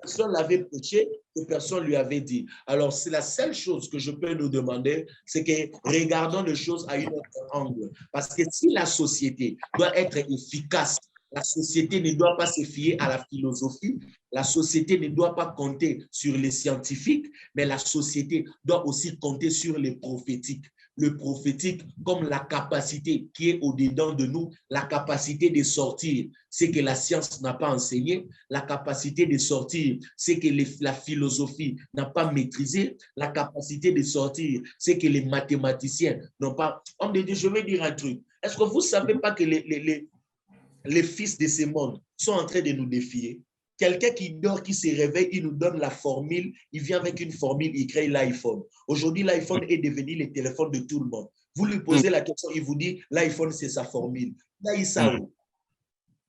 Personne l'avait prêché, que personne lui avait dit. Alors, c'est la seule chose que je peux nous demander, c'est que regardons les choses à un autre angle. Parce que si la société doit être efficace, la société ne doit pas se fier à la philosophie, la société ne doit pas compter sur les scientifiques, mais la société doit aussi compter sur les prophétiques. Le prophétique comme la capacité qui est au-dedans de nous, la capacité de sortir, c'est que la science n'a pas enseigné, la capacité de sortir, c'est que la philosophie n'a pas maîtrisé, la capacité de sortir, c'est que les mathématiciens n'ont pas... Homme de Dieu, je vais dire un truc. Est-ce que vous ne savez pas que les fils de ce monde sont en train de nous défier? Quelqu'un qui dort, qui se réveille, il nous donne la formule, il vient avec une formule, il crée l'iPhone. Aujourd'hui, l'iPhone est devenu le téléphone de tout le monde. Vous lui posez la question, il vous dit, l'iPhone, c'est sa formule. Là, il sait où.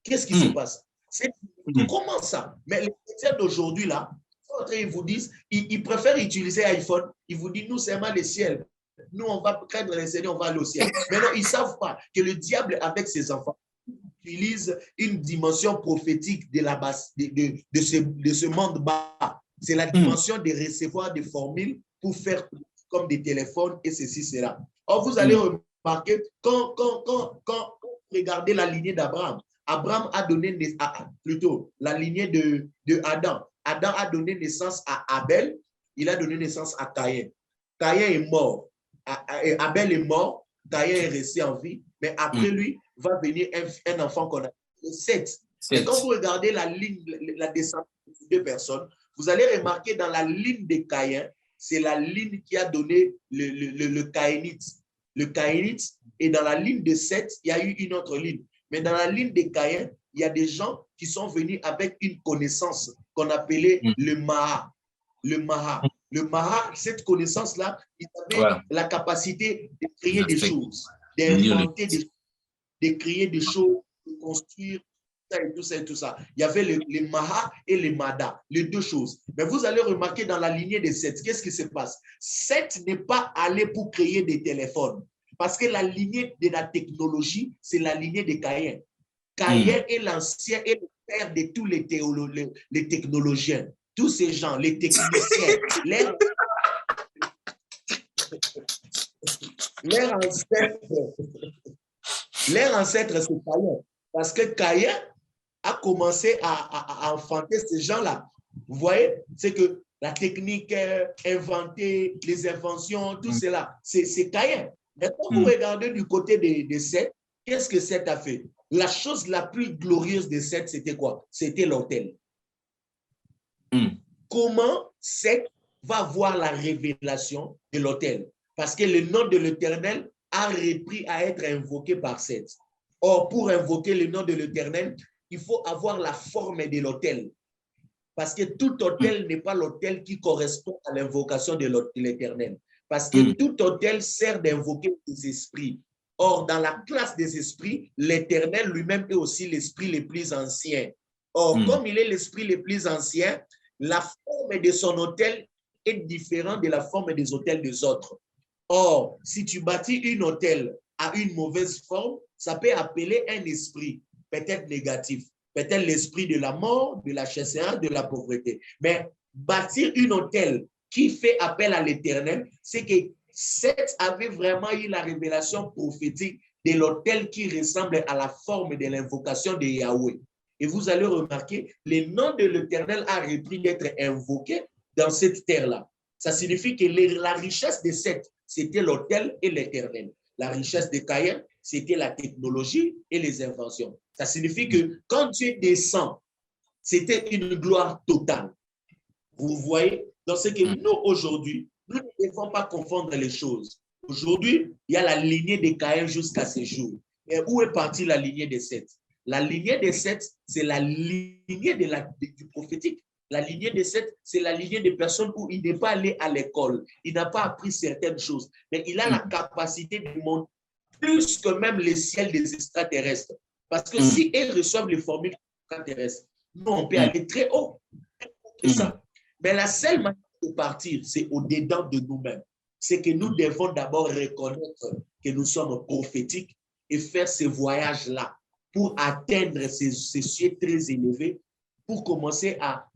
Qu'est-ce qui se passe? Comment ça? Mais les chrétiens d'aujourd'hui, là, ils vous disent, ils préfèrent utiliser iPhone. Ils vous disent, nous, c'est vraiment le ciel. Nous, on va craindre les Seigneurs, on va aller au ciel. Mais non, ils ne savent pas que le diable, avec ses enfants, utilise une dimension prophétique de, la base, de ce monde bas. C'est la dimension de recevoir des formules pour faire comme des téléphones et ceci, cela. Or, vous allez remarquer, quand vous regardez la lignée d'Abraham, Abraham a donné, plutôt la lignée de Adam. Adam a donné naissance à Abel, il a donné naissance à Caïn. Caïn est mort. Abel est mort, Caïn est resté en vie, mais après lui va venir un enfant qu'on appelle Seth. Et quand vous regardez la ligne, la descendance de ces deux personnes, vous allez remarquer dans la ligne de Caïn, c'est la ligne qui a donné le Caïnite. Le Caïnite, et dans la ligne de Seth, il y a eu une autre ligne. Mais dans la ligne de Caïn, il y a des gens qui sont venus avec une connaissance qu'on appelait le Maha. Le Maha. Le Maha, cette connaissance-là, il avait la capacité de créer des choses, d'inventer des choses, de créer des choses, de construire, tout ça et tout ça. Il y avait les Maha et les Mada, les deux choses. Mais vous allez remarquer dans la lignée de Seth, qu'est-ce qui se passe? Seth n'est pas allé pour créer des téléphones. Parce que la lignée de la technologie, c'est la lignée de Caïn. Caïn est l'ancien et le père de tous les technologiens. Tous ces gens, les techniciens, leur ancêtre, c'est Caïn. Parce que Caïn a commencé à enfanter ces gens-là. Vous voyez, c'est que la technique inventée, les inventions, tout cela, c'est Caïn. Mais quand vous regardez du côté de Seth, qu'est-ce que Seth a fait? La chose la plus glorieuse de Seth, c'était quoi? C'était l'autel. Comment Seth va voir la révélation de l'autel? Parce que le nom de l'Éternel a repris à être invoqué par Seth. Or, pour invoquer le nom de l'Éternel, il faut avoir la forme de l'autel. Parce que tout autel n'est pas l'autel qui correspond à l'invocation de l'Éternel. Parce que tout autel sert d'invoquer les esprits. Or, dans la classe des esprits, l'Éternel lui-même est aussi l'esprit le plus ancien. Or, comme il est l'esprit le plus ancien, la forme de son autel est différente de la forme des autels des autres. Or, si tu bâtis une autel à une mauvaise forme, ça peut appeler un esprit, peut-être négatif, peut-être l'esprit de la mort, de la chasteté, de la pauvreté. Mais bâtir une autel qui fait appel à l'Éternel, c'est que Seth avait vraiment eu la révélation prophétique de l'autel qui ressemble à la forme de l'invocation de Yahweh. Et vous allez remarquer, le nom de l'Éternel a repris d'être invoqué dans cette terre-là. Ça signifie que la richesse de Seth, c'était l'autel et l'Éternel. La richesse de Caïn, c'était la technologie et les inventions. Ça signifie que quand Dieu descend, c'était une gloire totale. Vous voyez? Donc, c'est que nous, aujourd'hui, nous ne devons pas confondre les choses. Aujourd'hui, il y a la lignée de Caïn jusqu'à ce jour. Et où est partie la lignée de Seth? La lignée de Seth, c'est la lignée du prophétique. La lignée de Seth, c'est la lignée des personnes où il n'est pas allé à l'école. Il n'a pas appris certaines choses. Mais il a la capacité de monter plus que même les ciels des extraterrestres. Parce que si ils reçoivent les formules extraterrestres, nous, on peut aller très haut. C'est ça. Mais la seule manière de partir, c'est au-dedans de nous-mêmes. C'est que nous devons d'abord reconnaître que nous sommes prophétiques et faire ces voyages-là pour atteindre ces cieux très élevés, pour commencer à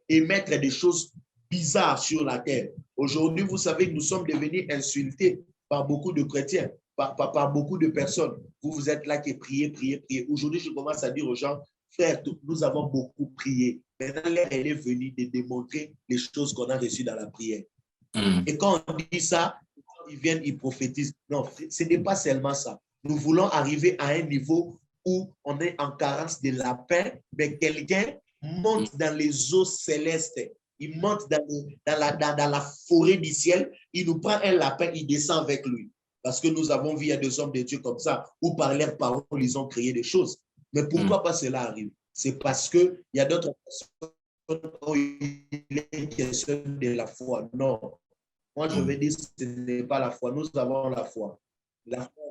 émettre des choses bizarres sur la terre. Aujourd'hui, vous savez que nous sommes devenus insultés par beaucoup de chrétiens, par beaucoup de personnes. Vous êtes là qui priez, priez, priez. Aujourd'hui, je commence à dire aux gens, frère, nous avons beaucoup prié. Maintenant, l'heure est venue de démontrer les choses qu'on a reçues dans la prière. Et quand on dit ça, ils viennent, ils prophétisent. Non, ce n'est pas seulement ça. Nous voulons arriver à un niveau où on est en carence de lapin, mais quelqu'un monte dans les eaux célestes. Il monte dans la forêt du ciel. Il nous prend un lapin, il descend avec lui. Parce que nous avons vu, il y a des hommes de Dieu comme ça, où par leurs paroles, ils ont créé des choses. Mais pourquoi pas cela arrive? C'est parce qu'il y a d'autres personnes où il est question de la foi. Non. Moi, je vais dire que ce n'est pas la foi. Nous avons la foi. La foi,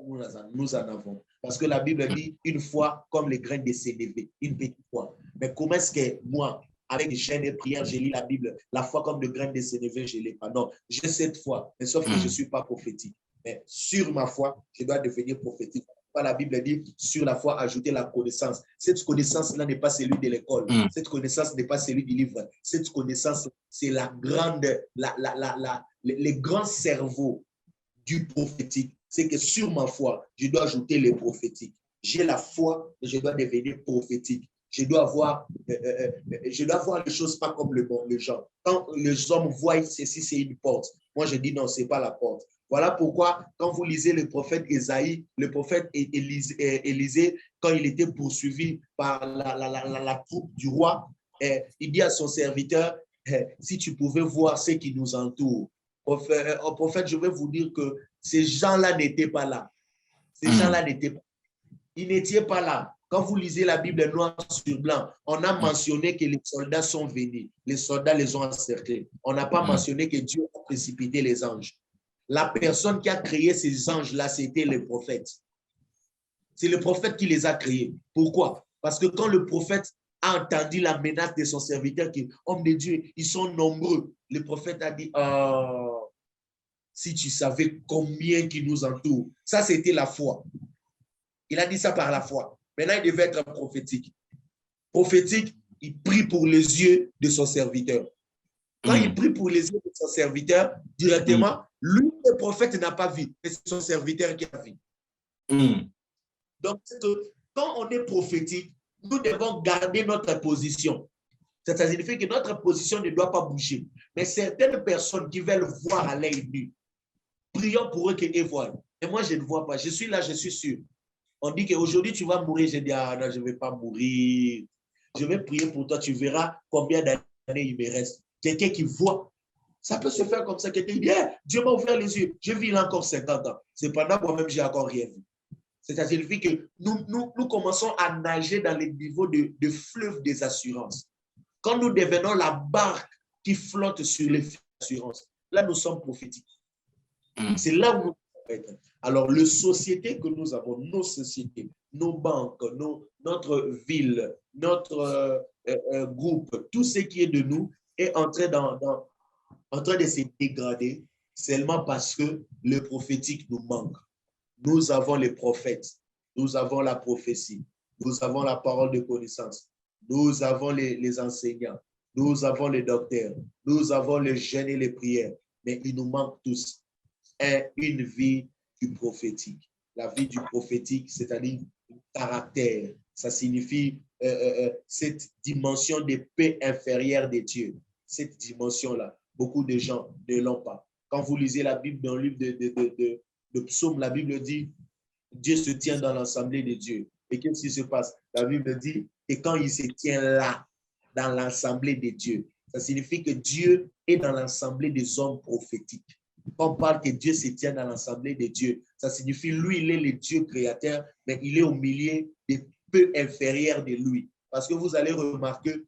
nous en avons. Parce que la Bible dit une foi comme les grains de sénévé, une petite foi. Mais comment est-ce que moi, avec jeûne et prière, j'ai lu la Bible, la foi comme le grain de sénévé, je ne l'ai pas. Non, j'ai cette foi, mais sauf que je ne suis pas prophétique. Mais sur ma foi, je dois devenir prophétique. La Bible dit, sur la foi, ajouter la connaissance. Cette connaissance-là n'est pas celle de l'école. Cette connaissance n'est pas celle du livre. Cette connaissance, c'est la grande, les grands cerveaux du prophétique. C'est que sur ma foi, je dois ajouter les prophétiques. J'ai la foi, je dois devenir prophétique. Je dois voir les choses pas comme les gens. Quand les hommes voient ceci, c'est une porte. Moi, je dis non, ce n'est pas la porte. Voilà pourquoi, quand vous lisez le prophète Ésaïe, le prophète Élisée, quand il était poursuivi par la troupe du roi, il dit à son serviteur, si tu pouvais voir ce qui nous entoure. Au prophète, je vais vous dire que ces gens-là n'étaient pas là. Ces gens-là n'étaient pas là. Ils n'étaient pas là. Quand vous lisez la Bible noir sur blanc, on a mentionné que les soldats sont venus. Les soldats les ont encerclés. On n'a pas mentionné que Dieu a précipité les anges. La personne qui a créé ces anges-là, c'était le prophète. C'est le prophète qui les a créés. Pourquoi? Parce que quand le prophète a entendu la menace de son serviteur, qui est homme de Dieu, ils sont nombreux. Le prophète a dit, oh, si tu savais combien qui nous entourent. Ça, c'était la foi. Il a dit ça par la foi. Maintenant, il devait être prophétique. Prophétique, il prie pour les yeux de son serviteur. Quand il prie pour les yeux de son serviteur, directement, lui, le prophète n'a pas vu, mais c'est son serviteur qui a vu. Donc, quand on est prophétique, nous devons garder notre position. Ça signifie que notre position ne doit pas bouger. Mais certaines personnes qui veulent voir à l'œil nu, prions pour eux qu'ils voient. Et moi, je ne vois pas. Je suis là, je suis sûr. On dit qu'aujourd'hui, tu vas mourir. Je dis, ah non, je ne vais pas mourir. Je vais prier pour toi. Tu verras combien d'années il me reste. Quelqu'un qui voit. Ça peut se faire comme ça. Quelqu'un dit, hey, Dieu m'a ouvert les yeux. Je vis là encore 50 ans. Cependant, moi-même, je n'ai encore rien vu. C'est-à-dire que nous commençons à nager dans les niveaux de fleuve des assurances. Quand nous devenons la barque qui flotte sur les assurances, là, nous sommes prophétiques. C'est là où nous devons être. Alors, les sociétés que nous avons, nos sociétés, nos banques, notre ville, notre groupe, tout ce qui est de nous est en train de se dégrader seulement parce que le prophétique nous manque. Nous avons les prophètes, nous avons la prophétie, nous avons la parole de connaissance, nous avons les enseignants, nous avons les docteurs, nous avons les jeûnes et les prières, mais il nous manque tous une vie du prophétique. La vie du prophétique, c'est-à-dire le caractère, ça signifie cette dimension de paix inférieure de Dieu. Cette dimension-là, beaucoup de gens ne l'ont pas. Quand vous lisez la Bible dans le livre de Psaume, la Bible dit Dieu se tient dans l'assemblée de Dieu. Et qu'est-ce qui se passe? La Bible dit, et quand il se tient là, dans l'assemblée de Dieu, ça signifie que Dieu est dans l'assemblée des hommes prophétiques. Quand on parle que Dieu se tient dans l'assemblée de Dieu, ça signifie lui, il est le Dieu créateur, mais il est au milieu des peu inférieurs de lui. Parce que vous allez remarquer,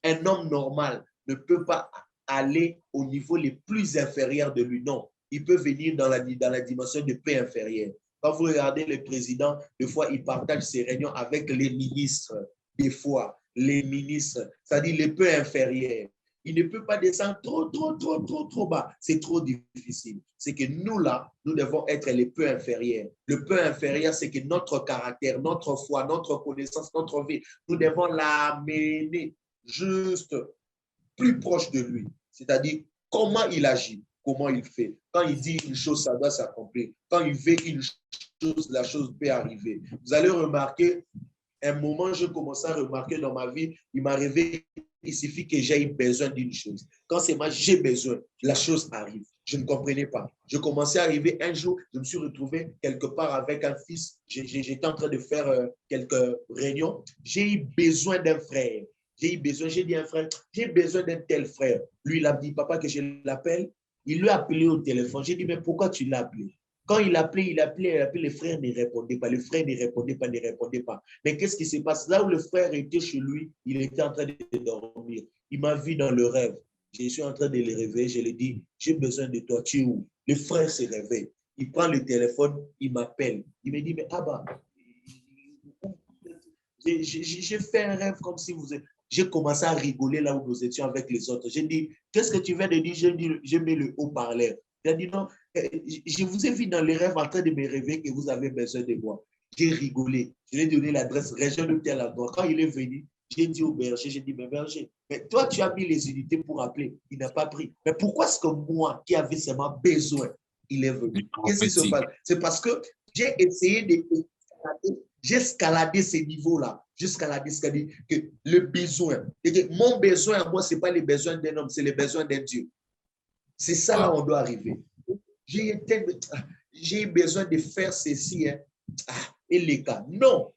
un homme normal ne peut pas aller au niveau les plus inférieurs de lui. Non, il peut venir dans la dimension de paix inférieure. Quand vous regardez le président, des fois, il partage ses réunions avec les ministres. Des fois, les ministres, c'est-à-dire les peu inférieurs. Il ne peut pas descendre trop bas. C'est trop difficile. C'est que nous, là, nous devons être les peu inférieurs. Le peu inférieur, c'est que notre caractère, notre foi, notre connaissance, notre vie, nous devons l'amener juste plus proche de lui. C'est-à-dire comment il agit, comment il fait. Quand il dit une chose, ça doit s'accomplir. Quand il fait une chose, la chose peut arriver. Vous allez remarquer, un moment, je commençais à remarquer dans ma vie, il m'arrivait, il suffit que j'aie besoin d'une chose. Quand c'est moi, j'ai besoin, la chose arrive. Je ne comprenais pas. Je commençais à arriver un jour, je me suis retrouvé quelque part avec un fils. J'étais en train de faire quelques réunions. J'ai eu besoin d'un frère. J'ai dit à un frère, j'ai besoin d'un tel frère. Lui, il a dit, papa, que je l'appelle. Il lui a appelé au téléphone. J'ai dit, mais pourquoi tu l'as appelé? Quand il appelait, le frère ne répondait pas. Le frère ne répondait pas. Mais qu'est-ce qui se passe? Là où le frère était chez lui, il était en train de dormir. Il m'a vu dans le rêve. Je suis en train de le réveiller. Je lui ai dit, j'ai besoin de toi. Tu es où? Le frère se réveille. Il prend le téléphone, il m'appelle. Il me dit, mais Abba, j'ai fait un rêve comme si vous êtes... J'ai commencé à rigoler là où nous étions avec les autres. J'ai dit, qu'est-ce que tu viens de dire? J'ai mis le haut-parleur. Il a dit, non, je vous ai vu dans les rêves en train de me rêver que vous avez besoin de moi. J'ai rigolé. Je lui ai donné l'adresse région de tel endroit. Quand il est venu, j'ai dit au berger, j'ai dit, mais berger, mais toi, tu as mis les unités pour appeler. Il n'a pas pris. Mais pourquoi est-ce que moi, qui avais seulement besoin, il est venu? Qu'est-ce qui se passe? C'est parce que j'ai essayé de... J'ai escaladé ces niveaux-là jusqu'à la discrédit que le besoin, et que mon besoin à moi, ce n'est pas les besoins d'un homme, c'est les besoins d'un Dieu. C'est ça là où on doit arriver. J'ai besoin de faire ceci, hein. Et les cas. Non.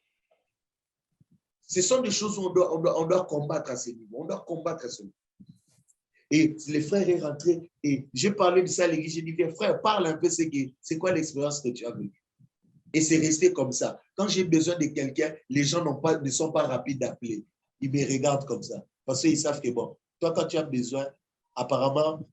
Ce sont des choses où on doit combattre à ce niveau. On doit combattre à ce niveau. Et les frères est rentré et j'ai parlé de ça à l'église. J'ai dit, viens frère, parle un peu, c'est quoi l'expérience que tu as vécue? Et c'est resté comme ça. Quand j'ai besoin de quelqu'un, les gens ne sont pas rapides d'appeler. Ils me regardent comme ça. Parce qu'ils savent que, bon, toi, quand tu as besoin, apparemment,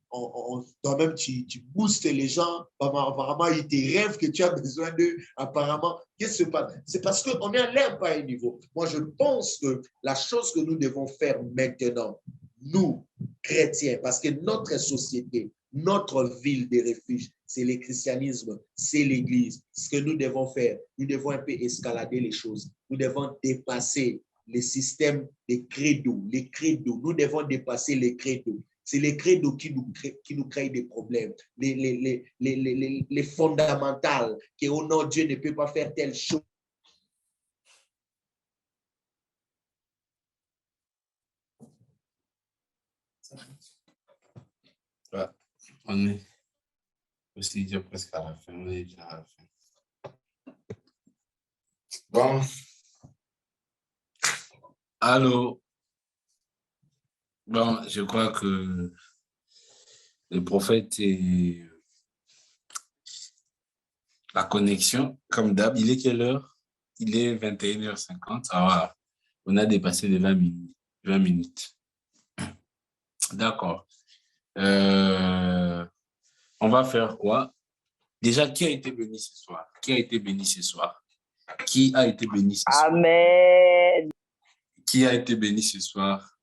toi-même, tu boostes les gens. Apparemment, ils te rêvent que tu as besoin d'eux. Apparemment, qu'est-ce qui se passe? C'est parce qu'on est à l'air pas à un niveau. Moi, je pense que la chose que nous devons faire maintenant, nous, chrétiens, parce que notre société, notre ville de refuge, c'est le christianisme, c'est l'Église. Ce que nous devons faire, nous devons un peu escalader les choses. Nous devons dépasser les systèmes de credo, les credos. Nous devons dépasser les credos. C'est les credos qui nous créent des problèmes. Les fondamentales, que oh non, Dieu ne peut pas faire telle chose. Ouais, on est aussi déjà presque à la fin. On est déjà à la fin. Bon. Allô. Bon, je crois que le prophète et la connexion, comme d'hab, il est quelle heure? Il est 21h50. Ah, on a dépassé les 20 minutes. 20 minutes. D'accord. On va faire quoi? Déjà, qui a été béni ce soir? Qui a été béni ce soir? Qui a été béni ce soir? Amen. Qui a été béni ce soir?